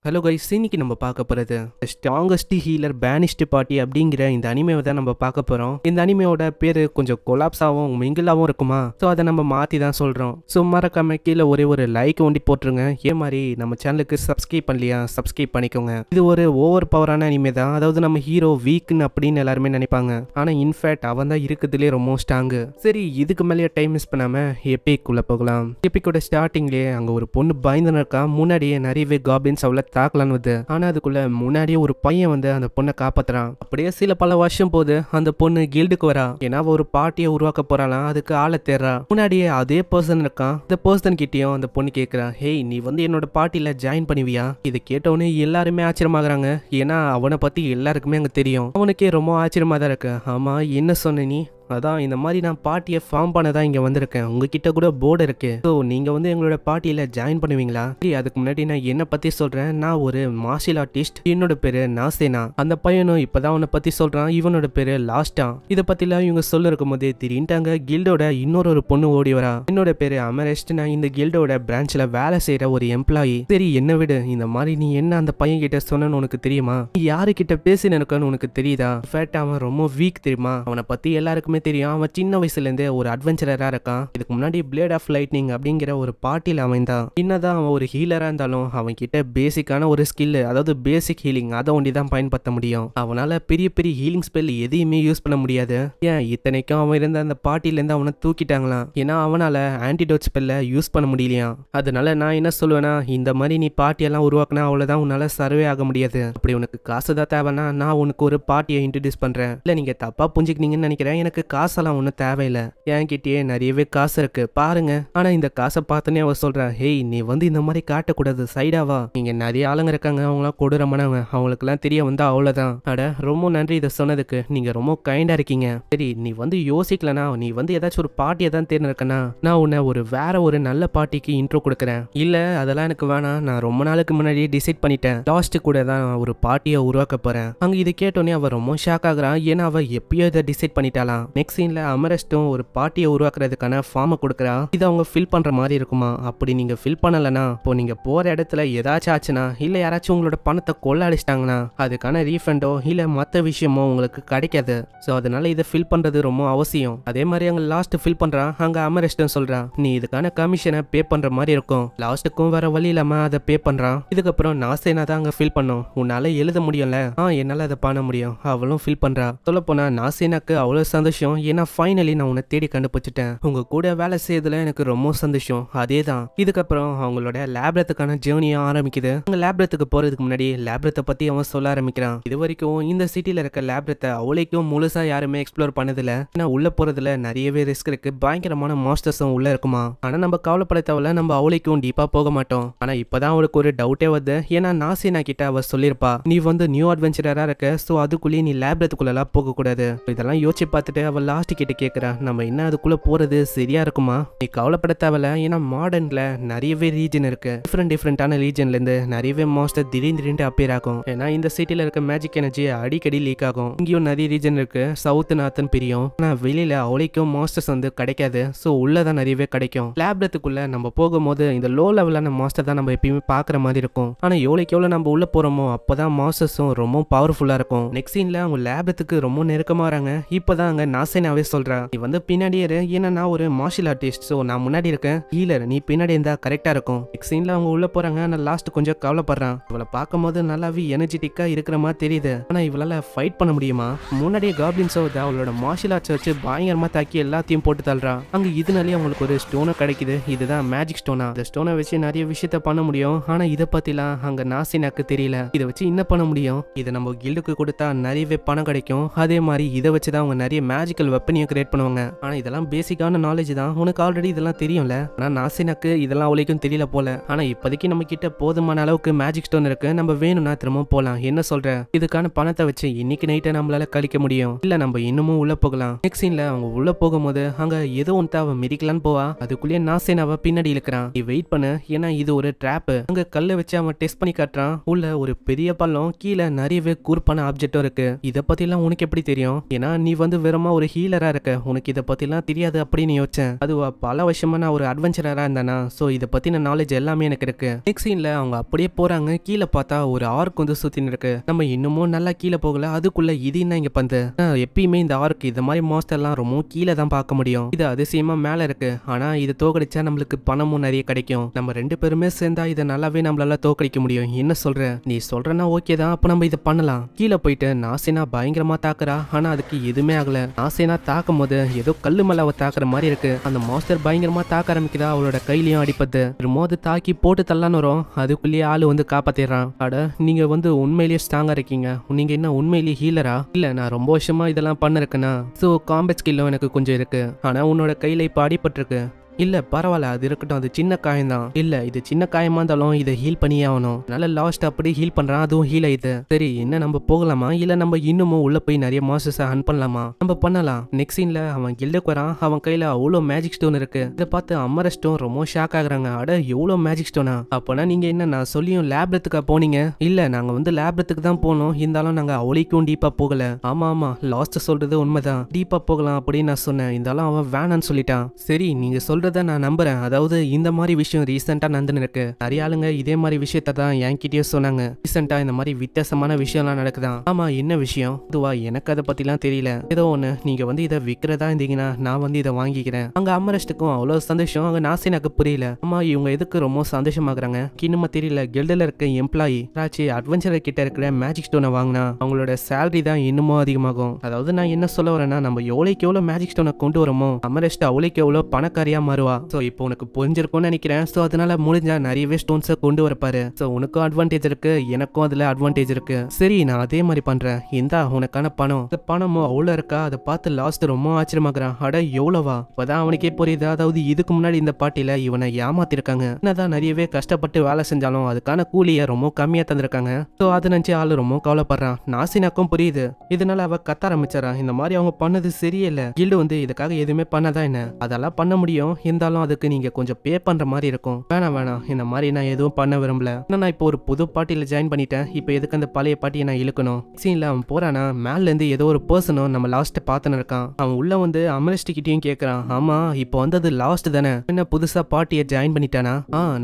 Hello guys, இன்னைக்கு நம்ம பார்க்க போகிறது ஸ்ட்ராங்கஸ்ட் ஹீலர் பேனிஷ்ட் பார்ட்டி அப்படிங்கிற இந்த அனிமேவை தான் நம்ம பார்க்க போகிறோம். இந்த அனிமேவோட பேர் கொஞ்சம் கொலாப்ஸாகவும் மிங்கிளாகவும் இருக்குமா, ஸோ அதை நம்ம மாற்றி தான் சொல்கிறோம். ஸோ மறக்காம கீழே ஒரே ஒரு லைக் ஒண்டி போட்டுருங்க. ஏன் மாதிரி நம்ம சேனலுக்கு சப்ஸ்கிரைப் பண்ணலையா, சப்ஸ்கிரைப் பண்ணிக்கோங்க. இது ஒரு ஓவர் பவரான அனிமே தான். அதாவது நம்ம ஹீரோ வீக்னு அப்படின்னு எல்லாருமே நினைப்பாங்க, ஆனால் இன்ஃபேக்ட் அவன் தான் இருக்கிறதுலே ரொம்ப ஸ்ட்ராங்கு. சரி, இதுக்கு மேலேயே டைம் மிஸ் பண்ணாமல் எபிக்குள்ளே போகலாம். எபிக்கோட ஸ்டார்டிங்லேயே அங்கே ஒரு பொண்ணு பயந்துன்னு இருக்கா. முன்னாடியே நிறையவே காப்ளின்ஸ் அவளை தாக்கலான்னு வருது. ஆனா அதுக்குள்ள முன்னாடியே ஒரு பையன் வந்து அந்த பொண்ணை காப்பாத்துறான். அப்படியே சில பல வருஷம் போது அந்த பொண்ணு கில்டுக்கு வரா. ஏன்னா ஒரு பார்ட்டியை உருவாக்க போறாளாம், அதுக்கு ஆளை தேடுறா. முன்னாடியே அதே பர்சன் இருக்கான். இந்த பர்சன் கிட்டயும் அந்த பொண்ணு கேட்கறா, ஹேய் நீ வந்து என்னோட பார்ட்டியில ஜாயின் பண்ணுவியா? இதை கேட்டவொன்னே எல்லாருமே ஆச்சரியமாகறாங்க. ஏன்னா அவனை பத்தி எல்லாருக்குமே அங்க தெரியும். அவனுக்கே ரொம்ப ஆச்சரியமா தான் இருக்கு. ஆமா, என்ன சொன்ன நீ? அதான் இந்த மாதிரி நான் பார்ட்டியை ஃபார்ம் பண்ண தான் இங்கே வந்திருக்கேன். உங்ககிட்ட கூட போர்டு இருக்கு. ஸோ நீங்கள் வந்து எங்களோட பார்ட்டியில் ஜாயின் பண்ணுவீங்களா? அதுக்கு முன்னாடி நான் என்னை பற்றி சொல்கிறேன். நான் ஒரு மார்ஷியல் ஆர்டிஸ்ட். என்னோட பேர் நாசேனா. அந்த பையனும் இப்போதான் அவனை பற்றி சொல்கிறான். இவனோட பேர் லாஸ்டா. இதை பற்றிலாம் இவங்க சொல்ல இருக்கும் போதே திடீர்னுட்டாங்க கில்டோட இன்னொரு பொண்ணு ஓடி வரா. என்னோட பேர் அமரெஸ்ட். நான் இந்த கில்டோட பிரான்ச்சில் வேலை செய்கிற ஒரு எம்ப்ளாயி. சரி என்ன விடு, இந்த மாதிரி நீ என்ன அந்த பையன் கிட்ட சொன்னு உனக்கு தெரியுமா? நீ யாருக்கிட்ட பேசினு இருக்கன்னு உனக்கு தெரியுதா? இன்ஃபேக்ட் அவன் ரொம்ப வீக் தெரியுமா? அவனை பற்றி எல்லாருக்குமே தெரியும். அவன் சின்ன வயசுல இருந்தே ஒரு அட்வென்ச்சரரா இருக்கான். இதுக்கு முன்னாடி பிளேட் ஆஃப் லைட்னிங் அப்படிங்கிற ஒரு பார்ட்டியில் அமைந்தான். என்னதான் அவன் ஒரு ஹீலரா இருந்தாலும் அவன் கிட்ட பேசிக்கான ஒரு ஸ்கில், அதாவது பேசிக் ஹீலிங், அதை ஒண்டி தான் பயன்படுத்த முடியும். அவனால பெரிய பெரிய ஹீலிங் ஸ்பெல் எதையுமே யூஸ் பண்ண முடியாது. ஏன் இத்தனைக்கும் அவன் இருந்த அந்த பார்ட்டில இருந்து அவனை தூக்கிட்டாங்களாம். ஏன்னா அவனால ஆன்டிடோட் ஸ்பெல்ல யூஸ் பண்ண முடியலையா. அதனால நான் என்ன சொல்லுவேன்னா, இந்த மாதிரி நீ பார்ட்டியெல்லாம் உருவாக்குனா அவ்வளவுதான், உன்னால சர்வே ஆக முடியாது. அப்படி உனக்கு காசு தான் தேவைன்னா நான் உனக்கு ஒரு பார்ட்டியை இன்ட்ரடியூஸ் பண்றேன். இல்ல நீங்க தப்பா புரிஞ்சுக்கினீங்கன்னு நினைக்கிறேன். எனக்கு காசெல்லாம் ஒன்றும் தேவையில்லை. என்கிட்டயே நிறையவே காசு இருக்கு பாருங்க. ஆனா இந்த காசை பார்த்தனே அவ சொல்றா, ஹேய் நீ வந்து இந்த மாதிரி காட்டக்கூடாது, சைடாவா. நீங்க நிறைய ஆளுங்க இருக்காங்க, அவங்களாம் கொடூரமானவங்க, அவங்களுக்குலாம் தெரிய வந்தா அவ்வளவுதான். அட ரொம்ப நன்றி இதை சொன்னதுக்கு, நீங்க ரொம்ப கைண்டா இருக்கீங்க. சரி நீ வந்து யோசிக்கலனா, நீ வந்து ஏதாச்சும் ஒரு பார்ட்டியை தான் தேர்ந்தெடுக்கனா, நான் உன்னை வேற ஒரு நல்ல பார்ட்டிக்கு இன்ட்ரோ கொடுக்குறேன். இல்ல அதெல்லாம் எனக்கு வேணாம், நான் ரொம்ப நாளுக்கு முன்னாடியே டிசைட் பண்ணிட்டேன். லாஸ்ட் கூட தான் ஒரு பார்ட்டியை உருவாக்க போறேன். அங்க இதை கேட்டோன்னே அவ ரொம்ப ஷாக் ஆகுறான். ஏன்னா அவ எப்பயோ இதை டிசைட் பண்ணிட்டாலாம். நெக்ஸ்ட் சீன்ல அமரெஸ்டும் ஒரு பார்ட்டியை உருவாக்குறதுக்கான ஃபார்மை கொடுக்குறா. இதை அவங்க ஃபில் பண்ற மாதிரி இருக்குமா. அப்படி நீங்க ஃபில் பண்ணலனா, இப்போ நீங்க போற இடத்துல ஏதாச்சும் ஆச்சுன்னா, இல்ல யாராச்சும் உங்களோட பணத்தை கொள்ள அடிச்சிட்டாங்கன்னா அதுக்கான ரீஃபண்டோ இல்ல மற்ற விஷயமோ உங்களுக்கு கிடைக்காது. ஸோ அதனால இதை ஃபில் பண்றது ரொம்ப அவசியம். அதே மாதிரி அங்க லாஸ்ட் ஃபில் பண்றான். அங்க அமரெஸ்டும் சொல்றான், நீ இதுக்கான கமிஷனை பே பண்ற மாதிரி இருக்கும். லாஸ்ட்டுக்கும் வேற வழி இல்லாம அதை பே பண்றான். இதுக்கப்புறம் நாசேனா தான் அங்க ஃபில் பண்ணும். உன்னால எழுத முடியும்ல? என்னால அதை பண்ண முடியும். அவளும் ஃபில் பண்றா. சொல்ல போனா நாசேனாக்கு அவ்வளவு சந்தோஷம். ஏன்னா ஃபைனலி நான் உன்னை தேடி கண்டுபிடிச்சிட்டேன். உங்க கூட வேலை செய்யறதுல எனக்கு ரொம்ப சந்தோஷம். அதேதான். இதுக்கப்புறம் அவங்களோட லேப்ரத்துக்கான ஜேர்னியா ஆரம்பிக்குது. அங்க லேப்ரத்துக்கு போறதுக்கு முன்னாடி லேப்ரத்தை பத்தி அவன் சொல்ல ஆரம்பிக்கிறான். இது வரைக்கும் இந்த சிட்டில இருக்க லேப்ரத்தை அவளைக்கும் முழுசா யாருமே எக்ஸ்ப்ளோர் பண்ணதில்ல. ஏன்னா உள்ள போறதுல நிறையவே ரிஸ்க் இருக்கு. பயங்கரமான மாஸ்டர்ஸும் உள்ள இருக்குமா. ஆனா நம்ம கவலைப்பட தேவையில்ல, நம்ம அவளைக்கும் டீப்பா போக மாட்டோம். ஆனா இப்பதான் அவளுக்கு ஒரு டவுட்டே வருது. ஏன்னா நாசேனா கிட்ட அவ சொல்லிருப்பா, நீ வந்து நியூ அட்வென்ச்சரரா இருக்க, சோ அதுக்குள்ளேயே நீ லேப்ரத்துக்குள்ளலாம் போக கூடாது. இதெல்லாம் யோசிச்சு பார்த்துட்டு அவ லாஸ்ட் கிட்ட கேட்கிறா, நம்ம என்ன அதுக்குள்ள போறது சரியா இருக்குமா? நீ கவலைப்பட தேவையில்ல. ஏன்னா மாடர்ன்ல நிறையவே ரீஜன் இருக்கு. டிஃப்ரெண்டான ரீஜன்ல இருந்து நிறையவே மாஸ்டர் திடீர்னு அப்பியர் ஆகும். ஏன்னா இந்த சிட்டில இருக்க மேஜிக் எனர்ஜி அடிக்கடி லீக் ஆகும். இங்கேயும் நிறைய ரீஜன் இருக்கு. சவுத் நார்த்தன் பிரியும். ஆனா வெளியில அவளைக்கும் மாஸ்டர்ஸ் வந்து கிடைக்காது. சோ உள்ளதான் நிறையவே கிடைக்கும். லேப்ரத்துக்குள்ள நம்ம போகும்போது இந்த லோ லெவலான மாஸ்டர் தான் நம்ம எப்பயுமே பாக்குற மாதிரி இருக்கும். ஆனா எவ்வளவு நம்ம உள்ள போறோமோ அப்பதான் மாஸ்டர்ஸும் ரொம்ப பவர்ஃபுல்லா இருக்கும். நெக்ஸ்ட் சீன்ல அவங்க லேப்ரத்துக்கு ரொம்ப நெருக்கமா வராங்க. இப்பதான் அங்க நாசேனாவே சொல்றா, நீ வந்து பின்னாடியே இரு. ஏன்னா நான் ஒரு மார்ஷியல் ஆர்டிஸ்ட். ஸோ நான் முன்னாடி இருக்கேன். ஹீலர் நீ பின்னாடி இருந்தா கரெக்டா இருக்கும். நெக்ஸ்ட் சீன்ல அவங்க உள்ள போறாங்க. நான் லாஸ்ட் கொஞ்சம் கவலைப்படுறான். இவளை பார்க்கும்போது நல்லாவே எனர்ஜெட்டிக்கா இருக்கிற மாதிரி தெரியுது. ஆனா இவளால ஃபைட் பண்ண முடியுமா? முன்னாடியே காப்ளின்ஸோ அவளோட மார்ஷியல் ஆர்ட்ஸ் வச்சு பயங்கரமா தாக்கி எல்லாத்தையும் போட்டு தள்ளுறா. அங்க இதனாலேயே அவங்களுக்கு ஒரு ஸ்டோனை கிடைக்குது. இதுதான் மேஜிக் ஸ்டோனா. இந்த ஸ்டோனை வச்சு நிறைய விஷயத்த பண்ண முடியும். ஆனா இதை பத்திலாம் அங்க நாசினாக்கு தெரியல. இதை வச்சு என்ன பண்ண முடியும்? இதை நம்ம கில்டுக்கு கொடுத்தா நிறையவே பணம் கிடைக்கும். அதே மாதிரி இதை வச்சுதான் அவங்க நிறைய மேஜிக்கல் வெப்பனையும் கிரியேட் பண்ணுவாங்க. ஆனா இதெல்லாம் பேசிக்கான நாலேஜ் தான். உனக்கு ஆல்ரெடி இதெல்லாம் தெரியும்ல. ஆனா நாசினாக்கு இதெல்லாம் அவளுக்கும் தெரியல போல. ஆனா இப்போதைக்கு நம்ம கிட்ட போதுமான அளவுக்கு மேஜிக் ஸ்டோன் இருக்கு. நம்ம வேணும்னா திரும்ப போலாம். என்ன சொல்ற? இதுக்கான பணத்தை வச்சு இன்னைக்கு நைட்டை நம்மளால கழிக்க முடியும். இல்ல நம்ம இன்னமும் உள்ள போகலாம். நெக்ஸ்ட் சீன்ல அவங்க உள்ள போகும்போது அங்க ஏதோ ஒன்று அவ மிதிக்கலான்னு போவா. அதுக்குள்ளேயே நாசேனாவை பின்னாடி இழுக்கிறான். நீ வெயிட் பண்ணு, ஏன்னா இது ஒரு ட்ராப். அங்க கல்லை வச்சு அவன் டெஸ்ட் பண்ணி காட்டுறான். உள்ள ஒரு பெரிய பள்ளம், கீழே நிறையவே கூர்ப்பான ஆப்ஜெக்டும் இருக்கு. இதை பத்தி எல்லாம் உனக்கு எப்படி தெரியும்? ஏன்னா நீ வந்து வெறுமா ஒரு ஹீலரா இருக்க, உனக்கு இதை பத்திலாம் தெரியாது அப்படின்னு யோசிச்சேன். அதுவா பல வருஷமா நான் ஒரு அட்வென்ச்சரரா இருந்தேனா, சோ இதை பத்தின நாலேஜ் எல்லாமே எனக்கு இருக்கு. நெக்ஸ்ட் சீன்ல அவங்க அப்படியே போறாங்க. கீழே பார்த்தா ஒரு ஆர்க் வந்து சுத்தின்னு இருக்கு. நம்ம இன்னமும் நல்லா கீழே போகல, அதுக்குள்ள இது என்ன இங்க பந்து. எப்பயுமே இந்த ஆர்க் இந்த மாதிரி மாஸ்டர் எல்லாம் ரொம்ப கீழே தான் பார்க்க முடியும். இது அதிசயமா மேல இருக்கு. ஆனா இது தோக்கடிச்சா நம்மளுக்கு பணமும் நிறைய கிடைக்கும். நம்ம 2 பேருமே சேர்ந்தா இதை நல்லாவே நம்மளால தோக்கடிக்க முடியும். என்ன சொல்ற? நீ சொல்றனா ஓகே தான், அப்ப நம்ம இதை பண்ணலாம். கீழே போயிட்டு நாசேனா பயங்கரமா தாக்குறா. ஆனா அதுக்கு எதுவுமே ஆகல. நாசேனா தாக்கும் போது ஏதோ கல்லு மேல அவ தாக்குற மாதிரி இருக்கு. அந்த மாஸ்டர் பயங்கரமா தாக்க ஆரம்பிக்குதா. அவளோட கையிலயும் அடிப்பது. திரும்ப தாக்கி போட்டு தள்ளான்னு வரும். அதுக்குள்ளேயே ஆளு வந்து காப்பாத்திடுறான். அட, நீங்க வந்து உண்மையிலேயே ஸ்ட்ராங்கா இருக்கீங்க. நீங்க என்ன உண்மையிலேயே ஹீலரா? இல்ல, நான் ரொம்ப வருஷமா இதெல்லாம் பண்ணிருக்கேனா, சோ காம்பேட் ஸ்கில்லும் எனக்கு கொஞ்சம் இருக்கு. ஆனா உன்னோட கையில இப்ப அடிபட்டிருக்கு. இல்ல பரவாயில்ல, அது இருக்கட்டும், அது சின்ன காயம் தான். இல்ல, இது சின்ன காயமா இருந்தாலும் இதை ஹீல் பண்ணியே ஆகணும். அதனால லாஸ்ட் அப்படி ஹீல் பண்றான், அதுவும் ஹீல் ஆயிடுது. சரி, என்ன நம்ம போகலாமா, இல்ல நம்ம இன்னமும் உள்ள போய் நிறைய மாஸ்டர்ஸ் ஹன் பண்ணலாமா? நம்ம பண்ணலாம். நெக்ஸ்ட் சீன்ல அவன் கில்டுக்கு வரான். அவன் கையில அவ்வளோ மேஜிக் ஸ்டோன் இருக்கு. இதை பார்த்து அமரஸ்டும் ரொம்ப ஷாக் ஆகுறாங்க. அட, எவ்வளோ மேஜிக் ஸ்டோனா? அப்பனா நீங்க என்ன, நான் சொல்லியும் லேப்ரத்துக்கா போனீங்க? இல்ல, நாங்க வந்து லேப்ரத்துக்கு தான் போனோம். இருந்தாலும் நாங்க அவளைக்கும் டீப்பா போகல. ஆமா ஆமா, லாஸ்ட் சொல்றது உண்மைதான், டீப்பா போகலாம் அப்படின்னு நான் சொன்னேன். இருந்தாலும் அவன் வேணான்னு சொல்லிட்டான். சரி, நீங்க சொல்றத நான் நம்புறேன். அதாவது இந்த மாதிரி விஷயம் ரீசெண்டா நடந்துன்னு இருக்கு. நிறைய ஆளுங்க இதே மாதிரி விஷயத்த தான் என்கிட்டயே சொன்னாங்க. ரீசெண்டா இந்த மாதிரி வித்தியாசமான விஷயம்லாம் நடக்குதான். ஆமா, என்ன விஷயம்? இதுவா, எனக்கு அதை பத்திலாம் தெரியல. ஏதோ ஒண்ணு, நீங்க வந்து இதை விற்கிறதா இருந்தீங்கன்னா நான் வந்து இதை வாங்கிக்கிறேன். அங்க அமரஸ்டுக்கும் அவ்வளவு சந்தோஷம். அங்க நாசினாக்கு புரியல. ஆமா, இவங்க எதுக்கு ரொம்ப சந்தோஷமாகறாங்க இன்னுமா தெரியல. கில்டுல இருக்க எம்ப்ளாயி ராச்சி அட்வென்ச்சர் கிட்ட இருக்கிற மேஜிக் ஸ்டோனை வாங்கினா அவங்களோட சேலரி தான் இன்னமும் அதிகமாகும். அதாவது நான் என்ன சொல்ல வரேன்னா, நம்ம எவ்வளோக்கு எவ்வளவு மேஜிக் ஸ்டோனை கொண்டு வரமோ அமரஸ்ட் அவளுக்கு எவ்வளவு பணக்காரியா மாறுவா. சோ இப்போ உனக்கு புரிஞ்சிருக்கும்னு நினைக்கிறேன். சோ அதனால முடிஞ்சா நிறையவே ஸ்டோன்ஸை கொண்டு வரப்பாரு. சோ உனக்கும் அட்வான்டேஜ் இருக்கு, எனக்கும் அதுல அட்வான்டேஜ் இருக்கு. சரி, நான் அதே மாதிரி பண்றேன். இந்தா உனக்கான பணம். இந்த பணமும் அவ்வளோ இருக்கா? அதை பார்த்து லாஸ்ட் ரொம்ப ஆச்சரியமாகறான். அட, எவ்வளவா? இப்பதான் அவனுக்கே புரியுது. அதாவது இதுக்கு முன்னாடி இந்த பாட்டில இவனை ஏமாத்திருக்காங்க. என்னதான் நிறையவே கஷ்டப்பட்டு வேலை செஞ்சாலும் அதுக்கான கூலியை ரொம்ப கம்மியா தந்திருக்காங்க. சோ அதை நினைச்சு ஆளு ரொம்ப கவலைப்படுறான். நாசினாக்கும் புரியுது. இதனால அவ கத்த ஆரம்பிச்சாரா, இந்த மாதிரி அவங்க பண்ணது சரியில்லை. கில்டு வந்து இதுக்காக எதுவுமே பண்ணதா என்ன? அதெல்லாம் பண்ண முடியும், இருந்தாலும் அதுக்கு நீங்க கொஞ்சம் பே பண்ற மாதிரி இருக்கும். வேணாம், இந்த மாதிரி நான் எதுவும் பண்ண விரும்பல. நான் இப்போ ஒரு புது பார்ட்டியில ஜாயின் பண்ணிட்டேன். இப்போ எதுக்கு அந்த பழைய பார்ட்டியை நான் இழுக்கணும்? சீன்ல அவன் போறானா, மேல இருந்து ஏதோ ஒரு பர்சனும் நம்ம லாஸ்ட் பார்த்துன்னு இருக்கான். அவன் உள்ள வந்து அமரஸ்ட் கிட்டயும் கேட்கறான். ஆமா, இப்போ வந்து அது லாஸ்ட் தானே, என்ன புதுசா பார்ட்டியை ஜாயின் பண்ணிட்டானா?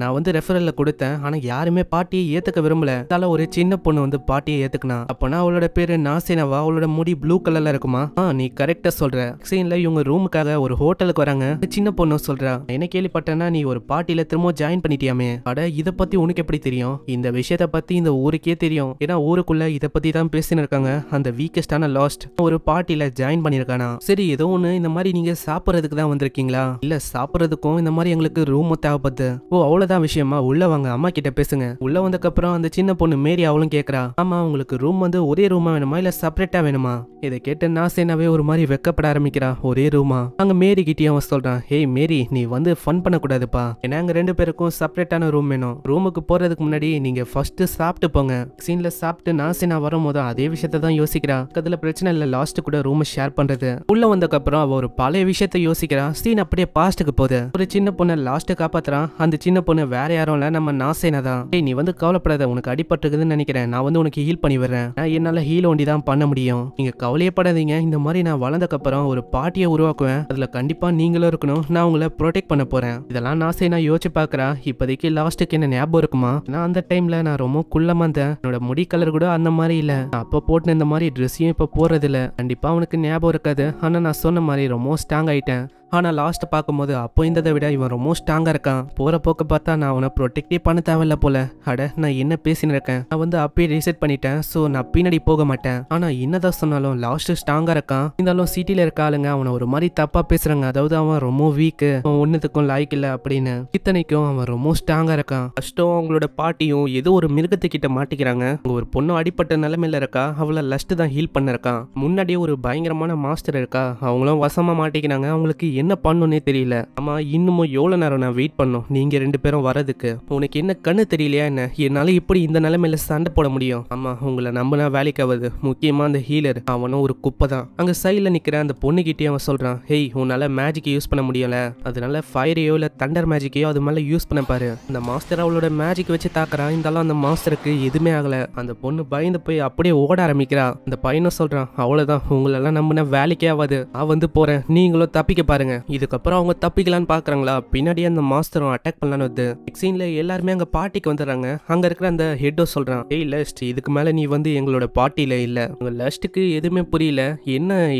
நான் வந்து ரெஃபரல்ல கொடுத்தேன். ஆனா யாருமே பார்ட்டியை ஏத்துக்க விரும்பல. அதனால ஒரு சின்ன பொண்ணு வந்து பார்ட்டியை ஏத்துக்கினா. அப்பனா அவளோட பேரு நாசினவா. அவளோட முடி ப்ளூ கலர்ல இருக்குமா? நீ கரெக்டா சொல்ற. சீன்ல இவங்க ரூமுக்காக ஒரு ஹோட்டலுக்கு வராங்க. சின்ன பொண்ணு சொல்றா, என்ன கேள்விப்பட்டேன்னா நீ ஒரு பார்ட்டியில திரும்ப ஜாயின் பண்ணிட்டியாமே. அட, இத பத்தி உனக்கு எப்படி தெரியும்? இந்த விஷயத்த பத்தி இந்த ஊருக்கே தெரியும். ஏன்னா ஊருக்குள்ள இத பத்தி தான் பேசின்னு இருக்காங்க. அந்த வீக்கஸ்டான லாஸ்ட் ஒரு பார்ட்டியில ஜாயின் பண்ணிருக்கானா. சரி, ஏதோ ஒண்ணு, இந்த மாதிரி நீங்க சாப்பிடறதுக்கு தான் வந்திருக்கீங்களா? இல்ல, சாப்பிடறதுக்கும் இந்த மாதிரி எங்களுக்கு ரூம் தேவைப்படுது. ஓ, அவ்வளவுதான் விஷயமா? உள்ள வாங்க, அம்மா கிட்ட பேசுங்க. உள்ள வந்ததுக்கு அப்புறம் அந்த சின்ன பொண்ணு மேரி அவளும் கேக்குறா, ஆமா, உங்களுக்கு ரூம் வந்து ஒரே ரூமா வேணுமா இல்ல செப்பரேட்டா வேணுமா? இதை கேட்டு நாசேனாவே ஒரு மாதிரி வெக்கப்பட ஆரம்பிக்கிறா. ஒரே ரூமா? அங்க மேரி கிட்டயும் அவன் சொல்றான், ஹேய் மேரி, நீ வந்து ஃபன் பண்ணக்கூடாதுப்பா. ஏன்னா அங்க 2 பேருக்கும் செப்பரேட்டான ரூம் வேணும். ரூமுக்கு போறதுக்கு முன்னாடி நீங்க ஃபர்ஸ்ட் சாப்பிட்டு போங்க. சீன்ல சாப்பிட்டு நாசினா வரும்போது அதே விஷயத்த தான் யோசிக்கிறா. அதுல பிரச்சனை இல்ல, லாஸ்ட் கூட ரூம் ஷேர் பண்றது. உள்ள வந்ததுக்கு அப்புறம் அவ ஒரு பழைய விஷயத்த யோசிக்கிறா. சீன் அப்படியே பாஸ்டுக்கு போகுது. ஒரு சின்ன பொண்ணு லாஸ்ட் காப்பாத்துறான். அந்த சின்ன பொண்ணு வேற யாரும் இல்ல, நம்ம நாசேனா தான். ஏய், நீ வந்து கவலைப்படாத, உனக்கு அடிபட்டுக்குதுன்னு நினைக்கிறேன். நான் வந்து உனக்கு ஹீல் பண்ணி வர்றேன். என்னால ஹீல் ஒண்டி தான் பண்ண முடியும். நீங்க கவலையப்படாதீங்க. இந்த மாதிரி நான் வளர்ந்ததுக்கு அப்புறம் ஒரு பார்ட்டியை உருவாக்குவேன். அதுல கண்டிப்பா நீங்களும் இருக்கணும். நான் உங்களை ப்ரொடெக்ட் பண்ண போறேன். இதெல்லாம் நாசேனா யோசிச்சு பாக்குறா. இப்போதைக்கு லாஸ்ட்டுக்கு என்ன ஞாபகம் இருக்குமா? நான் அந்த டைம்ல நான் ரொம்ப குள்ளமா இருந்தேன். என்னோட முடி கலர் கூட அந்த மாதிரி இல்ல. அப்ப போட்டு இந்த மாதிரி ட்ரெஸ்ஸையும் இப்ப போறது இல்ல. கண்டிப்பா அவனுக்கு ஞாபகம் இருக்காது. ஆனா நான் சொன்ன மாதிரி ரொம்ப ஸ்ட்ராங் ஆயிட்டேன். ஆனா லாஸ்ட் பார்க்கும்போது அப்போ இருந்ததை விட இவன் ரொம்ப ஸ்ட்ராங்கா இருக்கான். போற போக்க பார்த்தா நான் அவனை ப்ரொடெக்டே பண்ண தேவையில்ல போல. அட, நான் என்ன பேசின்னு இருக்கேன்? நான் வந்து அப்பயே ரீசெட் பண்ணிட்டேன். சோ நான் பின்னாடி போக மாட்டேன். ஆனா என்னதான் சொன்னாலும் லாஸ்ட் ஸ்ட்ராங்கா இருக்கான். இருந்தாலும் சிட்டில இருக்க ஆளுங்க அவனை ஒரு மாதிரி தப்பா பேசுறாங்க. அதாவது அவன் ரொம்ப வீக்கு, அவன் ஒன்னுத்துக்கும் லாய்க்கு இல்ல அப்படின்னு. இத்தனைக்கும் அவன் ரொம்ப ஸ்ட்ராங்கா இருக்கான். கஷ்டம் அவங்களோட பாட்டியும் ஏதோ ஒரு மிருகத்துக்கிட்ட மாட்டிக்கிறாங்க. அங்க ஒரு பொண்ணு அடிப்பட்ட நிலைமையில இருக்கா. அவளை லஸ்ட் தான் ஹீல் பண்ண இருக்கான். முன்னாடியே ஒரு பயங்கரமான மாஸ்டர் இருக்கா. அவங்களும் வசமா மாட்டிக்கிறாங்க. அவங்களுக்கு என்ன பண்ணணும்னே தெரியல. ஆமா, இன்னமும் எவ்வளவு நேரம் நான் வெயிட் பண்ணும் நீங்க 2 பேரும் வரதுக்கு? உனக்கு என்ன கண்ணு தெரியலையா என்ன? என்னால இப்படி இந்த நிலைமையில சண்டை போட முடியும்? ஆமா, உங்களை நம்பினா வேலைக்கு ஆகுது. முக்கியமா அந்த ஹீலர் அவனும் ஒரு குப்பை தான். அங்க சைட்ல நிக்கிற அந்த பொண்ணுகிட்டே அவன் சொல்றான், ஹேய், உன்னால மேஜிக் யூஸ் பண்ண முடியல, அதனால ஃபயரையோ இல்ல தண்டர் மேஜிக்கையோ அது மேல யூஸ் பண்ண பாரு. அந்த மாஸ்டர் அவளோட மேஜிக் வச்சு தாக்குறான். இருந்தாலும் அந்த மாஸ்டருக்கு எதுவுமே ஆகல. அந்த பொண்ணு பயந்து போய் அப்படியே ஓட ஆரம்பிக்கிறா. அந்த பையனும் சொல்றான், அவ்வளவுதான், உங்களெல்லாம் நம்பின வேலைக்கே ஆகாது, வந்து போறேன், நீங்களும் தப்பிக்க பாருங்க. இதுக்கப்புறம் அவங்க தப்பிக்கலான்னு பாக்குறாங்களா, பின்னாடியே அந்த மாஸ்டரும் அட்டாக் பண்ணலான்னு வந்து சீன்ல எல்லாருமே அங்க பார்ட்டிக்கு வந்துடுறாங்க. அங்க இருக்கிற அந்த ஹெட்டோ சொல்றான், ஏய் லஸ்ட், இதுக்கு மேல நீ வந்து எங்களோட பார்ட்டியில இல்ல. உங்க லஸ்ட்டுக்கு எதுவுமே புரியல.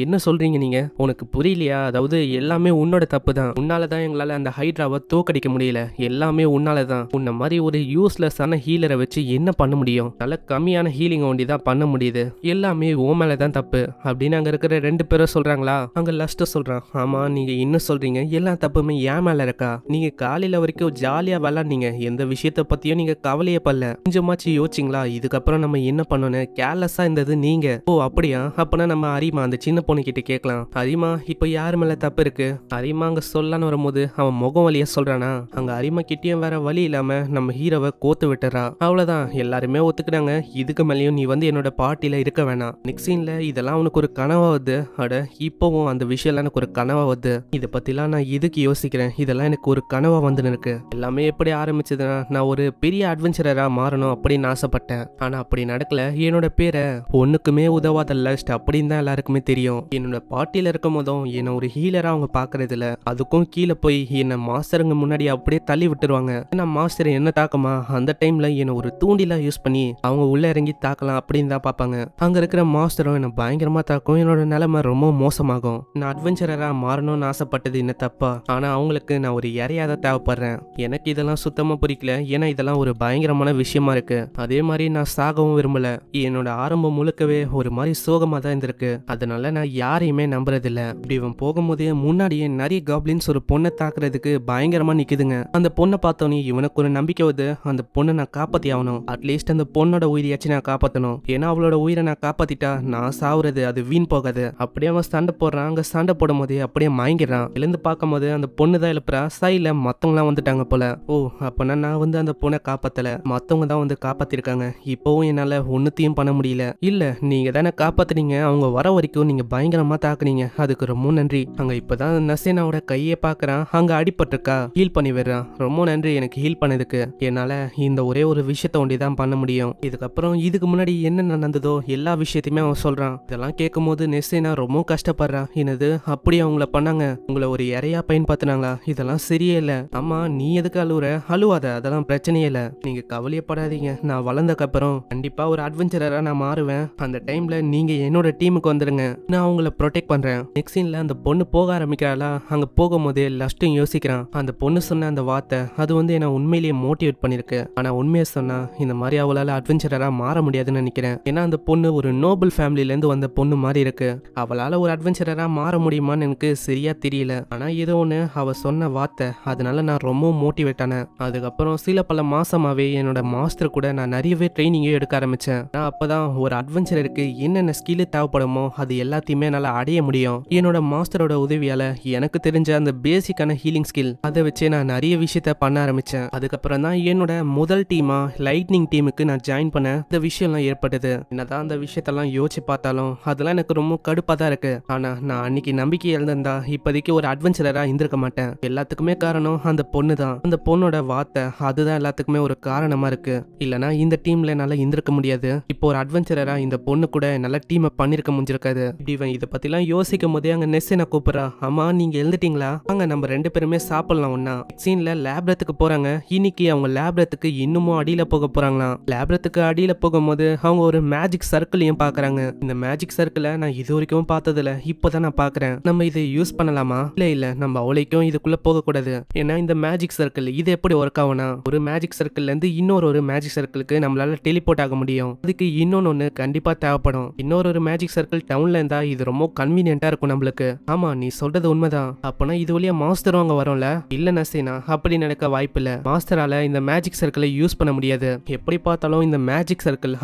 என்ன சொல்றீங்க நீங்க? உனக்கு புரியலையா? அதாவது எல்லாமே உன்னோட தப்பு தான். உன்னாலதான் எங்களால அந்த ஹைட்ராவை தோக்கடிக்க முடியல. எல்லாமே உன்னாலதான். உன்ன மாதிரி ஒரு யூஸ்லெஸ்ஸான ஹீலரை வச்சு என்ன பண்ண முடியும்? நல்ல கம்மியான ஹீலிங் ஒண்டி தான் பண்ண முடியுது. எல்லாமே உன் மேலதான் தப்பு அப்படின்னு அங்க இருக்கிற 2 பேரும் சொல்றாங்களா. அங்க லஸ்ட் சொல்றான், ஆமா, நீங்க என்ன சொல்றீங்க? எல்லா தப்புமே என் மேல இருக்கா? நீங்க காலையில வரைக்கும் ஜாலியா விளாடுனீங்க, எந்த விஷயத்த பத்தியும் நீங்க கவலையே படல. கொஞ்சமாச்சு யோசிச்சிங்களா இதுக்கப்புறம் நம்ம என்ன பண்ணணும்? கேர்லெஸ்ஸா இருந்தது நீங்க. ஓ அப்படியா? அப்பனா நம்ம அரிமா அந்த சின்ன பொண்ணு கிட்ட கேட்கலாம். அரிமா, இப்ப யாரு மேல தப்பு இருக்கு? அரிமா அங்க சொல்லலான்னு வரும்போது அவன் முகம் வழியா சொல்றானா. அங்க அரிமா கிட்டயும் வேற வழி இல்லாம நம்ம ஹீரோவை கோத்து விட்டுறா. அவ்வளவுதான், எல்லாருமே ஒத்துக்கிட்டாங்க. இதுக்கு மேலேயும் நீ வந்து என்னோட பார்ட்டியில இருக்க வேணாம். நெக்ஸ்ட் சீன்ல இதெல்லாம் உனக்கு ஒரு கனவா வருது. அட, இப்பவும் அந்த விஷயம் எனக்கு ஒரு கனவா வருது. இதை பத்திலாம் நான் எதுக்கு யோசிக்கிறேன்? இதெல்லாம் எனக்கு ஒரு கனவா வந்து இருக்கு. எல்லாமே எப்படி ஆரம்பிச்சதுன்னா, நான் ஒரு பெரிய அட்வென்ச்சரரா மாறணும் அப்படின்னு ஆசைப்பட்டேன். ஆனா அப்படி நடக்கல. என்னோட பேரை ஒண்ணுக்குமே உதவாத லஸ்ட் அப்படின்னு தான் எல்லாருக்குமே தெரியும். என்னோட பார்ட்டியில இருக்கும் போதும் என்ன ஒரு ஹீலரா அவங்க பாக்குறது இல்ல. அதுக்கும் கீழே போய் என்ன மாஸ்டருங்க முன்னாடி அப்படியே தள்ளி விட்டுருவாங்க. நான் மாஸ்டர் என்ன தாக்கமா அந்த டைம்ல என்ன ஒரு தூண்டிலா யூஸ் பண்ணி அவங்க உள்ள இறங்கி தாக்கலாம் அப்படின்னு தான் பாப்பாங்க. அங்க இருக்கிற மாஸ்டரும் என்ன பயங்கரமா தாக்கும். என்னோட நிலைமை ரொம்ப மோசமாகும். நான் அட்வென்ச்சரரா மாறணும்னு ஆசைப்பட்டது என்ன தப்பா? ஆனா அவங்களுக்கு நான் ஒரு இறையாத தேவைப்படுறேன். எனக்கு இதெல்லாம் சுத்தமா பிடிக்கல. ஏன்னா இதெல்லாம் ஒரு பயங்கரமான விஷயமா இருக்கு. அதே மாதிரி நான் சாகவும் விரும்பல. என்னோட ஆரம்பம் முழுக்கவே ஒரு மாதிரி சோகமா தான் இருந்திருக்கு. அதனால நான் யாரையுமே நம்புறதில்ல. இப்படி இவன் போகும்போதே முன்னாடியே நிறைய காப்ளின்ஸ் ஒரு பொண்ணை தாக்குறதுக்கு பயங்கரமா நிக்குதுங்க. அந்த பொண்ணை பார்த்தோன்னே இவனுக்கு ஒரு நம்பிக்கை வருது. அந்த பொண்ணை நான் காப்பாத்தி ஆகணும். அட்லீஸ்ட் அந்த பொண்ணோட உயிரியாச்சும் நான் காப்பாற்றணும். ஏன்னா அவளோட உயிரை நான் காப்பாத்திட்டா நான் சாவுறது அது வீண் போகாது. அப்படியே அவன் சண்டை போடுறான். அங்க சண்டை போடும் போதே அப்படியே மயங்கிடுறான். எழுந்து பார்க்கும் போது அந்த பொண்ணு தான் எழுப்புறா. சைட்ல மத்தவங்களாம் வந்துட்டாங்க போல. ஓ, அப்பனா நான் வந்து அந்த பொண்ணை காப்பாத்தல, மத்தவங்க தான் வந்து காப்பாத்திருக்காங்க. இப்பவும் என்னால ஒன்னுத்தையும் பண்ண முடியல. இல்ல, நீங்க தானே காப்பாத்துனீங்க. அவங்க வர வரைக்கும் நீங்க பயங்கரமா தாக்குனீங்க, அதுக்கு ரொம்ப நன்றி. அங்க இப்பதான் நசேனாவோட கையை பாக்குறான். அங்க அடிபட்டிருக்கா, ஹீல் பண்ணி விடுறான். ரொம்ப நன்றி எனக்கு ஹீல் பண்ணதுக்கு. என்னால இந்த ஒரே ஒரு விஷயத்த ஒண்டிதான் பண்ண முடியும். இதுக்கப்புறம் இதுக்கு முன்னாடி என்ன நடந்ததோ எல்லா விஷயத்தையுமே அவன் சொல்றான். இதெல்லாம் கேட்கும் போது நெசேனா ரொம்ப கஷ்டப்படுறா. என்னது, அப்படி அவங்கள பண்ணாங்க? உங்களை ஒரு இறையா பயன்படுத்தினாங்களா? இதெல்லாம் சரியே இல்ல. ஆமா, நீ எதுக்கு அழுவுற? அழுவாத, அதெல்லாம் பிரச்சனையே இல்ல. நீங்க கவலையப்படாதீங்க. நான் வளர்ந்தக்கு அப்புறம் கண்டிப்பா ஒரு அட்வென்ச்சரரா நான் மாறுவேன். அந்த டைம்ல நீங்க என்னோட டீமுக்கு வந்துருங்க. நான் அவங்கள ப்ரொடெக்ட் பண்றேன். நெக்ஸ்ட் சீன்ல அந்த பொண்ணு போக ஆரம்பிக்கிறாளா. அங்க போகும்போதே லஸ்ட்டும் யோசிக்கிறான். அந்த பொண்ணு சொன்ன அந்த வார்த்தை அது வந்து என்ன உண்மையிலேயே மோட்டிவேட் பண்ணிருக்கு. ஆனா உண்மையை சொன்னா இந்த மாதிரி அவளால அட்வென்ச்சரரா மாற முடியாதுன்னு நினைக்கிறேன். ஏன்னா அந்த பொண்ணு ஒரு நோபல் ஃபேமிலில இருந்து வந்த பொண்ணு மாதிரி இருக்கு. அவளால ஒரு அட்வென்ச்சரரா மாற முடியுமான்னு எனக்கு சரியா தெரியல. ஆனா ஏதோ ஒண்ணு அவ சொன்ன வார்த்தை, அதனால நான் ரொம்ப மோட்டிவேட் ஆனேன். அதுக்கப்புறம் சில பல மாசமாவே என்னோட மாஸ்டர் கூட நான் நிறையவே ட்ரைனிங்கே எடுக்க ஆரம்பிச்சேன். நான் அப்பதான் ஒரு அட்வென்ச்சருக்கு என்னென்ன ஸ்கில் தேவைப்படுமோ அது எல்லாத்தையுமே என்னால அடைய முடியும். என்னோட மாஸ்டரோட உதவியால எனக்கு தெரிஞ்ச அந்த பேசிக்கான ஹீலிங் ஸ்கில் அதை வச்சு நான் நிறைய விஷயத்த பண்ண ஆரம்பிச்சேன். அதுக்கப்புறம் தான் என்னோட முதல் டீமா லைட்னிங் டீமுக்கு நான் ஜாயின் பண்ண இந்த விஷயம்லாம் ஏற்பட்டது. என்னதான் அந்த விஷயத்தெல்லாம் யோசிச்சு பார்த்தாலும் அதெல்லாம் எனக்கு ரொம்ப கடுப்பா தான் இருக்கு. ஆனா நான் அன்னைக்கு நம்பிக்கை இழந்திருந்தா இப்போதைக்கு ஒரு அட்வென்ச்சரரா இருந்திருக்க மாட்டேன். எல்லாத்துக்குமே காரணம் அந்த பொண்ணு தான். அந்த பொண்ணோட வார்த்தை அதுதான் எல்லாத்துக்குமே ஒரு காரணமா இருக்கு. இல்லனா இந்த டீம்ல என்னால இருந்திருக்க முடியாது. இப்போ ஒரு அட்வென்ச்சரரா இந்த பொண்ணு கூட நல்ல டீமை பண்ணிருக்க முடிஞ்சிருக்காது. இப்படி இவன் இதை பத்திலாம் யோசிக்கும் போதே அங்க நெஸ்ஸினை கூப்பிடுறா. அம்மா, நீங்க எழுந்துட்டீங்களா? அங்க நம்ம 2 பேருமே சாப்பிடலாம் ஒன்னா. சீன்ல லேப்ரத்துக்கு போறாங்க. இன்னைக்கு அவங்க லேப்ரத்துக்கு இன்னமும் அடியில போக போறாங்களாம். லேப்ரத்துக்கு அடியில போகும்போது அவங்க ஒரு மேஜிக் சர்க்கிளையும் பாக்குறாங்க. இந்த மேஜிக் சர்க்கிளை நான் இது வரைக்கும் பார்த்ததில்ல, இப்பதான் நான் பாக்குறேன். நம்ம இதை யூஸ் பண்ணலாமா? இல்ல நம்ம அவளைக்கும் இதுக்குள்ள போக கூடாது. ஏன்னா இந்த மேஜிக் சர்க்கிள் இது எப்படி ஒர்க் ஆகும்னா, ஒரு மேஜிக் சர்க்கிள்ல இருந்து இன்னொரு மேஜிக் சர்க்கிளுக்கு நம்மளால டெலிபோர்ட் ஆக முடியும். அதுக்கு இன்னொன்னு கண்டிப்பா தேவைப்படும். இன்னொரு மேஜிக் சர்க்கிள் டவுன்ல இருந்தா இது ரொம்ப கன்வீனியன்ட்டா இருக்கும் நம்மளுக்கு. ஆமா, நீ சொல்றது உண்மைதான். அப்பனா இது வழியா மாஸ்டரும் அங்க வரும்ல? இல்ல நசீனா, அப்படி நடக்க வாய்ப்பு இல்ல. மாஸ்டரால இந்த மேஜிக் சர்க்கிளை யூஸ் பண்ண முடியாது. எப்படி பார்த்தாலும் இந்த மேஜிக் சர்க்கிள்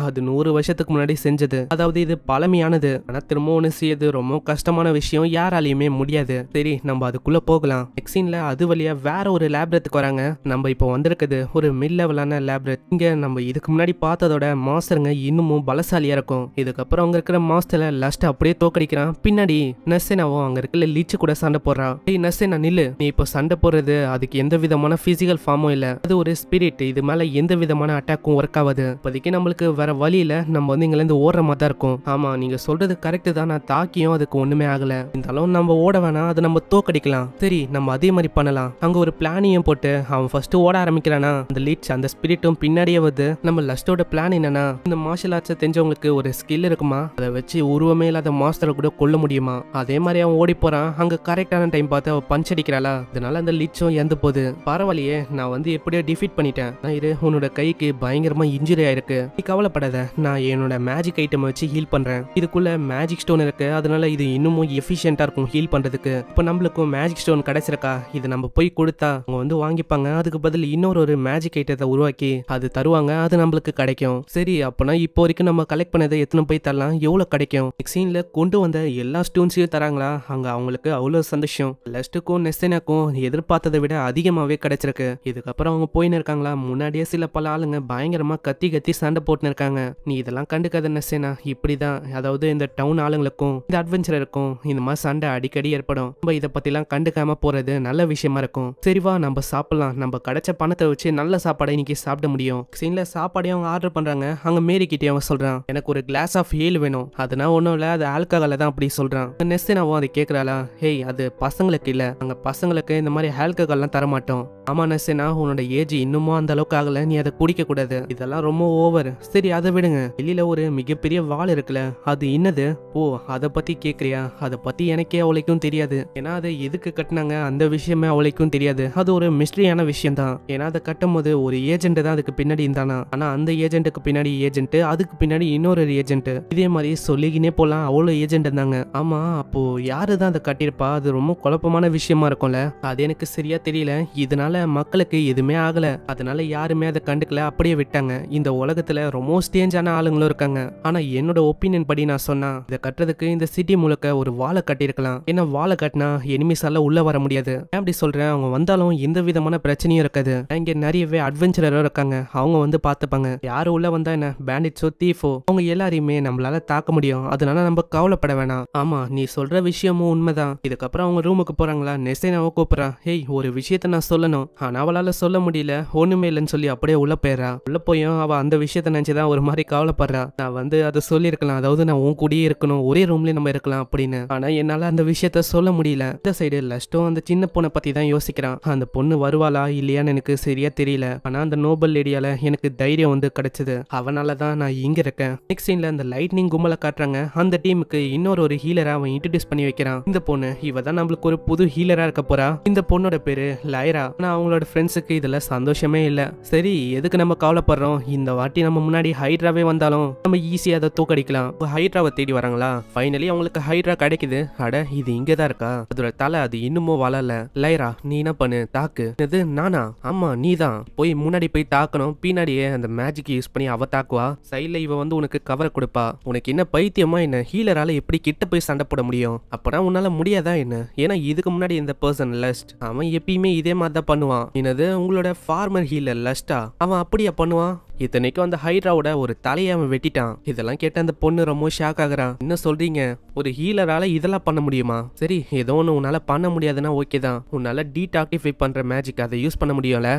அது 100 வருஷத்துக்கு முன்னாடி செஞ்சது. அதாவது இது பழமையானது. ஆனா திரும்ப ஒண்ணு செய்யறது ரொம்ப கஷ்டமான விஷயம், யாராலையுமே முடியாது. சரி நம்ம அதுக்குள்ள போகலாம். நெக்ஸ்ட் சீன்ல அது வழியா வேற ஒரு லேப்ரத்துக்கு வராங்க. நம்ம இப்போ வந்திருக்குது ஒரு மிட் லெவலான லேப்ரத். இங்க நம்ம இதுக்கு முன்னாடி பார்த்ததோட மாஸ்டருங்க இன்னமும் பலசாலியா இருக்கும். இதுக்கப்புறம் அங்க இருக்கிற மாஸ்டர்ல லஸ்ட் அப்படியே தோக்கடிக்கிறான். பின்னாடி நெசேனாவும் அங்க இருக்கிற லீச்சு கூட சண்டை போடுறான். டேய் நெசேனா நில்லு, நீ இப்போ சண்டை போடுறது அதுக்கு எந்த விதமான பிசிக்கல் ஃபார்மும் இல்ல, அது ஒரு ஸ்பிரிட், இது மேல எந்த விதமான அட்டாக்கும் ஒர்க் ஆகாது. இப்போதைக்கு நம்மளுக்கு வேற வழி இல்ல, நம்ம வந்து இங்க இருந்து ஓடுற மாதிரி தான் இருக்கும். ஆமா நீங்க சொல்றது கரெக்ட் தான், நான் தாக்கியும் அதுக்கு ஒண்ணுமே ஆகல, இருந்தாலும் நம்ம ஓட வேணாம், அதை நம்ம தோக்கடிக்கலாம். சரி நம்ம அதே மாதிரி பண்ணலாம். அங்க ஒரு பிளானையும் போட்டு அவன் ஃபர்ஸ்ட் ஓட ஆரம்பிக்கிறானா, அந்த லீச் அந்த ஸ்பிரிட்டும் பின்னாடியே வருது. நம்ம லஸ்டோட பிளான் என்னன்னா, இந்த மார்ஷல் ஆர்ட்ஸ் தெரிஞ்சவங்களுக்கு ஒரு ஸ்கில் இருக்குமா, அதை வச்சு உருவமே இல்லாத மாஸ்டரை கூட கொல்ல முடியுமா. அதே மாதிரி அவன் ஓடி போறான். அங்க கரெக்டான டைம் பார்த்து அவன் பஞ்ச் அடிக்கிறாளா, அதனால அந்த லீச்சும் இறந்து போகுது. பரவாயில்லையே, நான் வந்து எப்படியோ டிஃபீட் பண்ணிட்டேன். நான் இரு, உன்னோட கைக்கு பயங்கரமா இன்ஜுரி ஆயிருக்கு, நீ கவலைப்படாத, நான் என்னோட மேஜிக் ஐட்டம் வச்சு ஹீல் பண்றேன். இதுக்குள்ள மேஜிக் ஸ்டோன் இருக்கு, அதனால இது இன்னமும் எஃபிஷியன்டா இருக்கும் ஹீல் பண்றதுக்கு. இப்போ நம்மளுக்கும் மேஜிக் ஸ்டோன் கிடைச்சிருக்கா, இது நம்ம போய் கொடுத்தா அவங்க வந்து வாங்கிப்பாங்க. அதுக்கு பதில் இன்னொரு மேஜிக் ஐட்டத்தை உருவாக்கி அது தருவாங்க, அது நம்மளுக்கு கிடைக்கும். சரி அப்பனா இப்போ வரைக்கும் நம்ம கலெக்ட் பண்ணதை எத்தனை போய் தரலாம், எவ்வளவு கிடைக்கும். நெக்ஸ்ட் சீன்ல கொண்டு வந்த எல்லா ஸ்டோன்ஸையும் தராங்களா, அங்க அவங்களுக்கு அவ்வளவு சந்தோஷம். லஸ்ட்டுக்கும் நெஸ்டேனாக்கும் எதிர்பார்த்ததை விட அதிகமாவே கிடைச்சிருக்கு. இதுக்கப்புறம் அவங்க போயின்னு இருக்காங்களா, முன்னாடியே சில பல ஆளுங்க பயங்கரமா கத்தி கத்தி சண்டை போட்டுன்னு இருக்காங்க. நீ இதெல்லாம் கண்டுக்காத நெஸ்டேனா, இப்படிதான் அதாவது இந்த டவுன் ஆளுங்களுக்கும் இந்த அட்வென்ச்சருக்கும் இந்த மாதிரி சண்டை அடிக்கடி ஏற்படும். நம்ம இதை பத்திலாம் கண்டுக்காம போறது நல்ல விஷயமா இருக்கும். சரிவா நம்ம சாப்பிடலாம், நம்ம கிடைச்ச பணத்தை வச்சு நல்ல சாப்பாடை இன்னைக்கு சாப்பிட முடியும். சீன்ல சாப்பாடையும் அவங்க ஆர்டர் பண்றாங்க. அங்க மேரிக்கிட்டே அவன் சொல்றான், எனக்கு ஒரு கிளாஸ் ஆஃப் ஏல் வேணும். அதனால ஒன்றும் இல்லை, அது ஆல்கஹால தான் அப்படி சொல்றான். நெஸ்டேனாவும் அதை கேட்கறாளா, ஹேய் அது பசங்களுக்கு இல்ல, அங்க பசங்களுக்கு இந்த மாதிரி ஆல்கஹால்லாம் தர மாட்டோம். ஆமா நெஸ்டேனா, உன்னோட ஏஜ் இன்னமும் அந்த அளவுக்கு ஆகல, நீ அதை குடிக்க கூடாது, இதெல்லாம் ரொம்ப ஓவர். சரி அதை விடுங்க, வெளியில ஒரு மிகப்பெரிய வால் இருக்குல்ல, அது என்னது. ஓ அதை பத்தி கேக்குறியா, அதை பத்தி எனக்கே அவளைக்கும் தெரியாது. ஏன்னா அதை எதுக்கு கட்டினாங்க அந்த விஷயமே அவளைக்கும் தெரியாது. அது ஒரு மிஸ்ட்ரியான விஷயம் தான். ஏன்னா அதை கட்டும் போது ஒரு ஏஜென்ட் தான் அதுக்கு பின்னாடி இருந்தானா, ஆனா அந்த ஏஜென்ட்டுக்கு பின்னாடி ஏஜென்ட், அதுக்கு பின்னாடி இன்னொரு ஏஜென்ட், இதே மாதிரி சொல்லிக்கினே போலாம், அவ்வளோ ஏஜென்ட் இருந்தாங்க. ஆமா அப்போ யாரு தான் அதை கட்டியிருப்பா, அது ரொம்ப குழப்பமான விஷயமா இருக்கும்ல. அது எனக்கு சரியா தெரியல. இதனால மக்களுக்கு எதுவுமே ஆகல, அதனால யாருமே அதை கண்டுக்கல, அப்படியே விட்டாங்க. இந்த உலகத்துல ரொம்ப ஸ்டேஞ்சான ஆளுங்களும் இருக்காங்க. ஆனா என்னோட ஒப்பீனியன் படி நான் சொன்னா, இதை கட்டுறதுக்கு இந்த சிட்டி முழுக்க ஒரு வாழை கட்டியிருக்கலாம். ஏன்னா வாழை கட்டினா எனிமிஸால உள்ள வர முடியாது. அப்படி சொல்றேன், அவங்க வந்தாலும் எந்த விதமான பிரச்சனையும் இருக்காது. இங்க நிறையவே அட்வென்ச்சரரும் இருக்காங்க, அவங்க வந்து பார்த்துப்பாங்க. யாரு உள்ள வந்தா என்ன, பேண்டிட்ஸோ தீஃபோ, அவங்க எல்லாரையுமே நம்மளால தாக்க முடியும். அதனால நம்ம கவலைப்பட வேணாம். ஆமா நீ சொல்ற விஷயமும் உண்மைதான். இதுக்கப்புறம் அவங்க ரூமுக்கு போறாங்களா, நெசேனாவை கூப்பிடுறா. ஹேய் ஒரு விஷயத்த நான் சொல்லணும், ஆனா அவளால சொல்ல முடியல, ஒண்ணுமே இல்லைன்னு சொல்லி அப்படியே உள்ள போயிடறா. உள்ள போயும் அவ அந்த விஷயத்த நினைச்சுதான் ஒரு மாதிரி கவலைப்படுறா. நான் வந்து அதை சொல்லியிருக்கலாம், அதாவது நான் உன் கூடயே இருக்கணும், ஒரே ரூம்லயே நம்ம இருக்கலாம் அப்படின்னு. ஆனா என்னால அந்த விஷயத்த சொல்ல முடியல. இந்த சைடு லஸ்ட்டும் அந்த சின்ன பொண்ணை பத்தி தான் யோசிக்கிறான். அந்த பொண்ணு வருவாளா இல்லையான்னு எனக்கு சரியா தெரியல. ஆனா அந்த நோபல் லேடியால எனக்கு தைரியம் வந்து கிடைச்சது, அவனால தான் நான் இங்க இருக்கேன். நெக்ஸ்ட் சீன்ல அந்த லைட்னிங் கும்பலை காட்டுறாங்க. அந்த டீமுக்கு இன்னொரு ஹீலரா அவன் இன்ட்ரோடியூஸ் பண்ணி வைக்கிறான். இந்த பொண்ணு இவ தான் நம்மளுக்கு ஒரு புது ஹீலரா இருக்க போறா. இந்த பொண்ணோட பேரு லைரா. ஆனா அவங்களோட ஃப்ரெண்ட்ஸுக்கு இதுல சந்தோஷமே இல்ல. சரி எதுக்கு நம்ம கவலைப்படுறோம், இந்த வாட்டி நம்ம முன்னாடி ஹைட்ராவே வந்தாலும் நம்ம ஈஸியா அதை தூக்கடிக்கலாம். ஹைட்ராவை தேடி வராங்களா, ஃபைனலி அவங்களுக்கு ஹைட்ரா கிடைக்குது. அட இது இங்கதான் இருக்கா, அதோட தலை அது இன்னமும் வளரல. லைரா நீ என்ன பண்ணு, தாக்கு. இது நானா, ஆமா நீ தான் போய் முன்னாடி போய் தாக்கணும். பின்னாடியே அந்த மேஜிக் யூஸ் பண்ணி அவ தாக்குவா. சைட்ல இவ வந்து உனக்கு கவர் கொடுப்பா. உனக்கு என்ன பைத்தியமா என்ன, ஹீலரால எப்படி கிட்ட போய் சண்டை போட முடியும், அப்பனா உன்னால முடியாதா என்ன. ஏன்னா இதுக்கு முன்னாடி இந்த பர்சன் லஸ்ட், அவன் எப்பயுமே இதே மாதிரி தான் பண்ணுவான். என்னது உங்களோட ஃபார்மர் ஹீலர் லஸ்டா, அவன் அப்படியா பண்ணுவான். இத்தனைக்கும் அந்த ஹைட்ராவோட ஒரு தலையை அவன் வெட்டிட்டான். இதெல்லாம் கேட்ட அந்த பொண்ணு ரொம்ப ஷாக் ஆகுறான். என்ன சொல்றீங்க, ஒரு ஹீலரால இதெல்லாம் பண்ண முடியுமா. சரி ஏதோ ஒன்று உன்னால பண்ண முடியாதுன்னா ஓகே தான், உன்னால டீடாக்டிஃபை பண்ற மேஜிக் அதை யூஸ் பண்ண முடியும்ல.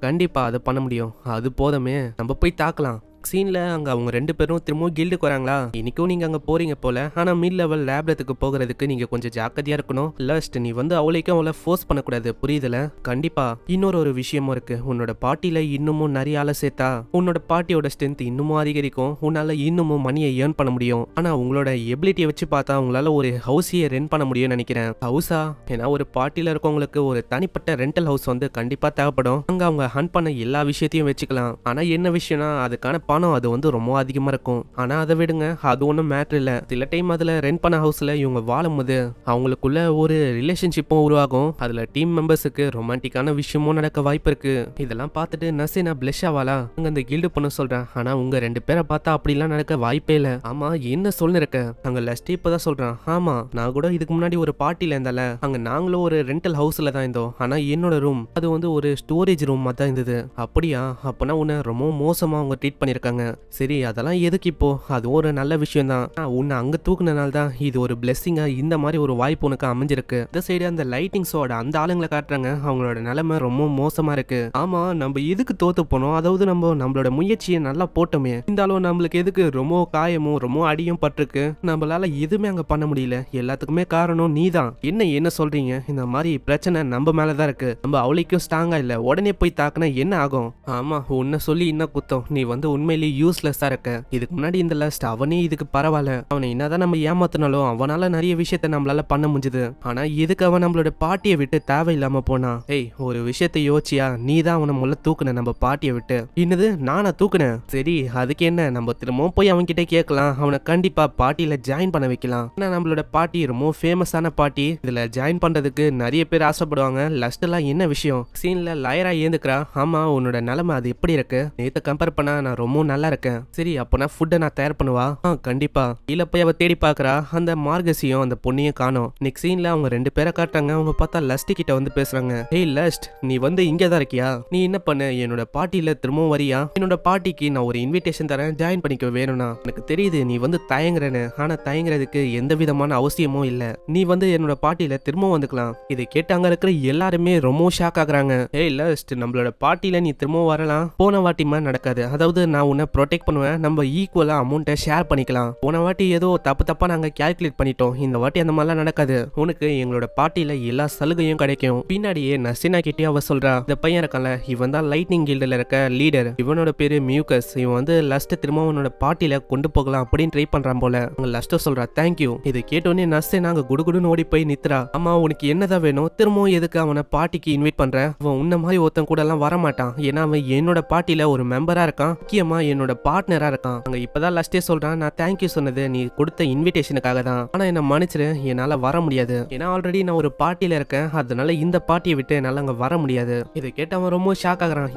கண்டிப்பா அதை பண்ண முடியும், அது போதுமே, நம்ம போய் தாக்கலாம். சீன்ல அங்க அவங்க ரெண்டு பேரும் திரும்பவும் கில்டுக்கு வராங்களா. இன்னைக்கும் நீங்க அங்க போறீங்க போல, ஆனா மிட் லெவல் லேப்ரத்துக்கு போகிறதுக்கு நீங்க கொஞ்சம் ஜாக்கிரதையா இருக்கணும். லஸ்ட் நீ வந்து அவளைக்கும் அவளை ஃபோர்ஸ் பண்ணக்கூடாது, புரியுதுல. கண்டிப்பா இன்னொரு விஷயமும் இருக்கு, உன்னோட பார்ட்டில இன்னமும் நிறைய ஆளை சேர்த்தா உன்னோட பார்ட்டியோட ஸ்ட்ரென்த் இன்னமும் அதிகரிக்கும், உன்னால இன்னமும் மணியை ஏர்ன் பண்ண முடியும். ஆனா உங்களோட எபிலிட்டியை வச்சு பார்த்தா உங்களால ஒரு ஹவுஸையே ரென்ட் பண்ண முடியும்னு நினைக்கிறேன். ஹவுஸா, ஏன்னா ஒரு பார்ட்டில இருக்கவங்களுக்கு ஒரு தனிப்பட்ட ரெண்டல் ஹவுஸ் வந்து கண்டிப்பா தேவைப்படும். அங்க அவங்க ஹண்ட் பண்ண எல்லா விஷயத்தையும் வச்சுக்கலாம். ஆனா என்ன விஷயம்னா அதுக்கான பணம் அது வந்து ரொம்ப அதிகமா இருக்கும். ஆனா அதை விடுங்க, அது ஒன்றும் மேட்ரு இல்லை. சில டைம் அதுல ரெண்ட் பண்ண ஹவுஸ்ல இவங்க வாழும்போது அவங்களுக்குள்ள ஒரு ரிலேஷன்ஷிப்பும் உருவாகும். அதுல டீம் மெம்பர்ஸுக்கு ரொமான்டிக்கான விஷயமும் நடக்க வாய்ப்பு இருக்கு. இதெல்லாம் பார்த்துட்டு நசீனா பிளஷ் ஆவாளா? அங்க அந்த கில்டு பொண்ணு சொல்றேன், ஆனா உங்க 2 பேரை பார்த்தா அப்படிலாம் நடக்க வாய்ப்பே இல்லை. ஆமா என்ன சொல்ல இருக்க? அங்க லஸ்டி இப்பதான் சொல்றான், ஆமா நான் கூட இதுக்கு முன்னாடி ஒரு பார்ட்டில இருந்தால, அங்க நாங்களும் ஒரு ரெண்டல் ஹவுஸ்ல தான் இருந்தோம். ஆனா என்னோட ரூம் அது வந்து ஒரு ஸ்டோரேஜ் ரூம் தான் இருந்தது. அப்படியா? அப்பனா உன்னை ரொம்ப மோசமா அவங்க ட்ரீட் பண்ணிருக்காங்க. சரி அதெல்லாம் எதுக்கு இப்போ? அது ஒரு நல்ல விஷயம் தான். உன்னை அங்க தூக்குனனால தான் இது ஒரு பிளெஸிங்கா இந்த மாதிரி ஒரு வாய்ப்பு உனக்கு அமைஞ்சிருக்கு. இந்த சைடு அந்த லைட்டிங்ஸோட அந்த ஆளுங்களை காட்டுறாங்க, அவங்களோட நிலைமை ரொம்ப மோசமா இருக்கு. ஆமா நம்ம எதுக்கு தோத்து போனோம்? அதாவது நம்மளோட முயற்சியை நல்லா போட்டோமே, இருந்தாலும் நம்மளுக்கு எதுக்கு ரொம்ப காயமும் ரொம்ப அடியும் பட்டிருக்கு. நம்மளால எதுவுமே அங்க பண்ண முடியல. எல்லாத்துக்குமே காரணம் நீதான். என்ன சொல்றீங்க? இந்த மாதிரி பிரச்சனை நம்ம மேலதான் இருக்கு. நம்ம அவளைக்கும் ஸ்ட்ராங்கா இல்ல, உடனே போய் தாக்குனா என்ன ஆகும்? ஆமா உன்னை சொல்லி என்ன குத்தம்? நீ வந்து உண்மையிலேயே யூஸ்லெஸ்ஸா இருக்க. இதுக்கு முன்னாடி இந்த லஸ்ட் அவனே இதுக்கு பரவாயில்ல. அவனை என்னதான் நம்ம ஏமாத்தினாலும் அவனால நிறைய விஷயத்த நம்மளால பண்ண முடிஞ்சது. ஆனா எதுக்கு அவன் நம்மளோட பாட்டியை விட்டு தேவையில்லாம போனா? ஏய் ஒரு விஷயத்தை யோசிச்சியா? நீ தான் அவனை முள்ள தூக்குன நம்ம பாட்டியை விட்டு. என்னது நானா தூக்குனேன்? சரி அதுக்கு என்ன, நம்ம திரும்பவும் போய் அவன் கிட்ட கேட்கலாம். அவனை கண்டிப்பா பார்ட்டியில ஜாயின் பண்ண வைக்கலாம். ஏன்னா நம்மளோட பாட்டி ரொம்ப ஃபேமஸான பாட்டி. இதுல ஜாயின் பண்றதுக்கு நிறைய பேர் ஆசைப்படுவாங்க. லஸ்ட் எல்லாம் என்ன விஷயம்? சீன்ல லயரா ஏந்துக்கிறா. ஆமா உன்னோட நிலைமை அது எப்படி இருக்கு? நேத்து கம்பேர் பண்ணா நான் ரொம்ப நல்லா இருக்கேன். சரி அப்பனா ஃபுட்டை நான் தயார் பண்ணுவா? கண்டிப்பா. கீழே போய் அவ தேடி பாக்குறா. அந்த மார்கசியும் அந்த பொண்ணையும் காணோம். நெக்ஸ்ட் சீன்ல அவங்க 2 பேரை காட்டுறாங்க. அவங்க பார்த்தா லஸ்ட் கிட்ட வந்து பேசுறாங்க. ஏய் லஸ்ட், நீ வந்து இங்கதான் இருக்கியா? நீ என்ன பண்ண? என்னோட பார்ட்டியில திரும்பவும் வரியா? என்னோட பார்ட்டிக்கு நான் ஒரு இன்விடேஷன் தரேன், ஜாயின் பண்ணிக்க வேணும்னா. எனக்கு தெரியுது நீ வந்து தயங்குறேன்னு. ஆனா தயங்குறதுக்கு எந்த விதமான அவசியமும் இல்ல. நீ வந்து என்னோட பார்ட்டியில திரும்பவும் வந்துக்கலாம். இதை கேட்டு அங்க இருக்கிற எல்லாருமே ரொம்ப ஷாக் ஆகுறாங்க. ஏய் லஸ்ட், நம்மளோட பார்ட்டியில நீ திரும்பவும் வரலாம். போன வாட்டி மாதிரி நடக்காது. அதாவது நான் உன்னை ப்ரொடெக்ட் பண்ணுவேன். நம்ம ஈக்குவலா அமௌண்ட்டை ஷேர் பண்ணிக்கலாம். போன வாட்டி ஏதோ தப்பா நாங்க கால்குலேட் பண்ணிட்டோம். இந்த வாட்டி அந்த மாதிரிலாம் நடக்காது. உனக்கு எங்களோட பார்ட்டியில எல்லா சலுகையும் கிடைக்கும். பின்னாடியே நசீனா கிட்டே அவ சொல்றா, இந்த பையன் இருக்கான்ல, இவன் தான் லைட்னிங் கில்டுல இருக்க லீடர். இவனோட பேரு மியூக்கஸ். இவன் வந்து லஸ்ட் திரும்ப உன்னோட பார்ட்டியில கொண்டு போகலாம் அப்படின்னு ட்ரை பண்றான் போல. அங்க லஸ்ட் சொல்றா தேங்க்யூ. இதை கேட்டோன்னே நசீனா அங்க குடுகுடுன்னு ஓடி போய் நித்ரா. அம்மா உனக்கு என்னதான் வேணும்? திரும்பவும் எதுக்கு அவனை பார்ட்டிக்கு இன்வைட் பண்ற? அவன் உன்ன மாதிரி ஒருத்தன் கூட எல்லாம் வரமாட்டான். ஏன்னா அவன் என்னோட பார்ட்டியில ஒரு மெம்பரா இருக்கான், முக்கியமா என்னோட பார்ட்னரா இருக்கான். அங்க இப்பதான் லஸ்டே சொல்றான், நான் தேங்க்யூ சொன்னது நீ கொடுத்த இன்விடேஷனுக்காக தான். ஆனா என்ன மன்னிச்சிரு, என்னால வர முடியாது. ஏன்னா ஆல்ரெடி நான் ஒரு பார்ட்டியில இருக்கேன். அதனால இந்த பார்ட்டியை விட்டு என்னால அங்க வர முடியாது. இதை கேட்டு அவன் ரொம்ப ஷாக் ஆகுறான்.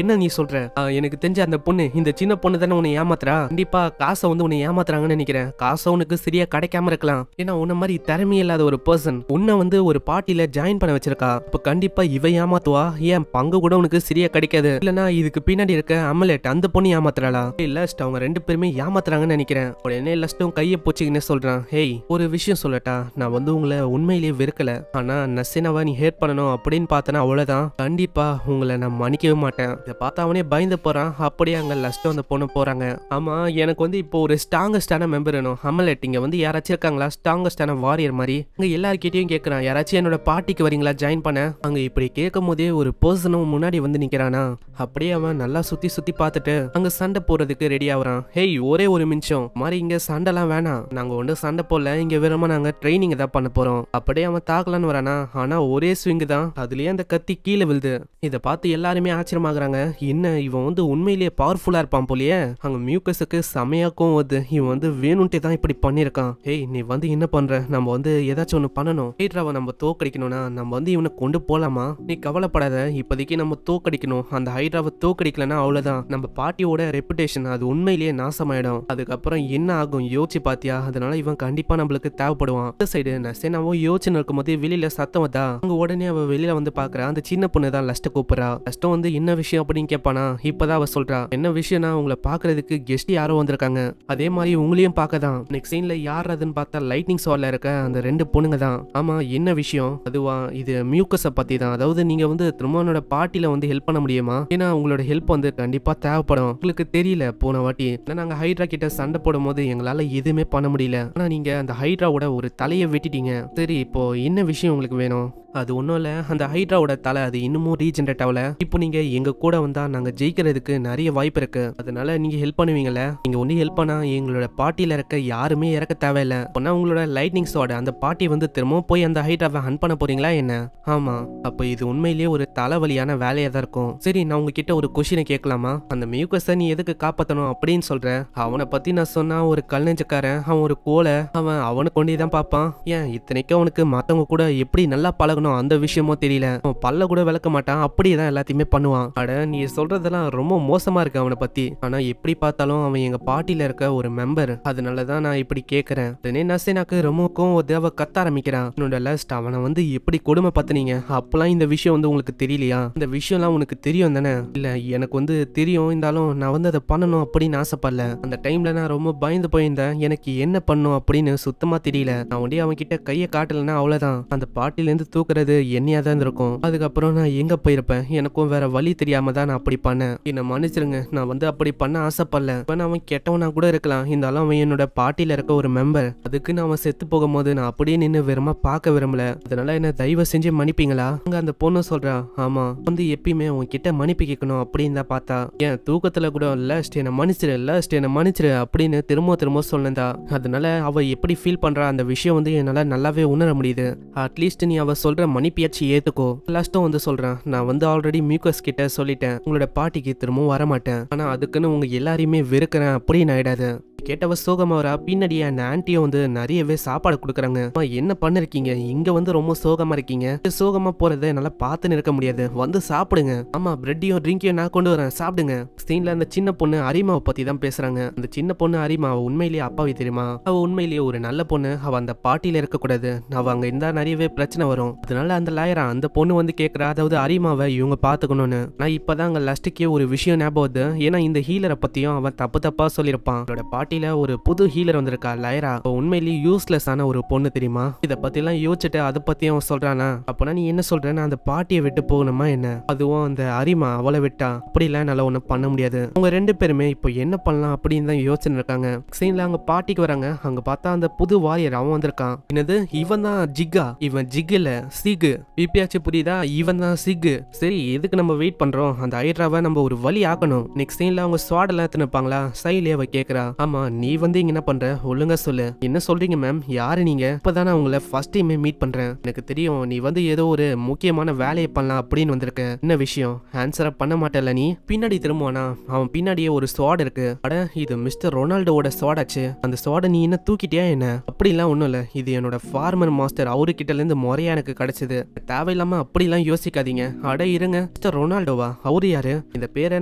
என்ன நீ சொல்ற? எனக்கு தெரிஞ்ச அந்த பொண்ணு, இந்த சின்ன பொண்ணு தானே உன்னை ஏமாத்துறா? கண்டிப்பா காசை வந்து உன்னை ஏமாத்துறாங்கன்னு நினைக்கிறேன். காசை உனக்கு சரியா கிடைக்காம இருக்கலாம். ஏன்னா உன்ன மாதிரி திறமை இல்லாத ஒரு பர்சன் உன்னை வந்து ஒரு பார்ட்டியில ஜாயின் பண்ண வச்சிருக்கா. இப்ப கண்டிப்பா இவ ஏமாத்துவா. ஏன் பங்கு கூட உனக்கு சரியா கிடைக்காது. இல்லனா இதுக்கு பின்னாடி இருக்க அமலெட் அந்த பொண்ணு ஏமாத்துறாளா? லஸ்ட் அவங்க 2 பேருமே ஏமாத்துறாங்கன்னு நினைக்கிறேன். உடனே லஸ்ட்டும் கையை போச்சுக்கின்னு சொல்றான். ஹேய் ஒரு விஷயம் சொல்லட்டா, நான் வந்து உங்களை உண்மையிலேயே வெறுக்கல. ஆனா நசீனாவை நீ ஹேட் பண்ணணும் அப்படின்னு பார்த்தனா அவ்வளவுதான். கண்டிப்பா உங்களை நான் மன்னிக்கவே மாட்டேன். இதை பார்த்து அவனே பயந்து போறான். அப்படியே அங்க லஸ்ட் அந்த பொண்ணு போறாங்க. ஆமா எனக்கு வந்து இப்போ ஒரு ஸ்ட்ராங்கஸ்டான மெம்பர் வேணும். அமலெட் இங்க வந்து யாராச்சும் இருக்காங்களா? ஸ்ட்ராங்கஸ்டான வாரியர் மாதிரி. அங்க எல்லார்கிட்டயும் கேட்கறான், யாராச்சும் என்னோட பார்ட்டிக்கு வரீங்களா ஜாயின் பண்ண? அங்க இப்படி கேட்கும் போதே ஒரு பர்சனும் முன்னாடி வந்து நிக்கிறானா. அப்படியே அவன் நல்லா சுத்தி பார்த்துட்டு அங்க சண்டை போறதுக்கு ரெடி ஆகுறான். ஹேய் ஒரே ஒரு நிமிஷம், மாதிரி இங்க சண்டைலாம் வேணாம். நாங்க ஒன்றும் சண்டை போடல, இங்க வெறுமா நாங்க ட்ரைனிங் தான் பண்ண போறோம். அப்படியே அவன் தாக்கலான்னு வரானா. ஆனா ஒரே ஸ்விங் தான், அதுலயே அந்த கத்தி கீழே விழுது. இதை பார்த்து எல்லாருமே ஆச்சரியமாகறாங்க. என்ன இவன் வந்து உண்மையிலேயே பவர்ஃபுல்லா இருப்பான் போலயே. அங்க மியூக்கஸுக்கு செமையாக்கும் வருது. இவன் வந்து வேணும்ட்டே தான் இப்படி பண்ணிருக்கான். ஏய் நீ வந்து என்ன பண்ற? நம்ம வந்து ஏதாச்சும் ஒண்ணு பண்ணணும். ஹைட்ராவை நம்ம தோக்கடிக்கணும்னா நம்ம வந்து இவனை கொண்டு போலாமா? நீ கவலைப்படாத, இப்போதைக்கு நம்ம தோக்கடிக்கணும். அந்த ஹைட்ராவை தோக்கடிக்கலன்னா அவ்வளவுதான், நம்ம பார்ட்டியோட ரெப்புடேஷன் அது உண்மையிலேயே நாசமாயிடும். அதுக்கப்புறம் என்ன ஆகும் யோசிச்சு பாத்தியா? அதனால இவன் கண்டிப்பா நம்மளுக்கு தேவைப்படுவான். இந்த சைடு நசீனாவும் யோசிச்சு இருக்கும் போது வெளியில சத்தம் வந்தா. அங்க உடனே அவ வெளியில வந்து பாக்குறா. அந்த சின்ன பொண்ணு தான் லஸ்ட கூப்பிடுறா. லஸ்டம் வந்து என்ன விஷயம் அப்படின்னு கேட்பானா. இப்பதான் அவ சொல்றா, என்ன விஷயம்னா உங்களை பாக்குறதுக்கு கெஸ்ட் யாரோ வந்திருக்காங்க, அதே மாதிரி உங்களையும் பார்க்கதான். நெக்ஸ்ட் சீன்ல யார் அதுன்னு பார்த்தா லைட்னிங் ஷோல இருக்க அந்த 2 பொண்ணுங்க தான். ஆமா என்ன விஷயம்? அதுவா, இது மியூக்கஸை பத்தி தான். அதாவது நீங்க வந்து திருமணோட பார்ட்டில வந்து ஹெல்ப் பண்ண முடியுமா? ஏன்னா உங்களோட ஹெல்ப் வந்து கண்டிப்பா தேவைப்படும். உங்களுக்கு தெரியல போன வாட்டி நாங்க ஹைட்ரா கிட்ட சண்டை போடும் போது எங்களால எதுவுமே பண்ண முடியல. ஆனா நீங்க அந்த ஹைட்ராவோட ஒரு தலையை வெட்டிட்டீங்க. சரி இப்போ என்ன விஷயம் உங்களுக்கு வேணும்? அது ஒன்றும் இல்லை, அந்த ஹைட்ராவோட தலை அது இன்னமும் ரீஜென்ரேட் ஆகல. இப்போ நீங்க எங்க கூட வந்தா நாங்க ஜெயிக்கிறதுக்கு நிறைய வாய்ப்பு இருக்கு, அதனால நீங்க ஹெல்ப் பண்ணுவீங்கல்ல? நீங்க ஒண்ணு ஹெல்ப் பண்ணா எங்களோட பார்ட்டியில இருக்க யாருமே இறக்க தேவையில்லை. அப்பனா உங்களோட லைட்னிங் ஸ்வாட் அந்த பார்ட்டி வந்து திரும்பவும் போய் அந்த ஹைட்ராவை ஹண்ட் பண்ண போறீங்களா என்ன? ஆமா. அப்ப இது உண்மையிலேயே ஒரு தலைவலியான வேலையா தான் இருக்கும். சரி, நான் உங்ககிட்ட ஒரு கொஸ்டினை கேட்கலாமா? அந்த மியூக்கஸை நீ எதுக்கு காப்பாற்றணும் அப்படின்னு சொல்ற? அவனை பத்தி நான் சொன்னா ஒரு கல் நெஞ்சக்காரன், அவன் ஒரு கோலை, அவன் அவனை கொண்டே தான் பார்ப்பான். ஏன் இத்தனைக்கும் அவனுக்கு மத்தவங்க கூட எப்படி நல்லா பழகணும் அந்த விஷயமோ தெரியல. அவன் பல்ல கூட விளக்க மாட்டான், அப்படியே தான் எல்லாத்தையுமே பண்ணுவான். அட, நீ சொல்றதெல்லாம் ரொம்ப மோசமா இருக்கு அவனை பத்தி. ஆனா எப்படி பார்த்தாலும் அவன் எங்க பார்ட்டியில இருக்க ஒரு மெம்பர், அதனாலதான் நான் இப்படி கேட்கறேன். உடனே நசேனாக்கு ரொம்பக்கும் தேவ கத்த ஆரம்பிக்கிறான். என்னோட லாஸ்ட் அவனை வந்து எப்படி கொடுமை பத்தினீங்க? அப்பெல்லாம் இந்த விஷயம் வந்து உங்களுக்கு தெரியலையா? இந்த விஷயம்லாம் உனக்கு தெரியும் தானே? இல்ல, எனக்கு வந்து தெரியும், இருந்தாலும் நான் வந்து அதை பண்ணணும் அப்படின்னு ஆசைப்படல. அந்த டைம்ல நான் ரொம்ப பயந்து போயிருந்தேன், எனக்கு என்ன பண்ணும் அப்படின்னு சுத்தமா தெரியல. நான் ஒண்டி அவன் கிட்ட கையை காட்டலன்னா அவ்வளவுதான், அந்த பாட்டில இருந்து தூக்குறது என்னையா தான் இருக்கும். அதுக்கப்புறம் நான் எங்க போயிருப்பேன், எனக்கும் வேற வழி தெரியாம தான் நான் அப்படி பண்ணேன். என்ன மன்னிச்சிருங்க, நான் வந்து அப்படி பண்ண ஆசைப்படல. அவன் கெட்டவனா கூட இருக்கலாம், இருந்தாலும் அவன் என்னோட பார்ட்டியில இருக்க ஒரு மெம்பர். அதுக்கு நான் அவன் செத்து போகும்போது நான் அப்படியே நின்று வெறுமா பார்க்க விரும்பல. அதனால என்ன தயவு செஞ்சு மன்னிப்பீங்களா? அங்க அந்த பொண்ணு சொல்றா, ஆமா வந்து எப்பயுமே உன்கிட்ட மன்னிப்பு கேட்கணும் அப்படின்னு தான் பார்த்தா. ஏன் தூக்கத்துல கூட லாஸ்ட் என்ன மன்னிச்சிரு, லாஸ்ட் என்ன மன்னிச்சிரு அப்படின்னு திரும்ப சொன்னதா. அதனால அவ எப்படி ஃபீல் பண்றா அந்த விஷயம் வந்து என்னால நல்லாவே உணர முடியுது. அட்லீஸ்ட் நீ அவ சொல்ற மன்னிப்பியாச்சு ஏத்துக்கோ. லாஸ்ட்டும் வந்து சொல்றேன், நான் வந்து ஆல்ரெடி மியூக்கஸ் கிட்ட சொல்லிட்டேன், உங்களோட பார்ட்டிக்கு திரும்பவும் வரமாட்டேன். ஆனா அதுக்குன்னு உங்க எல்லாரையுமே வெறுக்கிறேன் அப்படின்னு ஆயிடாது. கேட்டவ சோகமா வரா. பின்னாடி அந்த ஆன்ட்டியும் வந்து நிறையவே சாப்பாடு கொடுக்குறாங்க. என்ன பண்ணிருக்கீங்க இங்க வந்து ரொம்ப சோகமா இருக்கீங்க? சோகமா போறதை என்னால பார்த்துன்னு இருக்க முடியாது, வந்து சாப்பிடுங்க. ஆமா, பிரெட்டையும் ட்ரிங்கையும் நான் கொண்டு வரேன், சாப்பிடுங்க. சீன்ல அந்த சின்ன பொண்ணு அரிமாவை பத்தி தான் பேசுறாங்க. அந்த சின்ன பொண்ணு அரிமா உண்மையிலேயே அப்பாவி தெரியுமா? அவ உண்மையிலேயே ஒரு நல்ல பொண்ணு. அவ அந்த பார்ட்டியில இருக்க கூடாது, அவ அங்க இருந்தா நிறையவே பிரச்சனை வரும். அதனால அந்த லாயரா அந்த பொண்ணு வந்து கேட்கறா, அதாவது அரிமாவை இவங்க பாத்துக்கணும்னு. நான் இப்பதான் அங்க லாஸ்ட்டுக்கே ஒரு விஷயம் ஞாபகம் வருது. ஏன்னா இந்த ஹீலரை பத்தியும் அவன் தப்பா சொல்லியிருப்பான். அவளோட பார்ட்டியில ஒரு புது ஹீலர் வந்திருக்கா லைரா, உண்மையிலேயே யூஸ்லெஸ் ஆன ஒரு பொண்ணு தெரியுமா? இத பத்தி எல்லாம் யோசிச்சுட்டு அதை பத்தி அவன் சொல்றானா? அப்பனா நீ என்ன சொல்றேன்னு அந்த பார்ட்டியை விட்டு போகணுமா என்ன? அதுவும் அந்த அரிமா அவளை விட்டா அப்படிலாம் நல்லா ஒன்னும் பண்ண முடியாது. அவங்க ரெண்டு பேருமே இப்போ என்ன பண்ணலாம் அப்படின்னு தான் யோசனை இருக்காங்க. சீன்ல அங்க பார்ட்டிக்கு வராங்க. அங்க பார்த்தா அந்த புது வாரியர் அவன் வந்திருக்கான். என்னது, இவன் தான் ஜிகா? இவன் ஜிக் இல்ல, சிகு. பிபியாச்சு புரியுதா? இவன் தான் சிகு. சரி, எதுக்கு நம்ம வெயிட் பண்றோம்? அந்த ஹைட்ராவை நம்ம ஒரு வழி ஆக்கணும். நெக்ஸ்ட் சீன்ல அவங்க ஸ்வாடெல்லாம் எடுத்துனுப்பாங்களா? சைலே அவ கேக்குறா, ஆமா நீ வந்து இங்க என்ன பண்ற, ஒழுங்கா சொல்லு. என்ன சொல்றீங்க மேம்? யாரு நீங்க? இப்பதானே உங்களை ஃபர்ஸ்ட் டைம் மீட் பண்றேன். எனக்கு தெரியும் நீ வந்து ஏதோ ஒரு முக்கியமான வேலையை பண்ணலாம் அப்படின்னு வந்திருக்க. என்ன விஷயம்? ஆன்சரா பண்ண மாட்டேல நீ? பின்னாடி திரும்புவானா? அவன் பின்னாடியே ஒரு ஸ்வாட் இருக்கு. அட, இது மிஸ்டர் ரொனால்டோட ஸ்வாடாச்சு. அந்த ஸ்வாட நீ என்ன தூக்கிட்டியா என்ன? அப்படிலாம் ஒண்ணும் இல்ல, இது என்னோட ஃபார்மர் மாஸ்டர், அவரு கிட்ட இருந்து முறையா எனக்கு கிடைச்சது. தேவையில்லாம அப்படிலாம் யோசிக்காதீங்க. அட இருங்க, மிஸ்டர் ரொனால்டோவா? அவரு யாரு? இந்த பேரை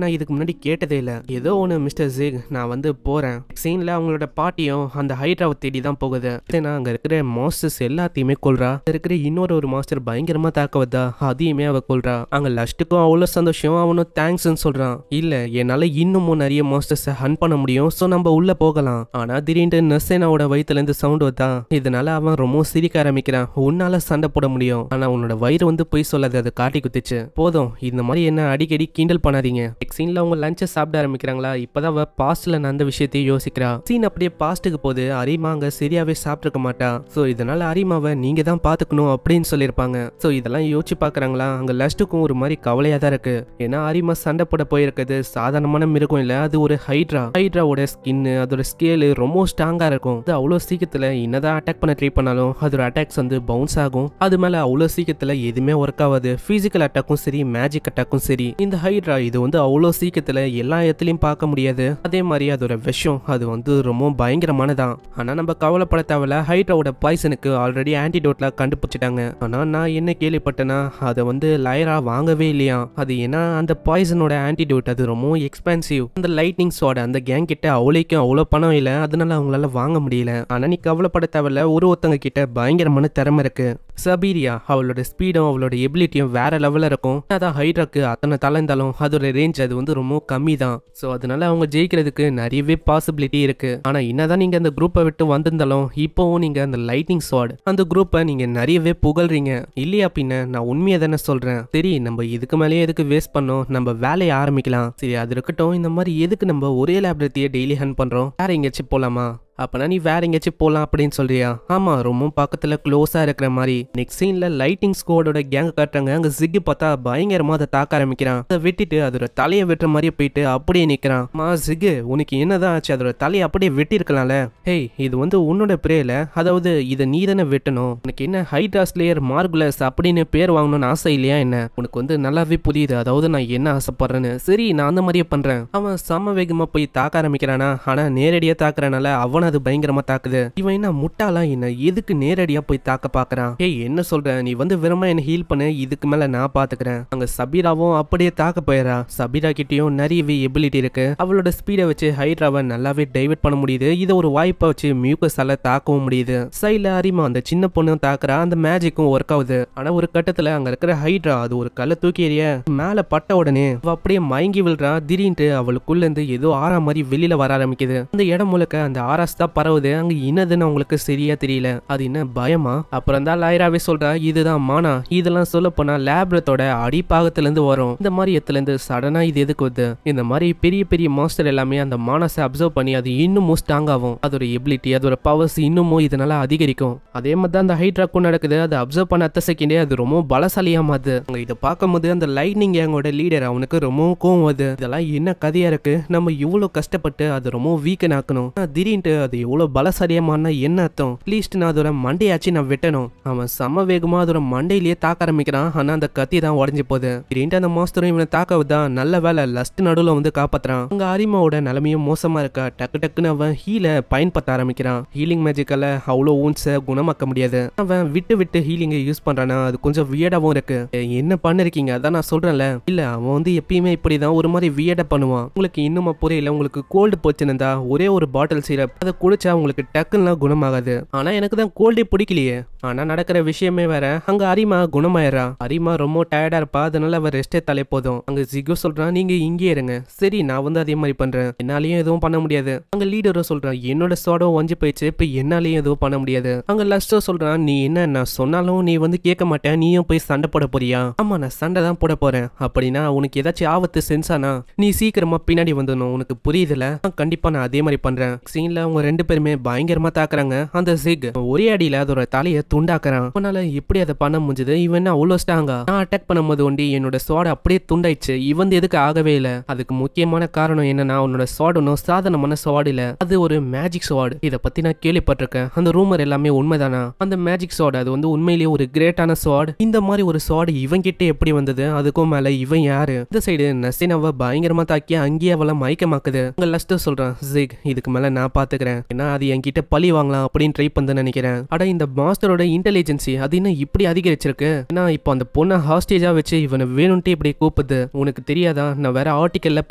நான் இதுக்கு முன்னாடி கேட்டதே இல்ல. ஏதோ ஒண்ணு மிஸ்டர் ஜிக், நான் வந்து போறேன். சீன்ல அவங்களோட பார்ட்டியும் அந்த ஹைட்ராவை தேடி தான் போகுது. அங்க இருக்கிற மாஸ்டர்ஸ் எல்லாத்தையுமே கொல்றா. இருக்கிற இன்னொரு மாஸ்டர் பயங்கரமா தாக்க வந்தா, அதையுமே அவ கொல்றா. அங்க லஸ்ட்டுக்கும் அவ்வளவு சந்தோஷம். அவனும் தேங்க்ஸ் சொல்றான். இல்ல, என்னால இன்னமும் நிறைய மாஸ்டர்ஸ் ஹண்ட் பண்ண முடியும், சோ நம்ம உள்ள போகலாம். ஆனா திடீர்னு நசேனாவோட வயித்துல இருந்து சவுண்ட் வந்தா. இதனால அவன் ரொம்ப சிரிக்க ஆரம்பிக்கிறான். உன்னால சண்டை போட முடியும், ஆனா உன்னோட வயிறு வந்து போய் சொல்லாது, அது காட்டி குத்துச்சு. போதும், இந்த மாதிரி என்ன அடிக்கடி கிண்டல் பண்ணாதீங்க. சீன்ல அவங்க லஞ்சை சாப்பிட ஆரம்பிக்கிறாங்களா? இப்பதான் அவ பாஸ்ட்ல நடந்த விஷயத்தையும் யோசிக்கிறா. சீன் அப்படியே பாஸ்ட்டுக்கு போது. அரிமா அங்க சரியாவே சாப்பிட்டுருக்க மாட்டா. சோ இதனால அரிமாவை நீங்க தான் பாத்துக்கணும் அப்படின்னு சொல்லியிருப்பாங்க. சோ இதெல்லாம் யோசிச்சு பாக்குறாங்களா? அங்க லஸ்ட்டுக்கும் ஒரு மாதிரி கவலையா தான் இருக்கு. ஏன்னா அரிமா சண்டை போட போயிருக்கிறது சாதாரணமான மிருகம் இல்ல, அது ஒரு ஹைட்ரா. ஹைட்ராவோட ஸ்கின், அதோட ஸ்கேலு ரொம்ப ஸ்ட்ராங்கா இருக்கும். அது அவ்வளவு சீக்கிரத்துல என்னதான் அட்டாக் பண்ண ட்ரை பண்ணாலும் அதோட அட்டாக்ஸ் வந்து பவுன்ஸ் ஆகும். அது மேல அவ்வளவு சீக்கிரத்துல எதுவுமே ஒர்க் ஆகாது. பிசிக்கல் அட்டாக்கும் சரி, மேஜிக் அட்டாக்கும் சரி. இந்த ஹைட்ரா இது வந்து அவ்வளவு சீக்கிரத்துல எல்லா இடத்துலயும் பார்க்க முடியாது. அதே மாதிரி அதோட விஷம் அது வந்து ரொம்ப பயங்கரமானதான். ஆனா நம்ம கவலைப்பட தேவையில்ல, ஹைட்ராவோட பாய்சனுக்கு ஆல்ரெடி ஆன்டிடோட்ல கண்டுபிடிச்சிட்டாங்க. ஆனா நான் என்ன கேள்விப்பட்டேன்னா அதை வந்து லைரா வாங்கவே இல்லையா. அது ஏன்னா அந்த பாய்சனோட ஆன்டிடோட் அது ரொம்ப எக்ஸ்பென்சிவ். அந்த லைட்னிங் ஸ்வாட் அந்த கேங் கிட்ட அவ்வளோ பணம் இல்ல, அதனால அவங்களால வாங்க முடியல. ஆனா நீ கவலைப்பட தேவையில்ல, ஒருத்தங்க கிட்ட பயங்கரமான திறமை இருக்கு. சபீரியா அவளோட ஸ்பீடும் அவளோட எபிலிட்டியும் வேற லெவல்ல இருக்கும். அதான் ஹைட்ராக்கு அத்தனை தலைந்தாலும் அதோட ரேஞ்ச் அது வந்து ரொம்ப கம்மி தான். ஸோ அதனால அவங்க ஜெயிக்கிறதுக்கு நிறையவே பாசிபிலிட்டி இருக்கு. ஆனா என்னதான் நீங்க அந்த குரூப்பை விட்டு வந்திருந்தாலும் இப்போவும் நீங்க அந்த லைட்னிங் ஸ்வாட் அந்த குரூப்பை நீங்க நிறையவே புகழ்றீங்க இல்லையா? பின்ன நான் உண்மையை தானே சொல்றேன். சரி, நம்ம இதுக்கு மேலேயே எதுக்கு வேஸ்ட் பண்ணோம், நம்ம வேலையை ஆரம்பிக்கலாம். சரி அது இருக்கட்டும், இந்த மாதிரி எதுக்கு நம்ம ஒரே லேபரேட்டரியை டெய்லி ஹண்ட் பண்றோம்? வேற எங்கேயாச்சும் போலாமா? அப்பனா நீ வேற எங்கேயாச்சும் போலாம் அப்படின்னு சொல்றியா? ஆமா, ரொம்ப பக்கத்துல க்ளோஸா இருக்கிற மாதிரி. நெக்ஸ்ட் சீன்ல லைட்டிங் ஸ்குவாடோட கேங் காட்டுறாங்க. அங்க ஜிக் பார்த்தா பயங்கரமா அதை தாக்க ஆரம்பிக்கிறான். அதை வெட்டிட்டு அதோட தலையை வெட்டுற மாதிரியே போயிட்டு அப்படியே நிக்கிறான். ஜிக், உனக்கு என்னதான் ஆச்சு? அதோட தலையை அப்படியே வெட்டி இருக்கலாம்ல. ஹேய், இது வந்து உன்னோட பிரேல, அதாவது இதை நீ தானே வெட்டணும். உனக்கு என்ன ஹைட்ரா ஸ்லேயர் மார்குலஸ் அப்படின்னு பேர் வாங்கணும்னு ஆசை இல்லையா என்ன? உனக்கு வந்து நல்லாவே புரியுது அதாவது நான் என்ன ஆசைப்படுறேன்னு. சரி, நான் அந்த மாதிரியே பண்றேன். அவன் சம வேகமா போய் தாக்க ஆரம்பிக்கிறானா, ஆனா நேரடியா தாக்குறனால அவன் அது பயங்கரமா தாக்குது. இவன் என்ன முட்டாளா என்ன? எதுக்கு நேரடியா போய் தாக்க பாக்குறான்? ஏய், என்ன சொல்ற? நீ வந்து வெறுமா என்ன ஹீல் பண்ணு, இதுக்கு மேல நான் பாத்துக்கிறேன். அங்க சபீராவும் அப்படியே தாக்க போயிடா. சபீரா கிட்டயும் நிறையவே எபிலிட்டி இருக்கு. அவளோட ஸ்பீடை வச்சு ஹைட்ராவை நல்லாவே டைவர்ட் பண்ண முடியுது. இதை ஒரு வாய்ப்பா வச்சு மியூக்கஸால தாக்கவும் முடியுது. சைட்ல அரிமா அந்த சின்ன பொண்ணும் தாக்குறா. அந்த மேஜிக்கும் ஒர்க் ஆகுது. ஆனா ஒரு கட்டத்துல அங்க இருக்கிற ஹைட்ரா அது ஒரு கல்ல தூக்கி எறிய மேல பட்ட உடனே அவ அப்படியே மயங்கி விழுறா. திடீர்னு அவளுக்குள்ள இருந்து ஏதோ ஆறா மாதிரி வெளியில வர ஆரம்பிக்குது. அந்த இடம் முழுக்க அந்த ஆராஸ் தான் பரவுது. அங்க என்னதுன்னு அவங்களுக்கு சரியா தெரியல. அது என்ன பயமா? அப்புறம் தான் லாயராவே சொல்றா, இதுதான் மானா. இதெல்லாம் சொல்ல போனா லேப்ரத்தோட அடிப்பாகத்துல இருந்து வரும். இந்த மாதிரி இடத்துல இருந்து சடனா இது எதுக்கு வருது? இந்த மாதிரி பெரிய பெரிய மாஸ்டர் எல்லாமே அந்த மானஸை அப்சர்வ் பண்ணி அது இன்னமும் ஸ்ட்ராங் ஆகும். அதோட எபிலிட்டி, அதோட பவர்ஸ் இன்னமும் இதனால அதிகரிக்கும். அதே மாதிரி தான் அந்த ஹைட்ராக்கும் நடக்குது. அதை அப்சர்வ் பண்ண அடுத்த செகண்டே அது ரொம்ப பலசாலியா மாறுது. அங்க இதை பார்க்கும்போது அந்த லைட்னிங் கேங்கோட லீடர் அவனுக்கு ரொம்ப கோவம் வருது. இதெல்லாம் என்ன கதையா இருக்கு? நம்ம இவ்வளவு கஷ்டப்பட்டு அது ரொம்ப வீக்கன் ஆக்கணும், திடீர்னு அது எவ்வளவு பலசாலியா மாறினா என்ன அர்த்தம்? அட்லீஸ்ட் நான் அதோட மண்டையாச்சு நான் வெட்டணும். அவன் சம வேகமா அதோட மண்டையிலேயே தாக்க ஆரம்பிக்கிறான். ஆனா அந்த கத்தி தான் உடஞ்சு போகுது. திடீர்னு அந்த மாஸ்டரும் இவனை தாக்கவுதான். நல்ல வேலை லஸ்ட் நடுவுல வந்து காப்பாத்துறான். அங்க அரிமாவோட நிலைமையும் மோசமா இருக்கா. டக்கு டக்குன்னு அவன் ஹீல பயன்படுத்த ஆரம்பிக்கிறான். ஹீலிங் மேஜிக்கால அவ்வளோ ஊன்ஸை குணமாக்க முடியாது. அவன் விட்டு விட்டு ஹீலிங்கை யூஸ் பண்றானா, அது கொஞ்சம் வியர்டாவும் இருக்கு. என்ன பண்ணிருக்கீங்க? அதான் நான் சொல்றேன்ல. இல்ல, அவன் வந்து எப்பயுமே இப்படிதான் ஒரு மாதிரி வியர்டா பண்ணுவான். உங்களுக்கு இன்னும் புரியல? உங்களுக்கு கோல்டு போச்சுன்னா ஒரே ஒரு பாட்டில் சிரப் அதை குடிச்சா உங்களுக்கு டக்குன்னா குணமாகாது. ஆனா எனக்கு தான் கோல்டே பிடிக்கலையே. ஆனா நடக்கிற விஷயமே வேற. அங்க அரிமா குணமாயிரா. அரிமா ரொம்ப டயர்டா இருப்பா. அதனால அவ ரெஸ்டே தலை போதும். அங்க ஜிகோ சொல்றான், நீங்க இங்கே இருங்க. சரி, நான் வந்து அதே மாதிரி பண்றேன். என்னாலையும் எதுவும் பண்ண முடியாது. அங்க லீடரும் சொல்றான், என்னோட சோடம் ஒஞ்சி போயிடுச்சு, இப்ப என்னாலையும் எதுவும் பண்ண முடியாது. அங்க லஸ்டோ சொல்றான், நீ என்ன நான் சொன்னாலும் நீ வந்து கேட்க மாட்டேன், நீயும் போய் சண்டை போட போறியா? ஆமா, நான் சண்டை தான் போட போறேன். அப்படின்னா உனக்கு ஏதாச்சும் ஆபத்து சென்சானா நீ சீக்கிரமா பின்னாடி வந்துடணும். உனக்கு புரியுதுல? கண்டிப்பா நான் அதே மாதிரி பண்றேன். சீன்ல அவங்க ரெண்டு பேருமே பயங்கரமா தாக்குறாங்க. அந்த ஜிக் ஒரே அடியில அதோட தலையை துண்டாக்குறான். அவனால எப்படி அதை பண்ண முடிஞ்சது? இவன் அவ்வளோ ஸ்ட்ராங்கா? நான் அட்டாக் பண்ணும்போது ஒண்டி என்னோட சோட அப்படியே துண்டாயிடுச்சு. இவன் எதுக்கு ஆகவே இல்லை? அதுக்கு முக்கியமான காரணம் என்னன்னா, உன்னோட சோடு ஒன்றும் சாதாரணமான சோடு இல்ல, அது ஒரு மேஜிக் சோடு. இதை பத்தி நான் கேள்விப்பட்டிருக்கேன். அந்த ரூமர் எல்லாமே உண்மைதானா? அந்த மேஜிக் சோடு அது வந்து உண்மையிலேயே ஒரு கிரேட்டான சோடு. இந்த மாதிரி ஒரு சோடு இவன் கிட்ட எப்படி வந்தது? அதுக்கும் மேல இவன் யாரு? இந்த சைடு நசினாவை பயங்கரமா தாக்கி அங்கேயே அவளை மயக்கமாக்குது. அங்க லஸ்ட் சொல்றான், ஜிக் இதுக்கு மேல நான் பாத்துக்கிறேன், ஏன்னா அது என்கிட்ட பழி வாங்கலாம் அப்படின்னு ட்ரை பண்ண நினைக்கிறேன். அட இந்த மாஸ்டரோட இன்டெலிஜென்சி அது இன்னும் இப்படி அதிகரிச்சிருக்கு. ஏன்னா இப்போ அந்த பொண்ணை ஹாஸ்டேஜா வச்சு இவனை வேணும்ட்டு இப்படி கூப்பிடுது. உனக்கு தெரியாதா? நான் வேற ஆர்டிக்கல்ல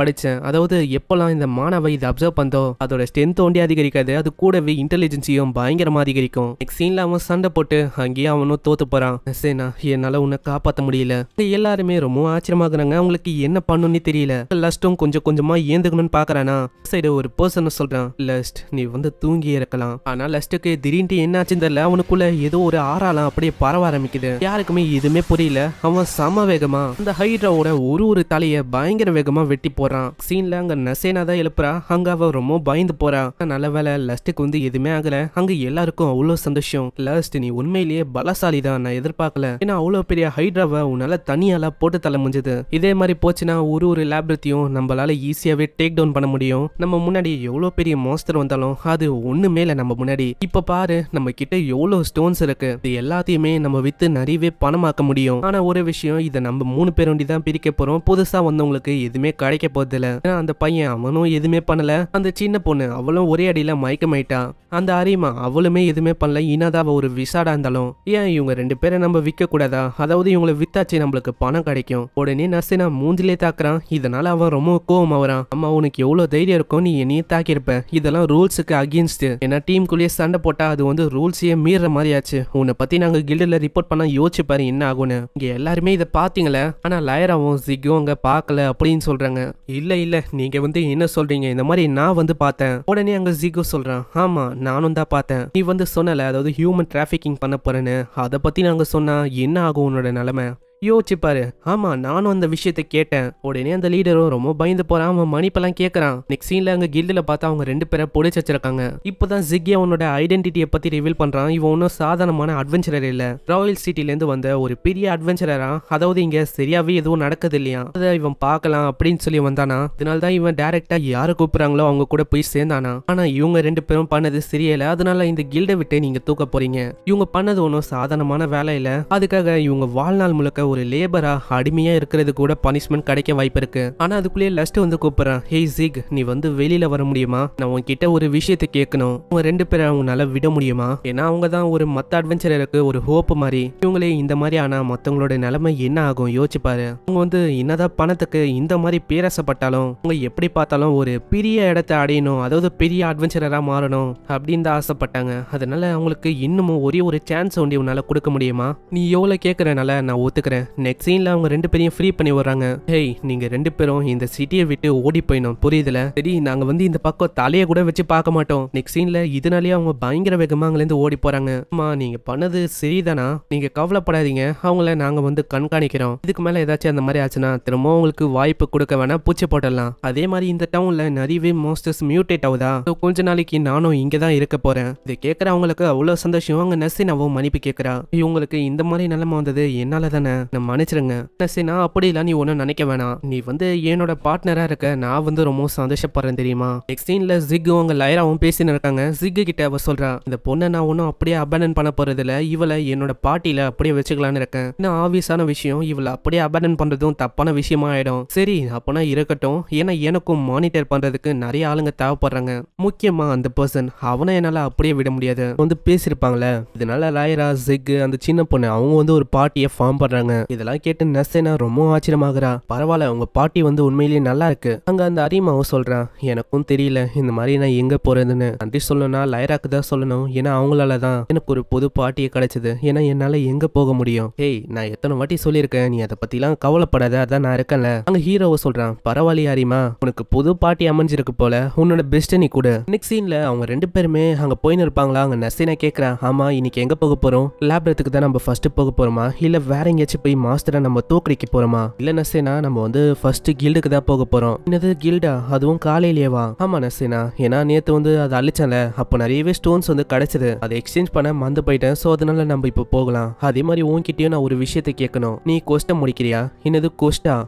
படிச்சேன். அதாவது எப்பெல்லாம் இந்த மாணவை இதை அப்சர்வ் பண்ணதோ அதோட ஸ்ட்ரென்த் ஒண்டி அதிகரிக்காது, அது கூடவே இன்டெலிஜென்சியும் பயங்கரமா அதிகரிக்கும். நெக்ஸ்ட் சீன்ல அவன் சண்டை போட்டு அங்கேயே அவனும் தோத்து போறான். சேனா, என்னால உன்னை காப்பாற்ற முடியல. எல்லாருமே ரொம்ப ஆச்சரியமாகறாங்க. அவங்களுக்கு என்ன பண்ணணும்னு தெரியல. லஸ்டும் கொஞ்சம் கொஞ்சமா ஏந்துக்கணும்னு பாக்குறானா. சைடு ஒரு பர்சன் சொல்றான், லஸ்ட் நீ வந்து தூங்கி இருக்கலாம். ஆனா லஸ்டுக்கு திடீர்னு என்னாச்சுன்னு தெரியல. அவனுக்குள்ள ஏதோ ஒரு ஆறாலாம் அப்படியே பரவ ஆரம்பிக்குது. யாருக்குமே எதுவுமே புரியல. அவன் சம வேகமா அந்த ஹைட்ராவோட ஒரு தலைய பயங்கர வேகமா வெட்டி போறான். சீன்ல அங்க நசேனா தான் எழுப்புறா. அங்க அவ ரொம்ப பயந்து போறா. நல்ல வேலை லஸ்டுக்கு வந்து எதுவுமே ஆகல. அங்க எல்லாருக்கும் அவ்வளவு சந்தோஷம். லஸ்ட் நீ உண்மையிலேயே பலசாலி தான், நான் எதிர்பார்க்கல. ஏன்னா அவ்வளவு பெரிய ஹைட்ராவை உன்னால தனியால போட்டு தள்ள முடிஞ்சது. இதே மாதிரி போச்சுன்னா ஒரு லேப்ரத்தையும் நம்மளால ஈஸியாவே டேக் டவுன் பண்ண முடியும். நம்ம முன்னாடி எவ்வளவு பெரிய மாஸ்டர் வந்தாலும் அது ஒண்ணு மேல நம்ம முன்னாடி. இப்ப பாரு நம்ம கிட்ட எவ்வளவு ஸ்டோன்ஸ் இருக்கு. இது எல்லாத்தையுமே நம்ம வித்து நிறையவே பணமாக்க முடியும். ஆனா ஒரு விஷயம், இதை நம்ம 3 பேர் ஒண்டி தான் பிரிக்க போறோம். புதுசா வந்தவங்களுக்கு எதுவுமே கிடைக்க போறது இல்ல. அந்த பையன் அவனும் எதுவுமே பண்ணல. அந்த சின்ன பொண்ணு அவளும் ஒரே அடியில மயக்கமாயிட்டா. அந்த அரிமா அவளுமே எதுவுமே பண்ணல. இனாதான் ஒரு விசாடா இருந்தாலும் ஏன் இவங்க 2 பேரை நம்ம விற்க கூடாதா? அதாவது இவங்களை வித்தாச்சு நம்மளுக்கு பணம் கிடைக்கும். உடனே நர்சினா மூஞ்சிலே தாக்குறான். இதனால அவன் ரொம்ப கோவம் ஆகுறான். அம்மா உனக்கு எவ்வளவு தைரியம் இருக்கும், நீ என்னையே தாக்கியிருப்ப. இதெல்லாம் ரூல்ஸுக்கு அகேன்ஸ்ட். ஏன்னா டீமுக்குள்ளேயே சண்டை போட்டா அது வந்து ரூல்ஸையே மீற மாதிரி ஆச்சு. உன்னை பத்தி நாங்க கில்டுல ரிப்போர்ட் பண்ணா யோசிச்சு பாரு என்ன ஆகும்னு. இங்க எல்லாருமே இதை பாத்தீங்களே. ஆனா லயராவும் ஜிக்கும் அங்க பாக்கல அப்படின்னு சொல்றாங்க. இல்ல நீங்க வந்து என்ன சொல்றீங்க? இந்த மாதிரி நான் வந்து பார்த்தேன். உடனே அங்க ஜிகோ சொல்றான், ஆமா நானும் தான் பார்த்தேன். நீ வந்து சொன்னல, அதாவது ஹியூமன் டிராபிகிங் பண்ண போறேன்னு. அதை பத்தி நாங்க சொன்னா என்ன ஆகும் உன்னோட நிலைமை? யோசிச்சுப்பாரு. ஆமா நானும் அந்த விஷயத்தை கேட்டேன். உடனே அந்த லீடரும் ரொம்ப பயந்து போறான். அவன் மன்னிப்பெல்லாம் கேட்கறான். நெக்ஸ்ட் சீன்ல அங்க கில்டுல பார்த்தா அவங்க 2 பேரை பொடிச்சு வச்சிருக்காங்க. இப்பதான் ஜிக்கி அவனோட ஐடென்டிட்டியை பத்தி ரிவீல் பண்றான். இவன் ஒன்னும் சாதாரணமான அட்வென்ச்சரர் இல்ல, ராயல் சிட்டில இருந்து வந்த ஒரு பெரிய அட்வென்ச்சரரா. அதாவது இங்க சரியாவே எதுவும் நடக்குது இல்லையா, அதை இவன் பார்க்கலாம் அப்படின்னு சொல்லி வந்தானா. அதனாலதான் இவன் டைரக்டா யாரை கூப்பிடுறாங்களோ அவங்க கூட போய் சேர்ந்தானா. ஆனா இவங்க 2 பேரும் பண்ணது சரியல. அதனால இந்த கில்டை விட்டு நீங்க தூக்க போறீங்க. இவங்க பண்ணது ஒன்றும் சாதாரணமான வேலை இல்ல. அதுக்காக இவங்க வாழ்நாள் முழுக்க ஒரு லேபரா அடிமையா இருக்கிறது கூட பனிஷ்மெண்ட் கிடைக்க வாய்ப்பு இருக்கு. ஆனா அதுக்குள்ளேயே லஸ்ட் வந்து கூப்பிடுறான். ஹேய் ஜிக், நீ வந்து வெளியில வர முடியுமா? நான் உன்கிட்ட ஒரு விஷயத்தை கேட்கணும். அவங்க 2 பேரை அவங்களால விட முடியுமா? ஏன்னா அவங்க தான் ஒரு மத்த அட்வென்ச்சரருக்கு ஒரு ஹோப் மாதிரி. இவங்களே இந்த மாதிரி ஆனா மத்தவங்களோட நிலைமை என்ன ஆகும் யோசிச்சு பாரு. அவங்க வந்து என்னதான் பணத்துக்கு இந்த மாதிரி பேராசப்பட்டாலும் அவங்க எப்படி பார்த்தாலும் ஒரு பெரிய இடத்தை அடையணும், அதாவது பெரிய அட்வென்ச்சரரா மாறணும் அப்படின்னு தான் ஆசைப்பட்டாங்க. அதனால அவங்களுக்கு இன்னமும் ஒரே ஒரு சான்ஸ் ஒண்டி உன்னால கொடுக்க முடியுமா? நீ எவ்வளவு கேட்கறனால நான் ஒத்துக்கிறேன். நெக்ஸ்ட் சீன்ல அவங்க 2 பேரையும் ஃப்ரீ பண்ணி வர்றாங்க. ஹேய், நீங்க 2 பேரும் இந்த சிட்டியை விட்டு ஓடி போயிடும், புரியுதுல? சரி, நாங்க வந்து இந்த பக்கம் தலையை கூட வச்சு பார்க்க மாட்டோம். நெக்ஸ்ட் சீன்ல இதனாலேயே அவங்க பயங்கர வேகமா அங்கிருந்து ஓடி போறாங்க. அம்மா, நீங்க பண்ணது சரிதானா? நீங்க கவலைப்படாதீங்க, அவங்கள நாங்க வந்து கண்காணிக்கிறோம். இதுக்கு மேல ஏதாச்சும் அந்த மாதிரி ஆச்சுன்னா திரும்ப உங்களுக்கு வாய்ப்பு கொடுக்க வேணா, பூச்சி போடலாம். அதே மாதிரி இந்த டவுன்ல நிறையவே மாஸ்டர்ஸ் மியூட்டேட் ஆகுதா, கொஞ்ச நாளைக்கு நானும் இங்க தான் இருக்க போறேன். இதை கேட்கறவங்களுக்கு அவ்வளவு சந்தோஷம். அவங்க நசினாவும் மன்னிப்பு கேட்கறா. இவங்களுக்கு இந்த மாதிரி நிலைமை வந்தது என்னால தானே, நான் மன்னிச்சிருங்க நசினா. அப்படி இல்ல, நீ ஒன்னும் நினைக்க வேணாம். நீ வந்து என்னோட பார்ட்னரா இருக்க, நான் வந்து ரொம்ப சந்தோஷப்படுறேன் தெரியுமா? நெக்ஸ்ட் சீன்ல ஜிக்கும் அவங்க லைராவும் பேசின்னு இருக்காங்க. ஜிக்கு கிட்ட அவ சொல்றா, இந்த பொண்ணை நான் ஒன்னும் அப்படியே அபேண்டன் பண்ண போறது இல்ல, இவளை என்னோட பார்ட்டியில அப்படியே வச்சுக்கலான்னு இருக்கேன். இன்னும் ஆப்வியஸான விஷயம், இவளை அப்படியே அபேண்டன் பண்றதும் தப்பான விஷயமா ஆயிடும். சரி, அப்பனா இருக்கட்டும். ஏன்னா எனக்கும் மானிட்டர் பண்றதுக்கு நிறைய ஆளுங்க தேவைப்படுறாங்க. முக்கியமா அந்த பர்சன், அவனை என்னால அப்படியே விட முடியாது வந்து பேசிருப்பாங்களே. இதனால லைரா, ஜிக், அந்த சின்ன பொண்ணு அவங்க வந்து ஒரு பார்ட்டியை ஃபார்ம் பண்றாங்க. இதெல்லாம் கேட்டு நசேனா ரொம்ப ஆச்சரியமாகறா. பரவாயில்ல, உங்க பார்ட்டி வந்து உண்மையிலேயே நல்லா இருக்கு. அங்க அந்த அரிமாவும் சொல்றான், எனக்கும் தெரியல இந்த மாதிரி நான் எங்க போறதுன்னு. நன்றி சொல்லணும்னா லைராக்கு தான் சொல்லணும். ஏன்னா அவங்களால தான் எனக்கு ஒரு புது பார்ட்டியை கிடைச்சது. ஏன்னா என்னால எங்க போக முடியும். ஏய், நான் எத்தனை வாட்டி சொல்லியிருக்கேன், நீ அதை பத்தி எல்லாம் கவலைப்படாத, அதான் நான் இருக்கேன்ல. அங்க ஹீரோவை சொல்றான், பரவாயில்லையா அரிமா, உனக்கு புது பார்ட்டி அமைஞ்சிருக்கு போல, உன்னோட பெஸ்ட் நீ கூட. நெக்ஸ்ட் சீன்ல அவங்க 2 பேருமே அங்க போயின்னு இருப்பாங்களா. அங்க நசீனா கேக்குறா, ஆமா இன்னைக்கு எங்க போக போறோம்? லேப்ரத்துக்கு தான் நம்ம ஃபர்ஸ்ட் போக போறோமா, இல்ல வேற எங்கேயாச்சும் போய் மாஸ்டரை நம்ம தோக்கடிக்க போறோமா? இல்ல நசீனா, நம்ம வந்து ஃபர்ஸ்ட் கில்டுக்கு தான் போக போறோம். என்னது கில்டா, அதுவும் காலையிலேவா? ஆமா நசீனா, ஏன்னா நேத்து வந்து அதை அழிச்சல, அப்போ நிறையவே ஸ்டோன்ஸ் வந்து கிடைச்சது, அதை எக்ஸ்சேஞ்ச் பண்ண மறந்து போயிட்டேன். சோ அதனால நம்ம இப்போ போகலாம். அதே மாதிரி உன்கிட்டயும் நான் ஒரு விஷயத்தை கேட்கணும். நீ கோஸ்ட முடிக்கிறியா? என்னது கோஸ்டா?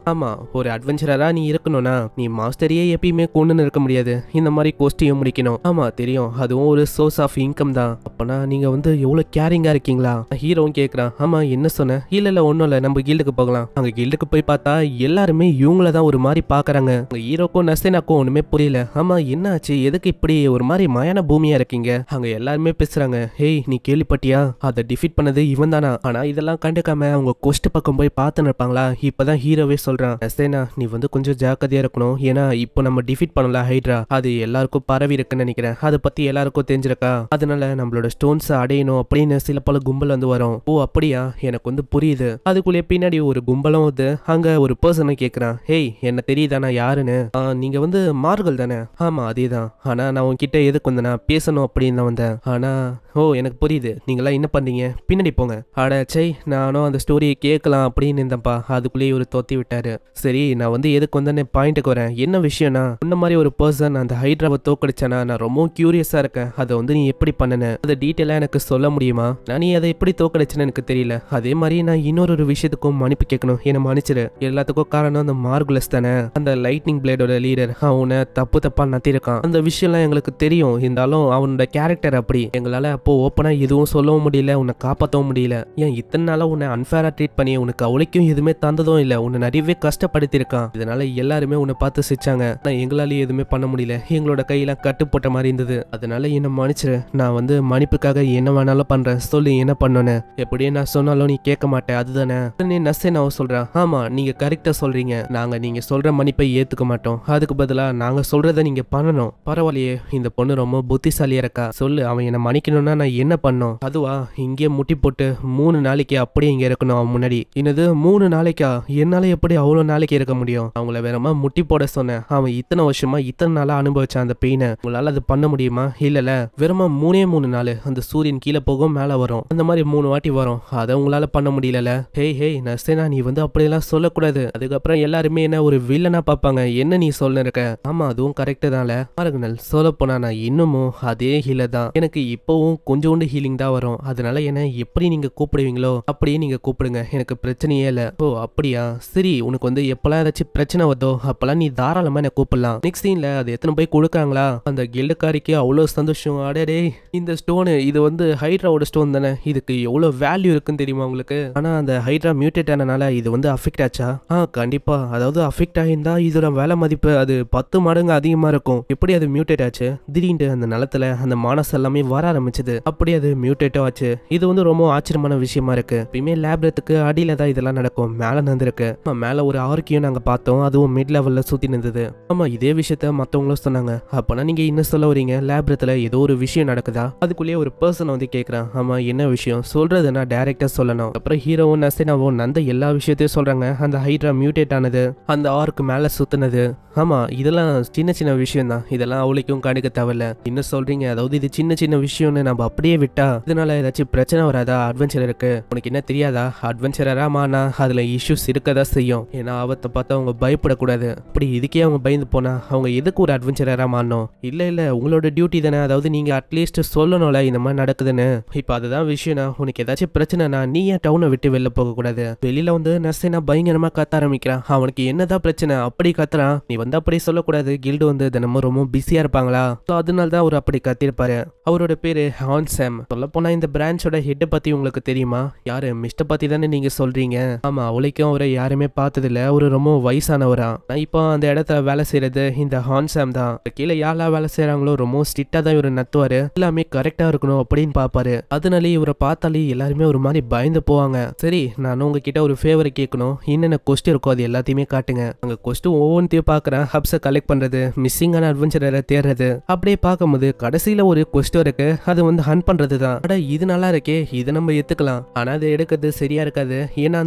ஆமா, ஒரு அட்வென்ச்சரரா நீ இருக்கணும்னா நீ மாஸ்டரையே எப்பயுமே கொண்டு இருக்க முடியாது, இந்த மாதிரி கோஸ்டையும் முடிக்கணும். ஆமா தெரியும், அதுவும் ஒரு சோர்ஸ் ஆஃப் இன்கம் தான். அப்பனா நீங்க வந்து எவ்வளவு கேரிங்கா இருக்கீங்களா? ஹீரோவும் கேக்குறான், ஆமா என்ன சொன்ன? இல்ல ஒன்னும் இல்ல, நம்ம கில்டுக்கு போகலாம். அங்க கில்டுக்கு போய் பார்த்தா எல்லாருமே இவங்கள தான் ஒரு மாதிரி பாக்குறாங்க. ஹீரோக்கும் நசேனாக்கும் ஒண்ணுமே புரியல. ஆமா என்ன ஆச்சு, எதுக்கு இப்படி ஒரு மாதிரி மயான பூமியா இருக்கீங்க? அங்க எல்லாருமே பேசுறாங்க, ஹேய் நீ கேள்விப்பட்டியா, அதை டிஃபீட் பண்ணது இவன் தானா? ஆனா இதெல்லாம் கண்டுக்காம அவங்க கோஸ்ட் பக்கம் போய் பார்த்து இருப்பாங்களா. இப்பதான் ஹீரோவே சொல்றான், நசேனா நீ வந்து கொஞ்சம் ஜாக்கிரதையா இருக்கணும். ஏன்னா இப்போ நம்ம டிஃபீட் பண்ணல ஹைட்ரா, அது எல்லாருக்கும் பரவி இருக்குன்னு நினைக்கிறேன். அதை பத்தி எல்லாருக்கும் தெரிஞ்சிருக்கா, அதனால நம்மளோட ஸ்டோன்ஸ் அடையணும் அப்படின்னு சில பல கும்பல் வந்து வரும். ஓ அப்படியா, எனக்கு வந்து புரியுது. அதுக்குள்ளே பின்னாடி ஒரு கும்பலும் வந்து அங்க ஒரு பர்சனை கேக்குறான், ஹேய் என்ன தெரியுதா நான் யாருன்னு? நீங்க வந்து மார்கள் தானே? ஆமா அதேதான். ஆனா நான் உன்கிட்ட எதுக்கு வந்தேன்னா பேசணும் அப்படின்னு தான் வந்தேன். ஆனா ஓ எனக்கு புரியுது, நீங்களாம் என்ன பண்ணீங்க, பின்னாடி போங்க. அட சை, நானும் அந்த ஸ்டோரியை கேட்கலாம் அப்படின்னு இருந்தேன்ப்பா, அதுக்குள்ளேயே ஒரு தோத்தி விட்டாரு. சரி, நான் வந்து எதுக்கு வந்தேன்னு பாயிண்ட்டுக்கு வரேன். என்ன விஷயம்னா, இந்த மாதிரி ஒரு பர்சன் அந்த ஹைட்ராவை தோக்கடிச்சானா நான் ரொம்ப கியூரியஸா இருக்கேன். அதை வந்து நீ எப்படி பண்ணன, அதை டீட்டெயிலா எனக்கு சொல்ல முடியுமா? நான் நீ அதை எப்படி தோக்கடிச்சுன்னு எனக்கு தெரியல. அதே மாதிரி நான் இன்னொரு விஷயத்துக்கும் மன்னிப்பு கேட்கணும், என்ன மன்னிச்சிரு. எல்லாத்துக்கும் காரணம் அந்த மார்குலஸ் தானே, அந்த லைட்னிங் பிளேடோட லீடர். அவனை தப்பா நத்திருக்கான். அந்த விஷயம்லாம் எங்களுக்கு தெரியும், இருந்தாலும் அவனோட கேரக்டர் அப்படி. எங்களால அப்போ ஓப்பனா எதுவும் சொல்லவும் முடியல, உன்னை காப்பாற்றவும் முடியல. ஏன் இத்தனை நாளா உன்னை அன்ஃபேரா ட்ரீட் பண்ணி உனக்கு அவளைக்கும் எதுவுமே தந்ததும் இல்லை, உன்னை நிறையவே கஷ்டப்படுத்திருக்கான். இதனால எல்லாருமே உன்னை பார்த்து சிரிச்சாங்க. நான் எங்களாலேயே எதுவுமே பண்ண முடியல, எங்களோட கையெல்லாம் கட்டு போட்ட மாதிரி இருந்தது. அதனால என்ன மன்னிச்சிரு. நான் வந்து மன்னிப்புக்காக என்ன வேணாலும் பண்றேன், சொல்லி என்ன பண்ணணும். எப்படியே நான் சொன்னாலும் நீ கேட்க மாட்டேன் அதுதானே? நசேனாவும் சொல்றேன், ஆமா நீங்க கரெக்டா சொல்றீங்க. நாங்க நீங்க சொல்ற மன்னிப்பை ஏத்துக்க மாட்டோம், அதுக்கு பதிலா நாங்க சொல்றதை நீங்க பண்ணணும். பரவாயில்லையே, இந்த பொண்ணு ரொம்ப புத்திசாலியா இருக்கா. சொல்லு, அவன் என்ன மன்னிக்கணும்னா நான் என்ன பண்ணோம்? அதுவா இங்கே முட்டி போட்டு 3 நாளைக்கு அப்படியே இங்க இருக்கணும் அவன் முன்னாடி. என்னது 3 நாளைக்கா? என்னால எப்படி அவ்வளவு நாளைக்கு இருக்க முடியும்? அவங்கள வேறமா முட்டி போட சொன்னேன். அவன் இத்தனை வருஷமா இத்தனை நாளா அனுபவிச்சான் அந்த பெயினை. உங்களால அது பண்ண முடியுமா? இல்லல, வெறுமா 3 நாள் அந்த சூரியன் கீழே போகும் மேல வரும், அந்த மாதிரி 3 வாட்டி வரும். அதை உங்களால பண்ண முடியல. ஹேய் நர்சேனா, நீ வந்து அப்படியெல்லாம் சொல்லக்கூடாது. அதுக்கப்புறம் எல்லாருமே என்ன ஒரு வில்லனா பார்ப்பாங்க. என்ன நீ சொல்ல இருக்க? ஆமா, அதுவும் கரெக்ட் தான்ல. பாருங்க, சொல்ல போனா நான் இன்னமும் அதே ஹீலர் தான். எனக்கு இப்பவும் கொஞ்சோண்டு ஹீலிங் தான் வரும். அதனால என்ன எப்படி நீங்க கூப்பிடுவீங்களோ அப்படியே நீங்க கூப்பிடுங்க, எனக்கு பிரச்சனையே இல்ல. ஓ அப்படியா, சரி. உனக்கு வந்து எப்பெல்லாம் ஏதாச்சும் பிரச்சனை வருதோ அப்பெல்லாம் நீ தாராளமா என்ன கூப்பிடலாம். நெக்ஸ்ட் சீன்ல அது எத்தனை போய் கொடுக்காங்களா அந்த கில்டுக்காரிக்கு அவ்வளவு சந்தோஷம். அடடே, இந்த ஸ்டோனு இது வந்து ஹைட்ராவோட ஸ்டோன் தானே, இதுக்கு எவ்வளவு வேல்யூ இருக்குன்னு தெரியுமா உங்களுக்கு? ஆனா அந்த ஹைட்ரா மியூட்டேட் ஆனனால இது வந்து அஃபெக்ட் ஆச்சா? கண்டிப்பா. அதாவது அஃபெக்ட் ஆயிருந்தா இதோட வேலை மதிப்பு அது 10 மடங்கு அதிகமா இருக்கும். எப்படி அது மியூட்டேட் ஆச்சு? திடீர்னு அந்த நிலத்துல அந்த மானஸ் எல்லாமே வர ஆரம்பிச்சது. அப்படி அது மியூட்டேட்டும் ஆச்சு. இது வந்து ரொம்ப ஆச்சரியமான விஷயமா இருக்கு. எப்பயுமே லேப்ரத்துக்கு அடியில தான் இதெல்லாம் நடக்கும், மேல நடந்திருக்கு. மேல ஒரு ஆர்க்கியும் நாங்க பார்த்தோம், அதுவும் மிட் லெவல்ல சுத்தி நின்றது. ஆமா, இதே விஷயத்த மத்தவங்களும் சொன்னாங்க. அப்பனா நீங்க என்ன சொல்ல வரீங்க? லேப்ரத்துல ஏதோ ஒரு விஷயம் நடக்குதா? அதுக்குள்ளேயே ஒரு பர்சன் வந்து கேக்குறான். ஆமா, என்ன விஷயம்? சொல்றதுன்னா டைரக்டா சொல்லணும். அப்புறம் ஹீரோவும் நசேனாவும் நந்த எல்லா விஷயத்தையும் சொல்றாங்க. அந்த ஹைட்ரா மியூட்டேட் ஆனது, அந்த ஆர்க்கு மேல சுத்துனது. ஆமா, இதெல்லாம் சின்ன சின்ன விஷயம் தான். இதெல்லாம் அவளுக்கும் கண்டுக்க தேவையில்ல. என்ன சொல்றீங்க? அதாவது இது சின்ன சின்ன விஷயம்னு நம்ம அப்படியே விட்டா இதனால ஏதாச்சும் பிரச்சனை வராதா? அட்வென்ச்சர் இருக்கு, உனக்கு என்ன தெரியாதா? அட்வென்ச்சரா மானா அதுல இஷ்யூஸ் இருக்கதா செய்யும். ஏன்னா ஆபத்தை பார்த்து அவங்க பயப்படக்கூடாது. அப்படி இதுக்கே அவங்க பயந்து போனா அவங்க எதுக்கு ஒரு அட்வென்ச்சரா மாறணும்? இல்ல உங்களோட டியூட்டி தானே. அதாவது நீங்க அட்லீஸ்ட் சொல்லணும்ல இந்த மாதிரி நடக்குதுன்னு. இப்ப அதுதான் விஷயம்னா, உனக்கு ஏதாச்சும் பிரச்சனைனா நீ ஏன் டவுனை விட்டு வெளில போக கூடாது? வெளியில வந்து நர்சேனா பயங்கரமா கத்த ஆரம்பிக்கிறான். அவனுக்கு என்னதான் பிரச்சனை அப்படி கத்துறான்? நீ வந்து அப்படி சொல்லக்கூடாது. கில்டு வந்து தினமும் ரொம்ப பிஸியா இருப்பாங்களா, அதனால தான் அவர் அப்படி கத்திருப்பாரு. அவரோட பேரு ஹான்சாம். சொல்ல போனா இந்த பிரான்ச்சோட ஹெட் பத்தி உங்களுக்கு தெரியுமா? யாரு? மிஸ்டர் பத்தி தானே நீங்க சொல்றீங்க? ஆமா, அவளைக்கும் அவரை யாருமே பார்த்தது இல்ல. அவரு ரொம்ப வயசானவரா. நான் இப்போ அந்த இடத்துல வேலை செய்யறது இந்த ஹான்சாம் தான். கீழே யாரெல்லாம் வேலை செய்யறாங்களோ ரொம்ப ஸ்ட்ரிக்டா தான் இவரு நத்துவாரு. எல்லாமே கரெக்டா இருக்கணும் அப்படின்னு பாப்பாரு. அதனாலே இவரை பார்த்தாலே எல்லாருமே ஒரு மாதிரி பயந்து போவாங்க. சரி, நான் உங்ககிட்ட ஒரு ஃபேவர் கேட்கணும். என்னென்ன கொஸ்டின் இருக்கோ அது எல்லாத்தையுமே காட்டுங்க. அங்க கொஸ்டின் ஒவ்வொன்றையும் பாக்குறேன். ஹப்ஸை கலெக்ட் பண்றது, மிஸ்ஸிங்கான அட்வென்ச்சரை தேடுறது. அப்படியே பார்க்கும்போது கடைசியில ஒரு கொஸ்டின் இருக்கு, அது வந்து ஹண்ட் பண்றது தான். அட, இது நல்லா இருக்கே, இதை நம்ம எடுத்துக்கலாம். ஆனா அதை எடுக்கிறது சரியா இருக்காது. ஏன்னா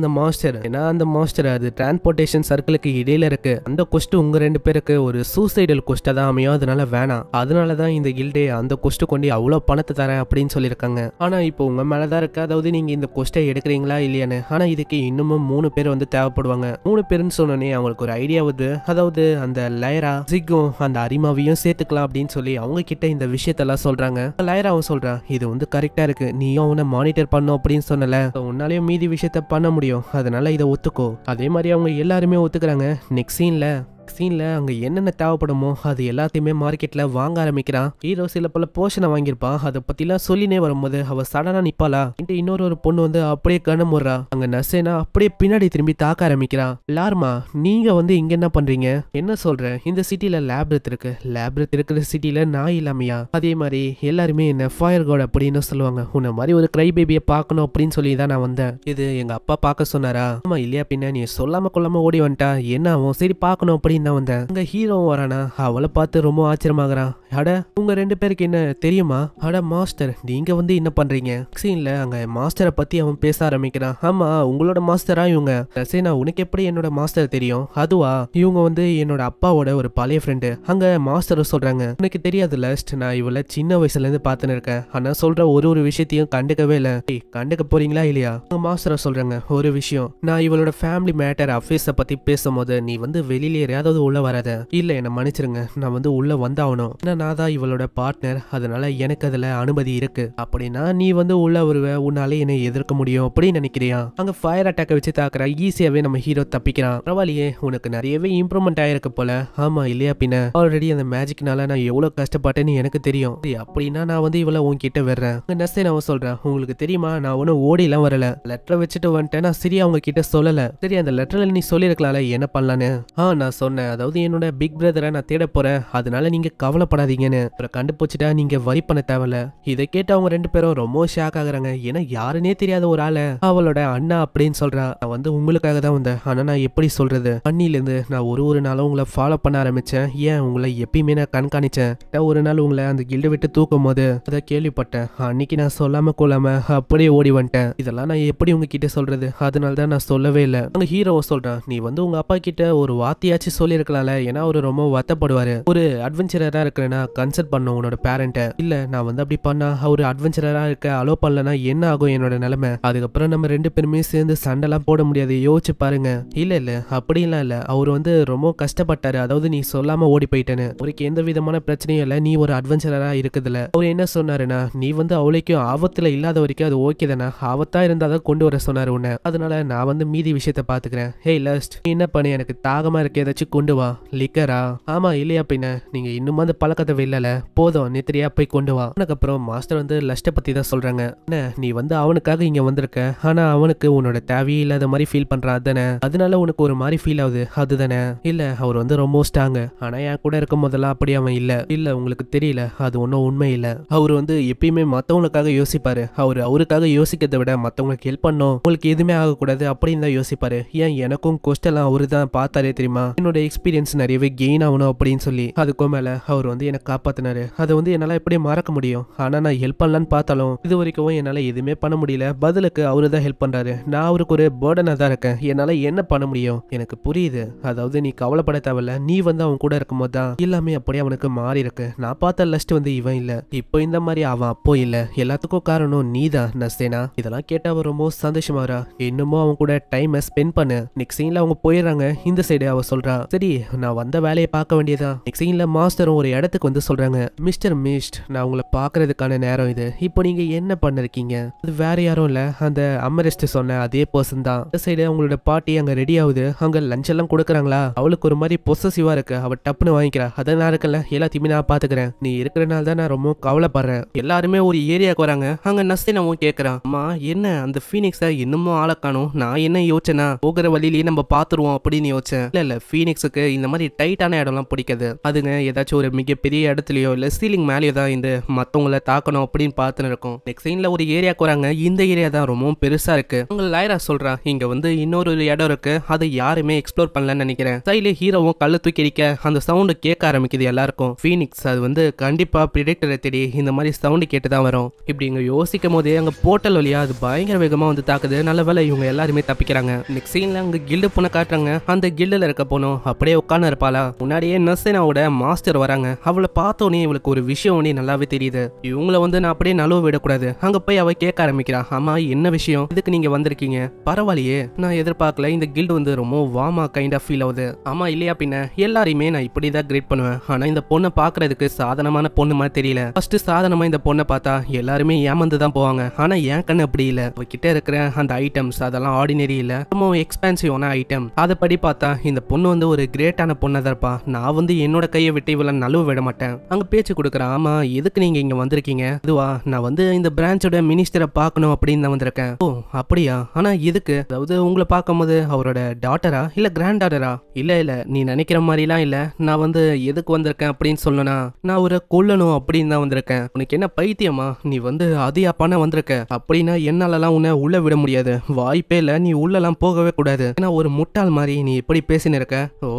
அந்த மாஸ்டர் அது டிரான்ஸ்போர்டேஷன் சர்க்கிளுக்கு இடையில இருக்கு. அந்த கொஸ்டின் உங்க 2 பேருக்கு ஒரு சூசைடல் கொஸ்டா தான் அமையும். அதனால வேணாம். அதனாலதான் இந்த கில்டே அந்த கொஸ்டின் கொண்டு அவ்வளவு பணத்தை தரேன் அப்படின்னு சொல்லியிருக்காங்க. ஆனா இப்போ உங்க மேலதான் இருக்கு, அதாவது நீங்க இந்த கொஸ்டை எடுக்கிறீங்களா இல்லையான்னு. ஆனா இதுக்கு இன்னமும் 3 பேர் வந்து தேவைப்படுவாங்க. 3 பேருன்னு சொன்னோன்னே அவங்களுக்கு ஒரு ஐடியா வருது. அதாவது அந்த லைரா, ஜிக்கும், அந்த அரிமாவையும் சேர்த்துக்கலாம் அப்படின்னு சொல்லி அவங்க கிட்ட இந்த விஷயத்தெல்லாம் சொல்றாங்க. லைராவும் சொல்றான், இது வந்து கரெக்டா இருக்கு, நீயும் அவனை மானிட்டர் பண்ணும் அப்படின்னு சொன்னல, உன்னாலேயும் மீதி விஷயத்த பண்ண முடியும், அதனால இதை ஒத்துக்கோ. அதே மாதிரி அவங்க எல்லாருமே ஒத்துக்கிறாங்க. நெக்ஸ்ட் சீன்ல அங்க என்னென்ன தேவைப்படுமோ அது எல்லாத்தையுமே மார்க்கெட்ல வாங்க ஆரம்பிக்கிறான். ஹீரோ சில பல போர்ஷனை வாங்கியிருப்பான். அதை பத்திலாம் சொல்லினே வரும்போது அவ சடனா நிப்பாளா. இன்னொரு பொண்ணு வந்து அப்படியே கண்ணம் போடுறா. அங்க நர்சேனா அப்படியே பின்னாடி திரும்பி தாக்க ஆரம்பிக்கிறான். லார்மா, நீங்க வந்து இங்க என்ன பண்றீங்க? என்ன சொல்ற? இந்த சிட்டில லேப்ரத் இருக்கிற சிட்டில நான் இல்லாமையா? அதே மாதிரி எல்லாருமே என்ன ஃபயர் காட் அப்படின்னு சொல்லுவாங்க. உன்ன மாதிரி ஒரு கிரை பேபியை பார்க்கணும் அப்படின்னு சொல்லி தான் நான் வந்தேன். இது எங்க அப்பா பார்க்க சொன்னாரா? ஆமா, இல்லையா பின்ன நீ சொல்லாம கொள்ளாம ஓடி வந்துட்டா என்ன ஆகும்? சரி பார்க்கணும் அப்படின்னு தான் வந்தேன். அங்க ஹீரோவும் வரானா. அவளை பார்த்து ரொம்ப ஆச்சரியமாகறான். அட, உங்க 2 பேருக்கு என்ன தெரியுமா? அட மாஸ்டர், நீங்க வந்து என்ன பண்றீங்க? சீன்ல அங்க மாஸ்டரை பத்தி அவன் பேச ஆரம்பிக்கிறான். ஆமா, உங்களோட மாஸ்டரா இவங்க? ரசேனா, உனக்கு எப்படி என்னோட மாஸ்டர் தெரியும்? அதுவா, இவங்க வந்து என்னோட அப்பாவோட ஒரு பழைய ஃப்ரெண்டு. அங்க மாஸ்டர் சொல்றாங்க, உனக்கு தெரியாதுல்ல, நான் இவளை சின்ன வயசுல இருந்து பார்த்துன்னு இருக்கேன். ஆனா சொல்ற ஒரு விஷயத்தையும் கண்டுக்கவே இல்ல. கண்டுக்க போறீங்களா இல்லையா? மாஸ்டர் சொல்றாங்க, ஒரு விஷயம், நான் இவளோட ஃபேமிலி மேட்டர் அஃபேர்ஸை பத்தி பேசும்போது நீ வந்து வெளியிலே ஏதாவது உள்ள வராத. இல்ல, என்ன மன்னிச்சிருங்க, நான் வந்து உள்ள வந்தாகணும். நான் தான் இவளோட பார்ட்னர், அதனால எனக்கு அதுல அனுமதி இருக்கு. அப்படின்னா நீ வந்து உள்ள வருவ, உன்னாலே என்னை எதிர்க்க முடியும் அப்படின்னு நினைக்கிறியா? அங்க ஃபயர் அட்டாக்க வச்சு தாக்குற ஈஸியாவே நம்ம ஹீரோ தப்பிக்கிறான். பரவாயில்லையே, உனக்கு நிறையவே இம்ப்ரூவ்மெண்ட் ஆயிருக்கு போல. ஆமா, இல்லையா பின்ன? ஆல்ரெடி அந்த மேஜிக்னால நான் எவ்வளவு கஷ்டப்பட்டேன்னு எனக்கு தெரியும். அப்படின்னா நான் வந்து இவளை உன்கிட்ட வர்றேன். நர்சேனா சொல்றேன், உங்களுக்கு தெரியுமா, நான் ஒன்னும் ஓடிலாம் வரல, லெட்டர் வச்சுட்டு வந்துட்டேன். நான் சரியா அவங்க கிட்ட சொல்லல. சரி, அந்த லெட்டர்ல நீ சொல்லிருக்கலாம்ல என்ன பண்ணலான்னு. நான் சொன்னேன், அதாவது என்னோட பிக் பிரதரை நான் தேட போறேன், அதனால நீங்க கவலைப்படாதீங்க பண்ணாதீங்கன்னு. அப்புறம் கண்டுபிடிச்சிட்டா நீங்க வரி பண்ண தேவையில்ல. இதை கேட்டு அவங்க 2 பேரும் ரொம்ப ஷாக் ஆகுறாங்க. ஏன்னா யாருன்னே தெரியாத ஒரு ஆளை அவளோட அண்ணா அப்படின்னு சொல்றா. நான் வந்து உங்களுக்காக தான் வந்தேன். ஆனா நான் எப்படி சொல்றது, அன்னிலேருந்து நான் ஒரு நாளும் உங்களை ஃபாலோ பண்ண ஆரம்பிச்சேன். ஏன் உங்களை எப்பயுமே நான் கண்காணிச்சேன். ஒரு நாள் உங்களை அந்த கில்டு விட்டு தூக்கும் போது அதை கேள்விப்பட்டேன். அன்னைக்கு நான் சொல்லாம கொள்ளாம அப்படியே ஓடி வந்துட்டேன். இதெல்லாம் நான் எப்படி உங்ககிட்ட சொல்றது, அதனால தான் நான் சொல்லவே இல்லை. அங்க ஹீரோவை சொல்றான், நீ வந்து உங்க அப்பா கிட்ட ஒரு வார்த்தையாச்சும் சொல்லியிருக்கலாம்ல. ஏன்னா அவரு ரொம்ப வருத்தப்படுவாரு. ஒரு அட்வென்ச்சரரா இருக்கிறேன்னா கன்சல்ட் பண்ணும் உன்னோட பேரண்ட்டை. இல்ல நான் வந்து அப்படி பண்ணா அவரு அட்வென்ச்சரரா இருக்க அலோ பண்ணலன்னா என்ன ஆகும் என்னோட நிலைமை. அதுக்கப்புறம் நம்ம 2 பேருமே சேர்ந்து சண்டைலாம் போட முடியாது. யோசிச்சு பாருங்க. இல்ல அப்படிலாம் இல்ல, அவரு வந்து ரொம்ப கஷ்டப்பட்டாரு. அதாவது நீ சொல்லாம ஓடி போயிட்டேன்னு. அவருக்கு எந்த விதமான பிரச்சனையும் இல்ல, நீ ஒரு அட்வென்ச்சரரா இருக்குதுல. அவர் என்ன சொன்னாருன்னா, நீ வந்து அவளைக்கும் ஆபத்துல இல்லாத வரைக்கும் அது ஓகே தானே, ஆபத்தா இருந்தாதான் கொண்டு வர சொன்னாரு உன்னை. அதனால நான் வந்து மீதி விஷயத்த பாத்துக்கிறேன். ஹே லஸ்ட், நீ என்ன பண்ணு, எனக்கு தாகமா இருக்க, ஏதாச்சும் கொண்டு வா. லிக்கரா? ஆமா இல்லையா பின்ன, நீங்க இன்னும் அந்த பழக்கத்தை வில்லல, போதும் நித்திரியா போய் கொண்டு வா. அதுக்கப்புறம் மாஸ்டர் வந்து லஸ்ட பத்தி தான் சொல்றாங்க. என்ன நீ வந்து அவனுக்காக இங்க வந்திருக்க, ஆனா அவனுக்கு உன்னோட தேவையே இல்லாத மாதிரி ஃபீல் பண்றான் தானே, அதனால உனக்கு ஒரு மாதிரி ஃபீல் ஆகுது அதுதானே. இல்ல அவர் வந்து ரொம்ப ஸ்ட்ராங், ஆனா என் கூட இருக்கும் போதெல்லாம் அப்படி அவன் இல்ல உங்களுக்கு தெரியல, அது ஒன்றும் உண்மை இல்ல. அவர் வந்து எப்பயுமே மத்தவங்களுக்காக யோசிப்பாரு. அவருக்காக யோசிக்கிறத விட மத்தவங்களுக்கு ஹெல்ப் பண்ணும், உங்களுக்கு எதுவுமே ஆகக்கூடாது அப்படின்னு தான் யோசிப்பாரு. ஏன் எனக்கும் கொஸ்டெல்லாம் அவரு தான் பார்த்தாரே தெரியுமா, என்னோட எக்ஸ்பீரியன்ஸ் நிறையவே கெயின் ஆகணும் அப்படின்னு சொல்லி. அதுக்கும் மேல அவர் வந்து என்னை காப்பாத்தினாரு. அதை வந்து என்னால எப்படி மறக்க முடியும். ஆனா நான் ஹெல்ப் பண்ணலான்னு பார்த்தாலும் இது வரைக்கும் என்னால எதுவுமே பண்ண முடியல. பதிலுக்கு அவரு தான் ஹெல்ப் பண்றாரு. நான் அவருக்கு ஒரு பேர்டனா தான் இருக்கேன். என்னால என்ன பண்ண முடியும். எனக்கு புரியுது. அதாவது நீ கவலைப்பட தேவையில்ல, நீ வந்து அவன் கூட இருக்கும் போது தான் எல்லாமே அப்படியே அவனுக்கு மாறி இருக்கு. நான் பார்த்த லஸ்ட் வந்து இவன் இல்ல, இப்போ இந்த மாதிரி அவன் அப்போ இல்ல. எல்லாத்துக்கும் காரணம் நீ தான் நஸ்தேனா. இதெல்லாம் கேட்டா அவ ரொம்ப சந்தோஷமாரா. இன்னமும் அவன் கூட டைம் ஸ்பெண்ட் பண்ணு. நெக்ஸ்ட் சீன்ல அவங்க போயிடுறாங்க. இந்த சைடு அவ சொல்றா, சரி நான் வந்த வேலையை பார்க்க வேண்டியதா. நெக்ஸ்ட் சீன்ல மாஸ்டரும் ஒரு இடத்துக்கு வந்து சொல்றாங்க, மிஸ்டர் மிஸ்ட், நான் உங்களை பாக்குறதுக்கான நேரம் இது. இப்போ நீங்க என்ன பண்ணிருக்கீங்க. அது வேற யாரும் இல்ல, அந்த அமரெஸ்ட் சொன்ன அதே பர்சன் தான். இந்த சைடு அவங்களோட பாட்டி அங்க ரெடி ஆகுது. அங்க லஞ்ச் எல்லாம் கொடுக்குறாங்களா. அவளுக்கு ஒரு மாதிரி பொசசிவா இருக்கு. அவ டப்புன்னு வாங்கிக்கிறா. அதை நான் இருக்கல, எல்லாத்தையுமே நான் பாத்துக்கிறேன். நீ இருக்கிறனால தான் நான் ரொம்ப கவலைப்படுறேன். எல்லாருமே ஒரு ஏரியாவுக்கு வராங்க. அங்க நஸ்தேனாவும் கேட்கறான், அம்மா என்ன அந்த ஃபீனிக்ஸை இன்னமும் ஆள காணோம். நான் என்ன யோசிச்சேன்னா போகிற வழியிலேயே நம்ம பாத்துருவோம் அப்படின்னு யோசிச்சேன். இல்ல ஃபீனிக்ஸுக்கு இந்த மாதிரி டைட்டான இடம்லாம் பிடிக்காது. அதுங்க ஏதாச்சும் ஒரு மிகப்பெரிய இடத்துலயோ இல்ல சீலிங் மேலேயோ தான் இந்த மத்தவங்களை தாக்கணும் அப்படின்னு பார்த்துன்னு இருக்கும். நெக்ஸ்ட் சீன்ல ஒரு ஏரியாவுக்கு வராங்க. இந்த ஏரியா தான் ரொம்பவும் பெருசா இருக்கு. உங்க லைரா சொல்றா, இங்க வந்து இன்னொரு இடம் இருக்கு, அதை யாருமே எக்ஸ்ப்ளோர் பண்ணலன்னு நினைக்கிறேன். சைட்ல ஹீரோவும் கல்ல தூக்கி அடிக்க அந்த சவுண்ட் கேட்க ஆரம்பிக்குது எல்லாருக்கும். ஃபீனிக்ஸ் அது வந்து கண்டிப்பா பிரெடிக்டரை தேடி இந்த மாதிரி சவுண்ட் கேட்டு தான் வரும். இப்படி இங்க யோசிக்கும் போதே அங்க போர்ட்டல் வழியா அது பயங்கர வேகமா வந்து தாக்குது. நல்ல வேலை இவங்க எல்லாருமே தப்பிக்கிறாங்க. நெக்ஸ்ட் சீன்ல அங்க கில்டு பொண்ணை காட்டுறாங்க. அந்த கில்டுல இருக்க பொண்ணும் அப்படியே உட்கார்ந்து இருப்பாளா. முன்னாடியே நஸ்தேனாவோட மாஸ்டர் வராங்க. அவளை பார்த்தோன்னே இவளுக்கு ஒரு விஷயம் ஒண்ணு நல்லாவே தெரியுது. இவங்கள வந்து நான் அப்படியே நழுவ விடக்கூடாது. அங்க போய் அவ கேட்க ஆரம்பிக்கிறா, ஆமா என்ன விஷயம், இதுக்கு நீங்க வந்திருக்கீங்க. பரவாயில்லையே, நான் எதிர்பார்க்கல. இந்த கில்டு வந்து ரொம்ப வாமா கைண்ட் ஆஃப் ஃபீல் ஆகுது. ஆமா இல்லையா பின்ன, எல்லாரையுமே நான் இப்படிதான் கிரேட் பண்ணுவேன். ஆனா இந்த பொண்ணை பாக்குறதுக்கு சாதாரணமான பொண்ணு மாதிரி தெரியல. ஃபர்ஸ்ட் சாதாரணமா இந்த பொண்ணை பார்த்தா எல்லாருமே ஏமாந்து தான் போவாங்க. ஆனா என் கண்ணு அப்படி இல்ல. அவகிட்ட இருக்கிற அந்த ஐட்டம்ஸ் அதெல்லாம் ஆர்டினரி இல்ல, ரொம்ப எக்ஸ்பென்சிவான ஐட்டம். அதை படி பார்த்தா இந்த பொண்ணு வந்து ஒரு கிரேட்டான பொண்ணா தான் இருப்பா. நான் வந்து என்னோட கையை விட்டு இவள நழுவ விட மாட்டேன். அங்க பேச்சு கொடுக்குறேன். ஆமா எதுக்கு நீங்க இங்க வந்திருக்கீங்க. இதுவா, நான் வந்து இந்த பிரான்ச்சோட மினிஸ்டரை பார்க்கணும் அப்படின்னு தான் வந்திருக்கேன். ஓ அப்படியா, ஆனா எதுக்கு. அதாவது உங்களை பார்க்கும்போது அவரோட டாட்டரா இல்ல கிராண்ட் டாட்டரா. இல்ல நீ நினைக்கிற மாதிரிலாம் இல்ல. நான் வந்து எதுக்கு வந்திருக்கேன் அப்படின்னு சொல்லனா, நான் ஒரு கொல்லணும் அப்படின்னு தான் வந்திருக்கேன். உனக்கு என்ன பைத்தியமா, நீ வந்து அதிகா பண்ண வந்திருக்க. அப்படின்னா என்னாலலாம் உன்னை உள்ள விட முடியாது. வாய்ப்பே இல்ல, நீ உள்ளலாம் போகவே கூடாது. ஏன்னா ஒரு முட்டாள் மாதிரி நீ எப்படி பேசின்னு இருக்க. ஓ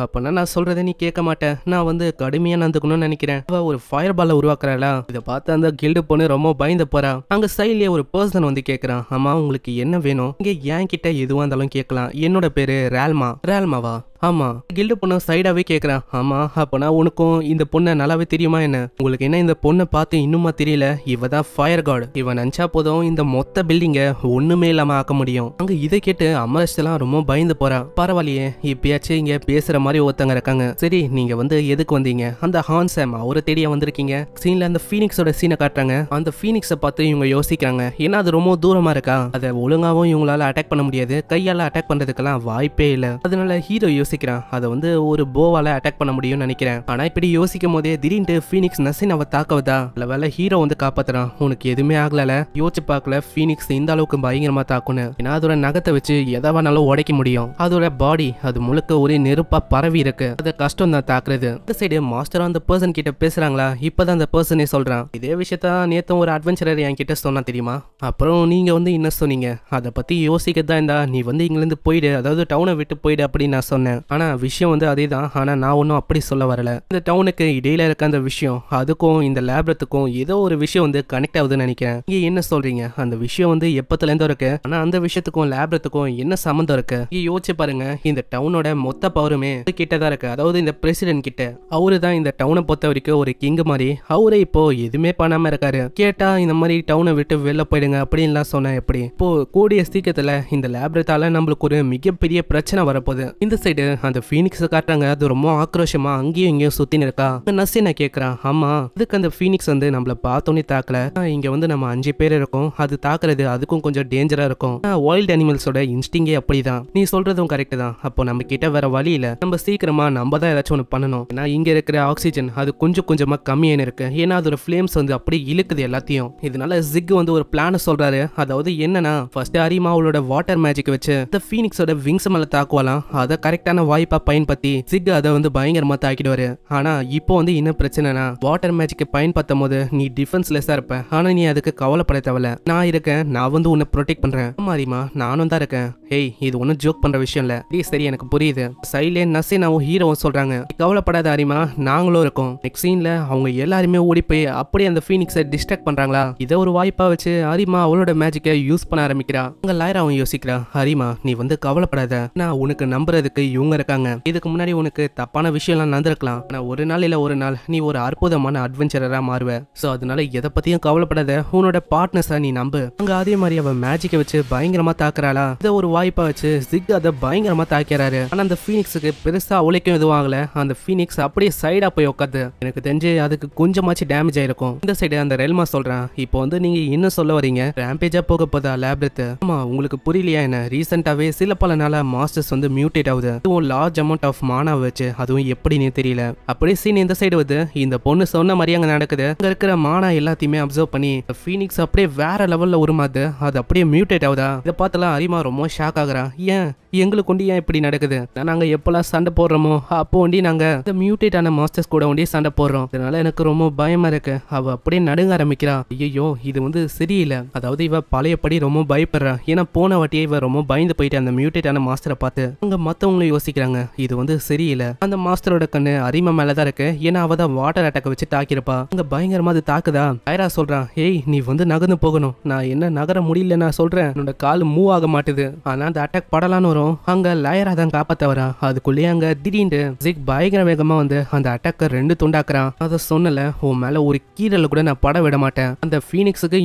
அப்பனா நான் சொல்றதை நீ கேட்க மாட்டேன். நான் வந்து கடுமையா நடந்துக்கணும்னு நினைக்கிறேன். அவ ஒரு ஃபயர் பால உருவாக்குறாளா. இதை பார்த்து அந்த கில்டு பொண்ணு ரொம்ப பயந்து போறா. அங்க சைட்லயே ஒரு பர்சன் வந்து கேட்கறான், ஆமா உங்களுக்கு என்ன வேணும். இங்க என் கிட்ட எதுவா இருந்தாலும் கேட்கலாம். என்னோட பேரு ரேல்மாவா. ஆமா. கில்டு பொண்ணு சைடாவே கேக்குறான். ஆமா அப்பனா உனக்கும் இந்த பொண்ணை நல்லாவே தெரியுமா என்ன. உங்களுக்கு என்ன இந்த பொண்ணை பார்த்து இன்னுமா தெரியல, இவதான் ஃபயர் காட். இவன் நினைச்சா போதும் இந்த மொத்த பில்டிங்க ஒண்ணுமே இல்லாம ஆக்க முடியும். அங்க இதை கேட்டு அமரஸ்ட் எல்லாம் ரொம்ப பயந்து போறா. பரவாயில்லையே, இப்பயாச்சும் இங்க பேசுற மாதிரி ஒருத்தங்க இருக்காங்க. சரி நீங்க வந்து எதுக்கு வந்தீங்க. அந்த ஹான்சாம் அவரை தேடியா வந்திருக்கீங்க. சீன்ல அந்த ஃபீனிக்ஸோட சீனை காட்டுறாங்க. அந்த ஃபீனிக்ஸை பார்த்து இவங்க யோசிக்கிறாங்க, ஏன்னா அது ரொம்ப தூரமா இருக்கா, அதை ஒழுங்காவும் இவங்களால அட்டாக் பண்ண முடியாது. கையால அட்டாக் பண்றதுக்கெல்லாம் வாய்ப்பே இல்ல. அதனால ஹீரோ யோசிக்கிறாங்க, யோசிக்கிறான் அதை வந்து ஒரு போவால அட்டாக் பண்ண முடியும்னு நினைக்கிறேன். ஆனா இப்படி யோசிக்கும் போதே திடீர்னு ஃபீனிக்ஸ் நசினாவை தாக்கவதா இல்ல வேலை ஹீரோ வந்து காப்பாத்துறான். உனக்கு எதுவுமே ஆகல யோசிச்சு பார்க்கல ஃபீனிக்ஸ் இந்த அளவுக்கு பயங்கரமா தாக்குன்னு. ஏன்னா அதோட நகத்தை வச்சு எதை வேணாலும் உடைக்க முடியும். அதோட பாடி அது முழுக்க ஒரே நெருப்பா பரவி இருக்கு. அது கஷ்டம் தான் தாக்குறது. இந்த சைடு மாஸ்டர் அந்த பர்சன் கிட்ட பேசுறாங்களா இப்பதான் அந்த பர்சனே சொல்றான் இதே விஷயத்த நேத்து ஒரு அட்வென்ச்சரர் என்கிட்ட சொன்னா தெரியுமா. அப்புறம் நீங்க வந்து என்ன சொன்னீங்க அதை பத்தி யோசிக்கதான் இருந்தா நீ வந்து இங்கிருந்து போயிடு அதாவது டவுனை விட்டு போயிடு அப்படின்னு நான் சொன்னேன். ஆனா விஷயம் வந்து அதே தான். ஆனா நான் ஒன்னும் அப்படி சொல்ல வரல. இந்த டவுனுக்கு இடையில இருக்க அந்த விஷயம் அதுக்கும் இந்த லேப்ரத்துக்கும் ஏதோ ஒரு விஷயம் வந்து கனெக்ட் ஆகுதுன்னு நினைக்கிறேன். நீங்க என்ன சொல்றீங்க அந்த விஷயம் வந்து எப்பத்துல இருந்தோ இருக்கு. ஆனா அந்த விஷயத்துக்கும் லேப்ரத்துக்கும் என்ன சம்மந்தம் இருக்கு. யோசிச்சு பாருங்க இந்த டவுனோட மொத்த பவருமே கிட்டதான் இருக்கு. அதாவது இந்த பிரசிடென்ட் கிட்ட அவரு தான் இந்த டவுனை பொறுத்த வரைக்கும் ஒரு கிங் மாதிரி. அவரே இப்போ எதுவுமே பண்ணாம இருக்காரு. கேட்டா இந்த மாதிரி டவுனை விட்டு வெளில போயிடுங்க அப்படின்லாம் சொன்னா எப்படி. இப்போ கூடிய சீக்கிரத்துல இந்த லேப்ரத்தால நம்மளுக்கு ஒரு மிகப்பெரிய பிரச்சனை வரப்போகுது. இந்த சைடு அந்த ஃபீனிக்ஸ் காட்டுறாங்க. அது ரொம்ப ஆக்ரோஷமா அங்கேயும் இங்கேயும் சுத்தின்னு இருக்கா. நசினா கேக்குறான் ஆமா இதுக்கு அந்த ஃபீனிக்ஸ் வந்து நம்மள பார்த்தோன்னே தாக்கல. இங்க வந்து நம்ம 5 பேர் இருக்கோம். அது தாக்குறது அதுக்கும் கொஞ்சம் டேஞ்சரா இருக்கும். வைல்ட் அனிமல்ஸோட இன்ஸ்டிங்கே அப்படிதான். நீ சொல்றதும் கரெக்ட் தான். அப்போ நம்ம கிட்ட வேற வழி இல்ல. நம்ம சீக்கிரமா நம்ம தான் ஏதாச்சும் ஒன்று பண்ணணும். ஏன்னா இங்க இருக்கிற ஆக்சிஜன் அது கொஞ்சம் கொஞ்சமா கம்மியான இருக்கு. ஏன்னா அதோட ஃபிளேம்ஸ் வந்து அப்படி இழுக்குது எல்லாத்தையும். இதனால ஜிக் வந்து ஒரு பிளான சொல்றாரு. அதாவது என்னன்னா ஃபர்ஸ்ட் அரிமா அவளோட வாட்டர் மேஜிக் வச்சு இந்த ஃபீனிக்ஸோட விங்ஸ் மேல தாக்குவாலாம். அதை கரெக்டான வாய்ப்பா பயன்படுத்தி ஜிக் அதை வந்து பயங்கரமா தாக்கிடுவாரு. ஆனா இப்போ வந்து என்ன பிரச்சனைனா வாட்டர் மேஜிக் பயன்படுத்தும் போது நீ டிஃபென்ஸ்லெஸ்ஸா இருப்ப. ஆனா நீ அதுக்கு கவலைப்பட தேவையில்ல. நான் இருக்கேன். நான் வந்து உன்னை ப்ரொடெக்ட் பண்றேன். அரிமா நானும் தான் இருக்கேன். ஹேய் இது ஒன்னும் ஜோக் பண்ற விஷயம் இல்ல. சரி எனக்கு புரியுது. சைலே நசினாவும் ஹீரோவும் சொல்றாங்க கவலைப்படாத அரிமா நாங்களும் இருக்கோம். நெக்ஸ்ட் சீன்ல அவங்க எல்லாருமே ஓடி போய் அப்படியே அந்த ஃபீனிக்ஸை டிஸ்ட்ராக்ட் பண்றாங்களா. இதை ஒரு வாய்ப்பா வச்சு அரிமா அவளோட மேஜிக்கை யூஸ் பண்ண ஆரம்பிக்கிறா. அங்க லாயராவும் யோசிக்கிறா அரிமா நீ வந்து கவலைப்படாத. நான் உனக்கு நம்புறதுக்கு இவங்க இருக்காங்க. இதுக்கு முன்னாடி உனக்கு தப்பான விஷயம்லாம் நடந்திருக்கலாம். ஆனா ஒரு நாள் இல்ல ஒரு நாள் நீ ஒரு அற்புதமான அட்வென்ச்சரரா மாறுவ. சோ அதனால எதை பத்தியும் கவலைப்படாத. உன்னோட பார்ட்னர்ஸா நீ நம்பு. அங்க அதே மாதிரி அவ மேஜிக்கை வச்சு பயங்கரமா தாக்குறாளா. இதை ஒரு வாய்ப்பா வச்சு ஜிக் அதை பயங்கரமா தாக்கிறாரு. ஆனா அந்த ஃபீனிக்ஸுக்கு பெருசா உழைக்கும் எதுவும் ஆகல. அந்த ஃபீனிக்ஸ் அப்படியே சைடா போய் உட்காது. எனக்கு தெரிஞ்சு அதுக்கு கொஞ்சமாச்சு டேமேஜ் ஆயிருக்கும். இந்த சைடு அந்த ரெல்மா சொல்றான் இப்போ வந்து நீங்க என்ன சொல்ல வரீங்க ரேம்பேஜா போக போதா லேப்ரத். ஆமா உங்களுக்கு புரியலையா என்ன ரீசெண்டாவே சில பல நாளா மாஸ்டர்ஸ் வந்து மியூட்டேட் ஆகுது. அதுவும் லார்ஜ் அமௌண்ட் ஆஃப் மானா வச்சு அதுவும் எப்படின்னு தெரியல. அப்படியே சீன் இந்த சைடு வந்து இந்த பொண்ணு சொன்ன மாதிரி அங்க நடக்குது. அங்க இருக்கிற மானா எல்லாத்தையுமே அப்சர்வ் பண்ணி ஃபீனிக்ஸ் அப்படியே வேற லெவல்ல உருமாது. அது அப்படியே மியூட்டேட் ஆகுதா. இதை பார்த்தாலாம் அரிமா ரொம்ப ஷாக் ஆகுறா. ஏன் எங்களுக்கு ஒண்டி ஏன் இப்படி நடக்குது. நாங்க எப்பெல்லாம் சண்டை போடுறோமோ அப்போ ஒண்டி நாங்க இந்த மியூட்டேட் ஆன மாஸ்டர்ஸ் கூட ஒண்டி சண்டை போடுறோம். இதனால எனக்கு ரொம்ப பயமா இருக்கு. அவ அப்படியே நடுங்க ஆரம்பிக்கிறா. ஐயோ இது வந்து சரியில்லை. அதாவது இவ பழையபடி ரொம்ப பயப்படுறா. ஏன்னா போன வாட்டியே இவ ரொம்ப பயந்து போயிட்டு அந்த மியூட்டேட் ஆன மாஸ்டரை பார்த்து அங்க மத்தவங்களும் யோசிக்கிறாங்க இது வந்து சரியில்லை. அந்த மாஸ்டரோட கண்ணு அரிமா மேலதான் இருக்கு. ஏன்னா அவ தான் வாட்டர் அட்டாக் வச்சு தாக்கிருப்பா. அங்க பயங்கரமா அது தாக்குதா. ஐரா சொல்றான் ஏய் நீ வந்து நகர்ந்து போகணும். நான் என்ன நகர முடியல நான் சொல்றேன். என்னோட கால் மூவ் ஆக மாட்டுது. ஆனா அந்த அட்டாக் படலான்னு வரும். அங்க லயரா தான் காப்பாத்த வரா. அதுக்குள்ளேயே அங்க திடீர்னு ஜிக் பயங்கர வேகமா வந்து அந்த அட்டாக்க 2 துண்டாக்குறான். அத சொன்னல உன் மேல ஒரு கீரல கூட நான் பட விட மாட்டேன். அந்த ஃபீனிக்ஸுக்கு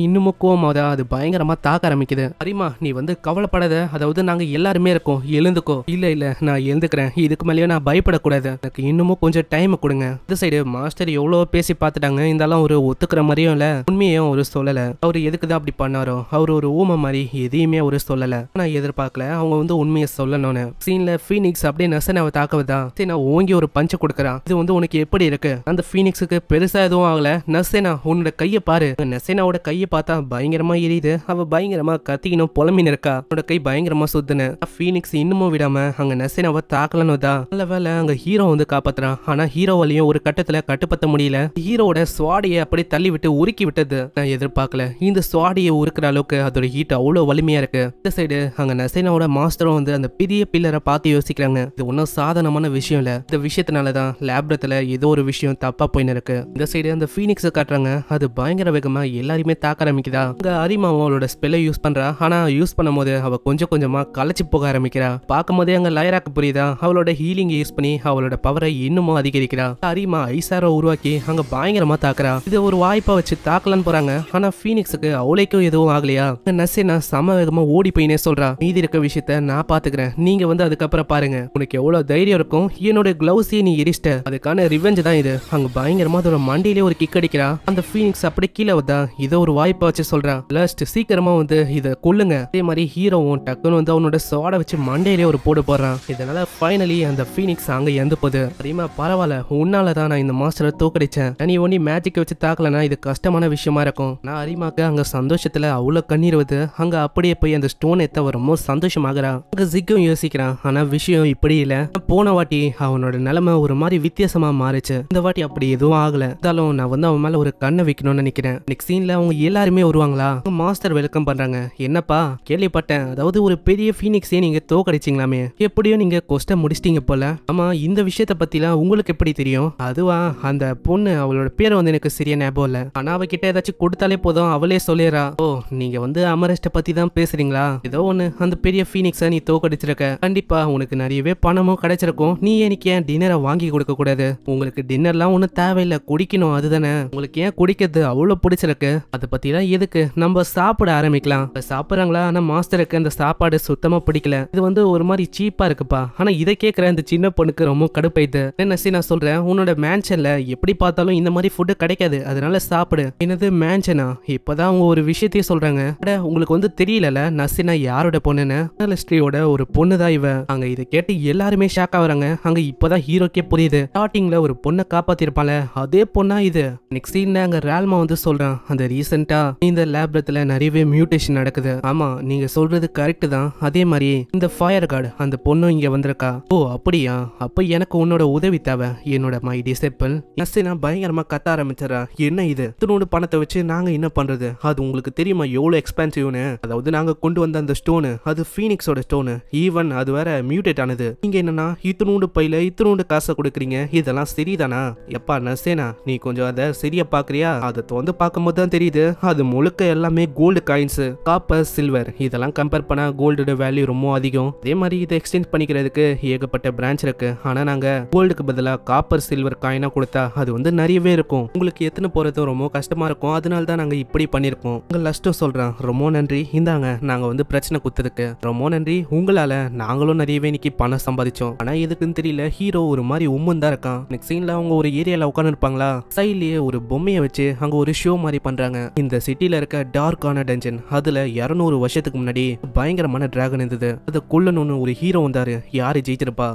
இன்னமும் கோவமாதா அது பயங்கரமா தாக்க ஆரம்பிக்குது. அரிமா நீ வந்து கவலைப்படாத. அதாவது நாங்க எல்லாருமே இருக்கோம் எழுந்துக்கோ. இல்ல நான் எழுந்துக்கிறேன். இதுக்கு மேலேயே நான் பயப்படக்கூடாது. எனக்கு இன்னமும் கொஞ்சம் டைம் கொடுங்க. இந்த சைடு மாஸ்டர் எவ்வளவு பேசி பார்த்துட்டாங்க. இருந்தாலும் ஒரு ஒத்துக்கிற மாதிரியும் இல்ல உண்மையும் ஒரு சொல்லல. அவரு எதுக்குதான் அப்படி பண்ணாரோ அவர் ஒரு ஊமை மாதிரி எதையுமே ஒரு சொல்லல. நான் எதிர்பார்க்கல அவங்க வந்து உண்மையை சொல்லணும்னு. சீன்ல ஃபீனிக்ஸ் அப்படியே நசனாவை தாக்கவதா. சரி நான் ஓங்கி ஒரு பஞ்ச கொடுக்கறான். இது வந்து உனக்கு எப்படி இருக்கு. அந்த ஃபீனிக்ஸுக்கு பெருசா எதுவும் ஆகல. நசேனா உன்னோட கையை பாரு. நசேனாவோட கையை பார்த்தா பயங்கரமா எரியுது. அவ பயங்கரமா கத்திக்கணும் புலம்பின்னு இருக்கா. அவனோட கை பயங்கரமா சுத்துன. ஃபீனிக்ஸ் இன்னமும் விடாம அங்க நசேனாவை தாக்கலன்னு தான். நல்ல வேலை அங்க ஹீரோ வந்து காப்பாத்துறான். ஆனா ஹீரோவாலையும் ஒரு கட்டத்துல கட்டுப்படுத்த முடியல. ஹீரோட சுவாடியை அப்படி தள்ளி விட்டு உருக்கி விட்டது. நான் எதிர்பார்க்கல இந்த சுவாடியை உருக்குற அளவுக்கு அதோட ஹீட் அவ்வளவு வலிமையா இருக்கு. இந்த சைடு அங்க நசேனாவோட மாஸ்டரும் வந்து அந்த பெரிய பில்லரை பார்த்து யோசிக்கிறாங்க. இது ஒன்னும் சாதாரணமான விஷயம் இல்ல. இந்த விஷயத்தினாலதான் லேப்ரத்துல ஏதோ ஒரு விஷயம் தப்பா போயின்னு இருக்கு. இந்த சைடு அந்த ஃபீனிக்ஸ் காட்டுறாங்க. அது பயங்கர வேகமா எல்லாருமே தாக்க ஆரம்பிக்குதா. அங்க அரிமாவும் அவளோட ஸ்பெல்லை யூஸ் பண்றா. ஆனா யூஸ் பண்ணும் போது அவ கொஞ்சம் கொஞ்சமா களைச்சு போக ஆரம்பிக்கிறா. பார்க்கும் போதே அங்க லயராக்கு புரியுதா. அவளோட ஹீலிங் யூஸ் பண்ணி அவளோட பவரை இன்னமும் அதிகரிக்கிறா. அரிமா ஐசாரோ உருவாக்கி அங்க பயங்கரமா தாக்குறா. இது ஒரு வாய்ப்பா வச்சு தாக்கலான்னு போறாங்க. ஆனா ஃபீனிக்ஸுக்கு அவளைக்கும் எதுவும் ஆகலையா. நசேனா சம வேகமா ஓடி போயினே சொல்றா. மீதி இருக்க விஷயத்த நான் பாத்துக்கிறேன். நீங்க வந்து அதுக்கப்புறம் பாருங்க. உனக்கு எவ்வளவு தைரியம் இருக்கும். என்னோட கிளவுஸையே நீ எரிச்சிட்ட. அதுக்கான ரிவெஞ்ச் தான் இது. அங்க பயங்கரமா அதோட மண்டியிலே ஒரு கிக் அடிக்கிறா. அந்த ஃபீனிக்ஸ் அப்படி கீழே வந்தா இதை ஒரு வாய்ப்பா வச்சு சொல்றான். லாஸ்ட் சீக்கிரமா வந்து இதை கொல்லுங்க. அதே மாதிரி ஹீரோவும் டக்குன்னு வந்து அவனோட சோட வச்சு மண்டையிலே ஒரு போடு போடுறான். இதனால அதனால ஃபைனலி அந்த ஃபீனிக்ஸ் அங்க இறந்து போகுது. அரிமா பரவாயில்ல, உன்னாலதான் நான் இந்த மாஸ்டரை தோக்கடிச்சேன். நீ ஒண்ணி மேஜிக் வச்சு தாக்கலனா இது கஷ்டமான விஷயமா இருக்கும். நான் அரிமாக்கு அங்க சந்தோஷத்துல அவ்வளவு கண்ணீர் வருது. அங்க அப்படியே போய் அந்த ஸ்டோன் எத்த ரொம்ப சந்தோஷமாகறான். அங்க ஜிக்கும் யோசிக்கிறான், ஆனா விஷயம் இப்படி இல்ல. போன வாட்டி அவனோட நிலைமை ஒரு மாதிரி வித்தியாசமா மாறிச்சு, இந்த வாட்டி அப்படி எதுவும் ஆகல. இருந்தாலும் நான் வந்து அவன் மேல ஒரு கண்ணை வைக்கணும்னு நினைக்கிறேன். நெக்ஸ்ட் சீன்ல அவங்க எல்லாருமே வருவாங்களா, மாஸ்டர் வெல்கம் பண்றாங்க. என்னப்பா கேள்விப்பட்டேன், அதாவது ஒரு பெரிய ஃபீனிக்ஸே நீங்க தோக்கடிச்சிங்களாமே, எப்படியோ நீங்க கொஸ்ட முடிச்சிட்டீங்க போல. ஆமா, இந்த விஷயத்த பத்திலாம் உங்களுக்கு எப்படி தெரியும்? அதுவா, அந்த பொண்ணு அவளோட பேரை வந்து எனக்கு சரியா ஞாபகம் இல்ல, ஆனா அவகிட்ட ஏதாச்சும் கொடுத்தாலே போதும் அவளே சொல்லிடுறா. ஓ, நீங்க வந்து அமரஸ்ட பத்தி தான் பேசுறீங்களா? ஏதோ ஒண்ணு, அந்த பெரிய ஃபீனிக்ஸை நீ தோக்கடிச்சிருக்க, கண்டிப்பா உனக்கு நிறையவே பணமும் கிடைச்சிருக்கும். நீ எனக்கு ஏன் டின்னரை வாங்கி கொடுக்க கூடாது? உங்களுக்கு டின்னர்லாம் ஒன்றும் தேவையில்லை, குடிக்கணும் அதுதானே. உங்களுக்கு ஏன் குடிக்கிறது அவ்வளோ பிடிச்சிருக்கு? அதை பத்திலாம் எதுக்கு, நம்ம சாப்பிட ஆரம்பிக்கலாம். சாப்பிட்றாங்களா? ஆனா மாஸ்டருக்கு அந்த சாப்பாடு சுத்தமா பிடிக்கல. இது வந்து ஒரு மாதிரி சீப்பா இருக்குப்பா. ஆனா இதை கேட்கிற அந்த சின்ன பொண்ணுக்கு ரொம்ப கடுப்பாயிது. என்ன நான் சொல்றேன், உன்னோட மேன்ஷன்ல எப்படி பார்த்தாலும் இந்த மாதிரி ஃபுட்டு கிடைக்காது, அதனால சாப்பிடு. என்னது மேன்ஷனா? இப்பதான் அவங்க ஒரு விஷயத்தையே சொல்றாங்க. உங்களுக்கு வந்து தெரியல நசினா யாரோட பொண்ணுன்னு? ஜெர்னலிஸ்ட்ரியோட ஒரு பொண்ணுதான் இவ. அங்க இதை கேட்டு எல்லாருமே ஷாக் ஆகுறாங்க. அங்க இப்பதான் ஹீரோக்கே புரியுது, ஸ்டார்டிங்ல ஒரு பொண்ணை காப்பாத்திருப்பால அதே பொண்ணா இது. நெக்ஸ்ட் சீன்ல அங்க ரால்மா வந்து சொல்றான், அந்த ரீசெண்டா இந்த லேப்ரத்துல நிறையவே மியூட்டேஷன் நடக்குது. ஆமா, நீங்க சொல்றது கரெக்ட் தான். அதே மாதிரி இந்த ஃபயர் கார்டு அந்த பொண்ணும் இங்க வந்திருக்கா. ஓ அப்படியா, அப்ப எனக்கு உன்னோட உதவி தேவை, என்னோட மை டிசைபிள். நசினா பயங்கரமா கத்த ஆரம்பிச்சறா. என்ன இது, இத்தனோட பணத்தை வச்சு நாங்க என்ன பண்றது? அது உங்களுக்கு தெரியுமா எவ்வளவு எக்ஸ்பென்சிவ்னு? அதாவது நாங்க கொண்டு வந்த அந்த ஸ்டோனு அது ஃபீனிக்ஸோட ஸ்டோனு, ஈவன் அது வேற மியூட்டேட் ஆனது. நீங்க என்னன்னா இத்தனோண்டு பையில இத்தனோண்டு காசை கொடுக்குறீங்க, இதெல்லாம் சரிதானா? எப்பா நசேனா, நீ கொஞ்சம் அதை சரியா பாக்குறியா? அதை வந்து பார்க்கும்போது தான் தெரியுது, அது முழுக்க எல்லாமே கோல்டு காயின்ஸ், காப்பர், சில்வர். இதெல்லாம் கம்பேர் பண்ணா கோல்டோட வேல்யூ ரொம்ப அதிகம். அதே மாதிரி இதை எக்ஸ்சேஞ்ச் பண்ணிக்கிறதுக்கு ஏகப்பட்ட பிரான்ச் இருக்கு. ஆனா நாங்க கோல்டுக்கு பதிலா காப்பர் சில்வர் காயினா கொடுத்தா அது வந்து நிறையவே இருக்கும், உங்களுக்கு எத்தனை போறது ரொம்ப கஷ்டமா இருக்கும். அதனால தான் நாங்க இப்படி பண்ணிருக்கோம். உங்க லஸ்ட்டும் சொல்றேன், ரொம்ப நன்றி, இந்தாங்க நாங்க வந்து பிரச்சனை குத்துறதுக்கு ரொம்ப நன்றி. உங்களால நாங்களும் நிறையவே இன்னைக்கு பணம் சம்பாதிச்சோம். ஆனா எதுக்குன்னு தெரியல, ஹீரோ ஒரு மாதிரி உம்மன் தான் இருக்கான். நெக்ஸ்ட் சீன்ல அவங்க ஒரு ஏரியால உட்காந்து இருப்பாங்களா, சைட்லயே ஒரு பொம்மையை வச்சு அங்க ஒரு ஷோ மாதிரி பண்றாங்க. இந்த சிட்டில இருக்க டார்க்கான டஞ்சன், அதுல 200 வருஷத்துக்கு முன்னாடி பயங்கரமான டிராகன் இருந்தது, அதை கொல்லணும்னு ஒரு ஹீரோ வந்தாரு. யாரு ஜெயிச்சிருப்பா?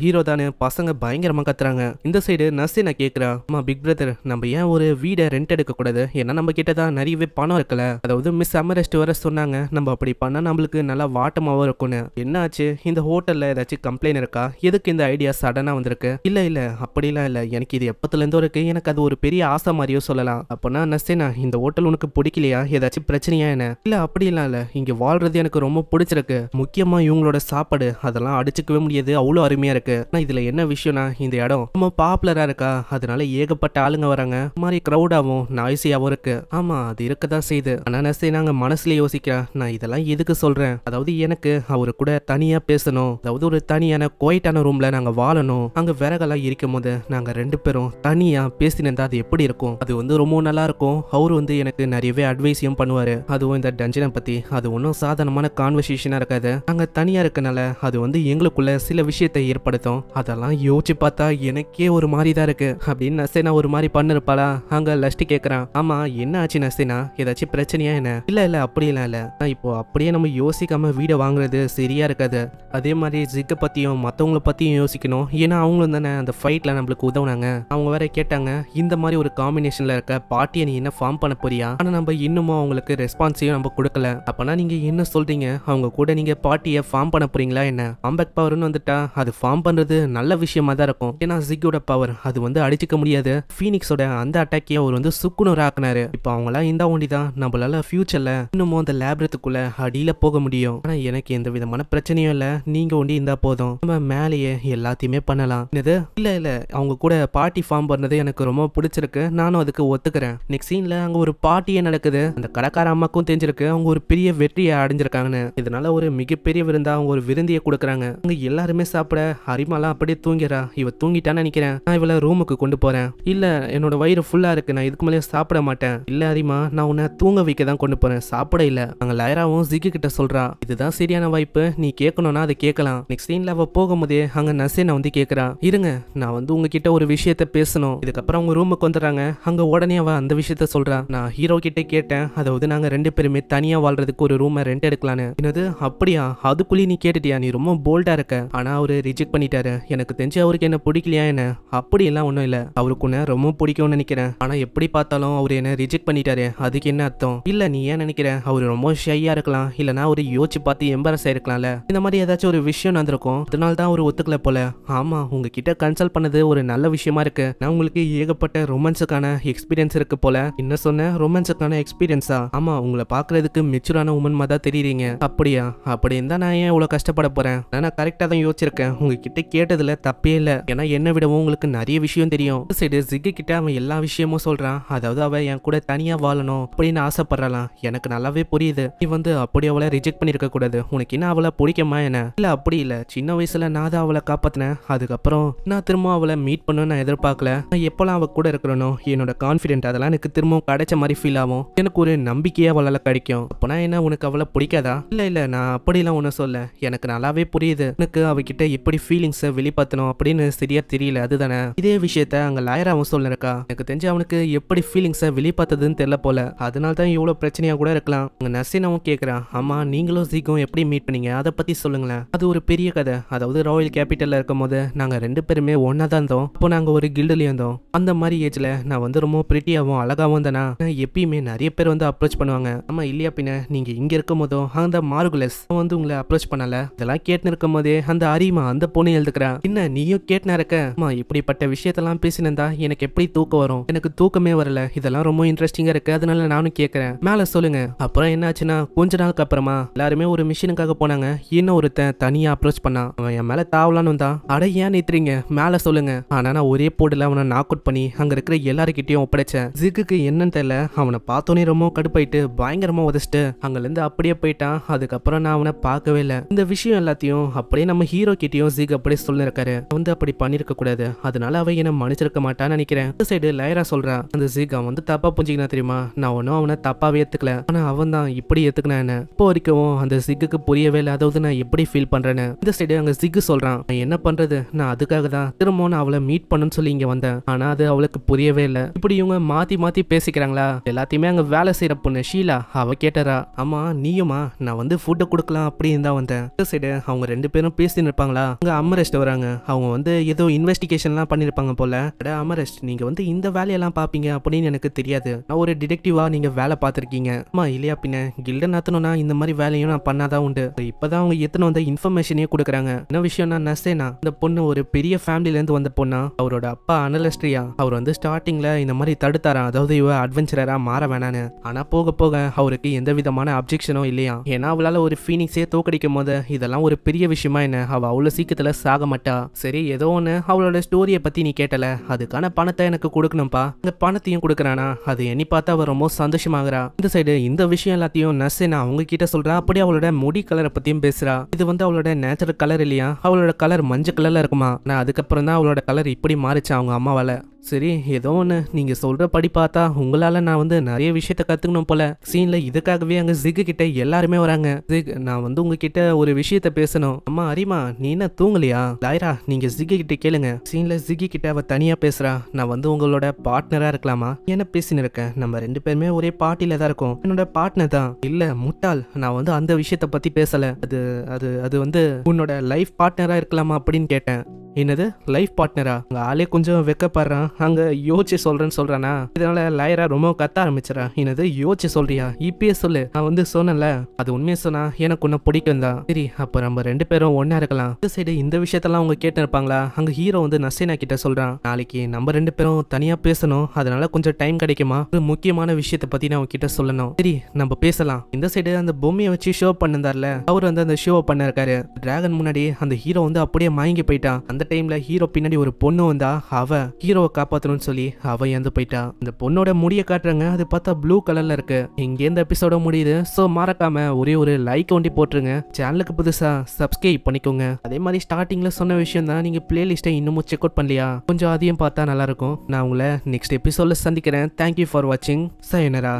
ஹீரோ தானே பசங்க பயங்கரமா கத்துறாங்க. இந்த சைடு நசீனா கேக்குறா, அம்மா பிக் பிரதர், நம்ம ஏன் ஒரு வீடை ரெண்ட் எடுக்க கூடாது? ஏன்னா நம்ம கிட்டதான் நிறையவே பணம் இருக்கல. அதாவது மிஸ் அமரஸ்ட் வர சொன்னாங்க, நம்ம அப்படி பண்ணா நம்மளுக்கு நல்லா வாட்டமாவும் இருக்கும்னு. என்ன ஆச்சு, இந்த ஹோட்டல்ல ஏதாச்சும் கம்ப்ளைண்ட் இருக்கா? எதுக்கு இந்த ஐடியா சடனா வந்திருக்கு? இல்ல அப்படிலாம் இல்ல, எனக்கு இது எப்பத்துல இருந்தோ இருக்கு, எனக்கு அது ஒரு பெரிய ஆசை மாதிரியோ சொல்லலாம். அப்பனா நசீனா, இந்த ஹோட்டல் உனக்கு பிடிக்கலையா? ஏதாச்சும் பிரச்சனையா என்ன? இல்ல அப்படிலாம் இல்ல, இங்க வாழ்றது எனக்கு ரொம்ப பிடிச்சிருக்கு. முக்கியமா இவங்களோட சாப்பாடு, அதெல்லாம் அடிச்சுக்கவே முடியாது, அவ்வளவு அருமையா இருக்கு. ஆனா இதுல என்ன விஷயம்னா, இந்த இடம் ரொம்ப பாப்புலரா இருக்கா, அதனால ஏகப்பட்ட ஆளுங்க வராங்க, மாதிரி கிரௌடாவும் நாய்ஸியாவும் இருக்கு. ஆமா, அது இருக்கதான் செய்யுது. ஆனா நசீனா அங்க மனசுல யோசிக்கிறா, நான் இதெல்லாம் எதுக்கு சொல்றேன்? அதாவது எனக்கு அவரு கூட தனியா பேசணும், அதாவது ஒரு தனியான குவைட்டான ரூம்ல நாங்க வாழணும். அங்க விறகெல்லாம் இருக்கும் போது நாங்க 2 பேரும் தனியா பேசினிருந்தா அது எப்படி இருக்கும்? அது வந்து ரொம்ப நல்லா இருக்கும். அவரு வந்து எனக்கு நிறையவே அட்வைஸையும் பண்ணுவாரு, அதுவும் இந்த டஞ்சனை பத்தி. அது ஒன்றும் சாதாரணமான கான்வர்சேஷனா இருக்காது, நாங்க தனியா இருக்கனால அது வந்து எங்களுக்குள்ள சில விஷயத்தை ஏற்படுத்தும். அதெல்லாம் யோசிச்சு பார்த்தா எனக்கே ஒரு மாதிரி தான் இருக்கு அப்படின்னு நசீனா ஒரு மாதிரி பண்ணிருப்பாளா. அங்க லஸ்ட் கேக்குறான், ஆமா என்ன ஆச்சு நசீனா, ஏதாச்சும் பிரச்சனையா என்ன? இல்ல அப்படிலாம் இல்ல, இப்போ அப்படியே நம்ம யோசிக்காம வீடை வாங்குறது சரியா இருக்காது. அதே மாதிரி ஜிக்க பத்தியும் மத்தவங்கள பத்தியும் யோசிக்கணும், ஏன்னா அவங்களும் தானே அந்த ஃபைட்ல நம்மளுக்கு உதவுனாங்க. அவங்க வேற கேட்டாங்க, இந்த மாதிரி ஒரு காம்பினேஷன்ல இருக்க பார்ட்டியை நீ என்ன ஃபார்ம் பண்ண போறியா? ஆனா நம்ம இன்னமும் அவங்களுக்கு ரெஸ்பான்ஸையும் நம்ம கொடுக்கல. அப்பனா நீங்க என்ன சொல்றீங்க, அவங்க கூட நீங்க பார்ட்டியை ஃபார்ம் பண்ண போறீங்களா என்ன? காம்பேக்ட் பவர்னு வந்துட்டா அது ஃபார்ம் பண்றது நல்ல விஷயமா தான் இருக்கும், ஏன்னா ஜிக்கோட பவர் அது வந்து அடிச்சுக்க முடியாது. ஃபீனிக்ஸோட அந்த அட்டாக்கையும் அவர் வந்து சுக்குநூறு ஆக்குனாரு. இப்போ அவங்களாம் இந்த ஒண்டி தான் நம்மளால ஃபியூச்சர்ல இன்னமும் அந்த லேப்ரத்துக்குள்ள அடியில போக முடியும். ஆனா எனக்கு எந்த விதமான பிரச்சனையும் இல்ல, நீங்க ஒண்டி இருந்தா போதும், நம்ம மேலேயே எல்லாத்தையுமே பண்ணலாம். இல்ல அவங்க கூட பார்ட்டி ஃபார்ம் பண்ணது எனக்கு ரொம்ப பிடிச்சிருக்கு, நானும் அதுக்கு ஒத்துக்கிறேன். நெக்ஸ்ட் சீன்ல அங்க ஒரு பார்ட்டியே நடக்குது. அந்த கடைக்கார அம்மாக்கும் தெரிஞ்சிருக்கு அவங்க ஒரு பெரிய வெற்றியை அடைஞ்சிருக்காங்கன்னு. இதனால ஒரு மிகப்பெரிய விருந்தா அவங்க ஒரு விருந்தியை கொடுக்குறாங்க. அங்க எல்லாருமே சாப்பிட ஹரிமாலாம் அப்படியே தூங்கிறா. இவ தூங்கிட்டான்னு நினைக்கிறேன், நான் இவளை ரூமுக்கு கொண்டு போறேன். இல்ல என்னோட வயிறு ஃபுல்லா இருக்கு, நான் இதுக்கு மேலே சாப்பிட மாட்டேன். இல்ல ஹரிமா, நான் உன்னை தூங்க வைக்க தான் கொண்டு போறேன், சாப்பிட இல்ல. அங்க லைராவும் ஜிக்கு கிட்ட சொல்றா, இதுதான் சரியான வாய்ப்பு, நீ கேட்கணும்னா அதை கேட்கலாம். நெக்ஸ்ட் சீன்ல அவ போகும்போதே அங்க நசீனா வந்து கேக்குறா, இருங்க நான் வந்து உங்ககிட்ட ஒரு விஷயத்த பேசணும். இதுக்கப்புறம் அவங்க ரூமுக்கு வந்துடுறாங்க. அங்க உடனே அவ அந்த விஷயத்த சொல்றா, நான் ஹீரோ கிட்ட கேட்டேன், அதாவது நாங்க 2 பேருமே தனியா வாழ்றதுக்கு ஒரு ரூமை ரெண்ட் எடுக்கலான்னு. என்னது அப்படியா, அதுக்குள்ளே நீ கேட்டுட்டியா? நீ ரொம்ப போல்டா இருக்க, ஆனா அவரு ரிஜெக்ட் பண்ணிட்டாரு. எனக்கு தெரிஞ்சு அவருக்கு என்ன பிடிக்கலையா என்ன? அப்படி எல்லாம் ஒண்ணும் இல்ல, அவருக்கு உன்னை ரொம்ப பிடிக்கும்னு நினைக்கிறேன். ஆனா எப்படி பார்த்தாலும் அவரு என்ன ரிஜெக்ட் பண்ணிட்டாரு, அதுக்கு என்ன அர்த்தம்? இல்ல நீ ஏன் நினைக்கிற அவரு ரொம்ப ஷையா இருக்கலாம், இல்லனா அவரு யோசிச்சு பார்த்து எம்பரஸ் ஆயிருக்கலாம்ல, இந்த மாதிரி ஏதாச்சும் ஒரு விஷயம் நடந்திருக்கும், அதனால தான் அவரு ஒத்துக்கல போல. ஆமா, உங்ககிட்ட கன்சல்ட் பண்ணது ஒரு நல்ல விஷயமா இருக்கு. நான் உங்களுக்கு ஏகப்பட்ட ரொமான்ஸுக்கான எக்ஸ்பீரியன்ஸ் இருக்கு போல. என்ன சொன்ன? ரொமான்ஸுக்கான எக்ஸ்பீரியன்ஸா? ஆமா, உங்களை பாக்குறதுக்கு மெச்சூரான உமன் மாதிரி தான் தெரியுறீங்க. அப்படியா? அப்படி இருந்தா நான் ஏன் இவ்வளவு கஷ்டப்பட போறேன்? நான் கரெக்டா தான் யோசிச்சிருக்கேன். உங்ககிட்ட கேட்டதுல தப்பே இல்ல, ஏன்னா என்ன விடவும் உங்களுக்கு நிறைய விஷயம் தெரியும். சரி, ஜிக்கு கிட்ட அவன் எல்லா விஷயமும் சொல்றான். அதாவது அவ என் கூட தனியா வாழணும் அப்படின்னு ஆசைப்படுறாளாம். எனக்கு நல்லாவே புரியுது. நீ அப்படி அவளை ரிஜெக்ட் பண்ணிருக்க கூடாது. உனக்கு என்ன அவளை பிடிக்குமா என்ன? இல்ல அப்படி இல்ல, சின்ன வயசுல நான் தான் அவளை காப்பாத்தினேன். அதுக்கப்புறம் நான் திரும்ப அவளை மீட் பண்ண நான் எதிர்பார்க்கல. நான் எப்பெல்லாம் அவ கூட இருக்கிறனோ என்னோட கான்பிடென்ட் அதெல்லாம் எனக்கு திரும்ப கிடைச்ச மாதிரி ஃபீல் ஆகும். எனக்கு ஒரு நம்பிக்கையா அவளால கிடைக்கும். அப்பனா என்ன, உனக்கு அவளை பிடிக்காதா? இல்ல இல்ல, நான் அப்படிலாம் ஒன்னும் சொல்ல. எனக்கு நல்லாவே புரியுது எனக்கு அவகிட்ட எப்படி ஃபீலிங்ஸை வெளிப்படுத்தணும் அப்படின்னு சரியா தெரியல, அதுதானே. இதே விஷயத்த அங்க லாயராவும் சொல்லிருக்கா. எனக்கு தெரிஞ்சு அவனுக்கு எப்படி ஃபீலிங்ஸை வெளிப்படுத்துதுன்னு தெரியல போல, அதனால தான் இவ்வளவு பிரச்சனையா கூட இருக்கலாம். அங்க நசீனாவும் கேக்குறான், ஆமா நீங்களும் ஜிக்கும் எப்படி மீட் பண்ணீங்க, அதை பத்தி சொல்லுங்களேன். அது ஒரு பெரிய கதை. அதாவது ராயல் கேபிட்டல்ல இருக்கும் போது நாங்க 2 பேருமே ஒன்னா தான் இருந்தோம். அப்போ நாங்க ஒரு கில்டுலயும் இருந்தோம். அந்த மாதிரி ஏஜ்ல நான் ரொம்ப பிரிட்டியாவும் அழகாவும் தானா. எப்பயுமே நிறைய பேர் அப்ரோச் பண்ணுவாங்க. ஆமா இல்லையா பின்ன, நீங்க இங்க இருக்கும் போதும் அந்த மார்குலஸ் உங்களை அப்ரோச் பண்ணல. இதெல்லாம் கேட்டு இருக்கும் போதே அந்த அரிமா அந்த பொண்ணு எழுதுக்கிறா. என்ன நீயும் கேட்டுனா இருக்க? இப்படிப்பட்ட விஷயத்தெல்லாம் பேசினா எனக்கு எப்படி தூக்கம் வரும்? எனக்கு தூக்கமே வரல. இதெல்லாம் ரொம்ப இன்ட்ரெஸ்டிங்கா இருக்கு, அதனால நானும் கேட்கறேன். மேல சொல்லுங்க. அப்புறம் என்ன ஆச்சுன்னா, கொஞ்ச நாளுக்கு அப்புறமா எல்லாருமே ஒரு மிஷினுக்காக போனாங்க. இன்னும் ஒருத்தன் தனியா அப்ரோச் பண்ணான். அவன் என் மேல தாவலான்னு வந்தான். அட ஏன் நிறுத்துறீங்க, மேல சொல்லுங்க. ஆனா நான் ஒரே போர்டுல அவனை நாக் அவுட் பண்ணி அங்க இருக்கிற எல்லாருக்கிட்டையும் ஒப்படைச்சேன். ஜிக்குக்கு என்னன்னு தெரியல, அவனை பார்த்தோன்னே ரொம்ப கடுப்பாயிட்டு பயங்கரமா உதச்சிட்டு அங்க இருந்து அப்படியே போயிட்டான். அதுக்கப்புறம் நான் அவனை பார்க்கவே இல்லை. இந்த விஷயம் எல்லாத்தையும் அப்படியே நம்ம ஹீரோ கிட்டையும் ஜிக் அப்படியே சொல்லிருக்காரு. அப்படி பண்ணிருக்க கூடாது, அதனால அவ என்ன மன்னிச்சிருக்க மாட்டான்னு நினைக்கிறேன். இந்த சைடு லைரா சொல்றா, அந்த ஜிக் அவன் தப்பா புரிஞ்சுக்கினா தெரியுமா, நான் ஒன்னும் அவனை தப்பாவே ஏத்துக்கல, ஆனா அவன் தான் இப்படி ஏத்துக்கினா என்ன. இப்போ வரைக்கும் அந்த ஜிக்கு புரியவே இல்லை, அதாவது நான் எப்படி ஃபீல் பண்றேன்னு. இந்த சைடு அங்க ஜிக் சொல்றான், நான் என்ன பண்றது, நான் அதுக்காக தான் திரும்ப நான் அவளை மீட் பண்ணணும்னு சொல்லி இங்க வந்தேன், ஆனா அது அவளுக்கு புரியவே இல்லை. இப்படி இவங்க மாத்தி மாத்தி பேசிக்கிறாங்களா. எல்லாத்தையுமே அங்க வேலை செய்யற பொண்ணு ஷீலா அவ கேட்டறா, ஆமா நீயுமா, நான் ஃபுட்டை கொடுக்கலாம் அப்படின்னு தான் வந்தேன். இந்த சைடு அவங்க 2 பேரும் பேசி நிற்பாங்களா. அங்க அமரஸ்ட் வராங்க. அவங்க ஏதோ இன்வெஸ்டிகேஷன்லாம் பண்ணிருப்பாங்க போல. அமரஸ்ட், நீங்க இந்த வேலையெல்லாம் பாப்பீங்க அப்படின்னு எனக்கு தெரியாது. நான் ஒரு டிடெக்டிவா நீங்க வேலை பார்த்திருக்கீங்க. ஆமா இல்லையா பின்ன, கில்ட நடத்தணும்னா இந்த மாதிரி வேலையும் நான் பண்ணாதான் உண்டு. இப்பதான் அவங்க எத்தனை இன்ஃபர்மேஷனே கொடுக்குறாங்க. என்ன விஷயம்னா, நசேனா இந்த பொண்ணு ஒரு பெரிய ஃபேமிலில இருந்து வந்த பொண்ணா. அவரோட அப்பா அனலஸ்ட்ரியா. அவர் ஸ்டார்டிங்ல இந்த மாதிரி தடுத்தாராம், அதாவது இவ அட்வென்ச்சரரா மாற வேணான்னு. ஆனா போக போக அவருக்கு எந்த விதமான அப்ஜெக்ஷனும் இல்லையா. ஏன்னா அவளால ஒரு ஃபீனிக்ஸே தோக்கடிக்கும் போது இதெல்லாம் ஒரு பெரிய விஷயமா என்ன, அவ அவ்வளவு சீக்கிரத்துல சாக மாட்டா. சரி ஏதோ ஒண்ணு, அவளோட ஸ்டோரியை பத்தி நீ கேட்டல, அதுக்கான பணத்தை எனக்கு கொடுக்கணும்பா. இந்த பணத்தையும் கொடுக்கறானா, அது எண்ணி பார்த்தா அவ ரொம்ப சந்தோஷமாகறா. இந்த சைடு இந்த விஷயம் எல்லாத்தையும் நசேனா அவங்க கிட்ட சொல்றா. அப்படியே அவளோட முடி கலரை பத்தியும் பேசுறா. இது அவளோட நேச்சுரல் கலர் இல்லையா, அவளோட கலர் மஞ்சள் கலர்ல இருக்குமா. நான் அதுக்கப்புறம் தான் அவளோட கலர் இப்படி மாறிச்சு அவங்க அம்மாவால. சரி ஏதோ ஒன்று, நீங்க சொல்ற படி பார்த்தா உங்களால நான் நிறைய விஷயத்த கத்துக்கணும் போல. சீன்ல இதுக்காகவே அங்க ஜிக்கு கிட்ட எல்லாருமே வராங்க. ஜிக், நான் உங்ககிட்ட ஒரு விஷயத்த பேசணும். அம்மா அரிமா, நீ என்ன தூங்கலையா? லாயரா, நீங்க ஜிக்கு கிட்ட கேளுங்க. சீன்ல ஜிக்கு கிட்ட அவ தனியா பேசுறா. நான் உங்களோட பார்ட்னரா இருக்கலாமா? என்ன பேசின்னு இருக்கேன், நம்ம 2 பேருமே ஒரே பார்ட்டில தான் இருக்கோம். என்னோட பார்ட்னர் தான். இல்ல முட்டாள், நான் அந்த விஷயத்த பத்தி பேசல. அது அது அது உன்னோட லைஃப் பார்ட்னரா இருக்கலாமா அப்படின்னு கேட்டேன். என்னது லைஃப் பார்ட்னரா? அங்க ஆளே கொஞ்சம் வெக்கப்படுறான். அங்க யோசிச்சு சொல்றேன்னு சொல்றானா. இதனால லாயரா ரொம்ப கத்த ஆரம்பிச்சிடா. என்னது யோசிச்சு சொல்றியா? இப்பயே சொல்லு. நான் சொன்னல, அது உண்மையை சொன்னா எனக்கு உன்ன பிடிக்கும் தான். சரி அப்ப நம்ம 2 பேரும் ஒன்னா இருக்கலாம். இந்த சைடு இந்த விஷயத்தெல்லாம் அவங்க கேட்டு இருப்பாங்களா. அங்க ஹீரோ நசீனா கிட்ட சொல்றான், நாளைக்கு நம்ம 2 பேரும் தனியா பேசணும், அதனால கொஞ்சம் டைம் கிடைக்குமா, ஒரு முக்கியமான விஷயத்தை பத்தி நான் உங்ககிட்ட சொல்லணும். சரி நம்ம பேசலாம். இந்த சைடு அந்த பொம்மையை வச்சு ஷோ பண்ணிருந்தார்ல, அவர் அந்த ஷோ பண்ண இருக்காரு. டிராகன் முன்னாடி அந்த ஹீரோ அப்படியே மயங்கி போயிட்டான். அந்த டைம்ல ஹீரோ பின்னாடி ஒரு பொண்ணு வந்தா, அவ ஹீரோவை காப்பாத்தணும்னு சொல்லி அவ இறந்து போயிட்டா. இந்த பொண்ணோட முடிய காட்டுறாங்க, அது பார்த்தா ப்ளூ கலர்ல இருக்கு. இங்க இந்த எபிசோட முடியுது. சோ மறக்காம ஒரே ஒரு லைக் ஒண்டி போட்டுருங்க. சேனலுக்கு புதுசா சப்ஸ்கிரைப் பண்ணிக்கோங்க. அதே மாதிரி ஸ்டார்டிங்ல சொன்ன விஷயம் தான், நீங்க பிளேலிஸ்ட்டை இன்னமும் செக் அவுட் பண்ணலையா, கொஞ்சம் அதையும் பார்த்தா நல்லா இருக்கும். நான் உங்களை நெக்ஸ்ட் எபிசோட்ல சந்திக்கிறேன். தேங்க்யூ ஃபார் வாட்சிங். சயனரா.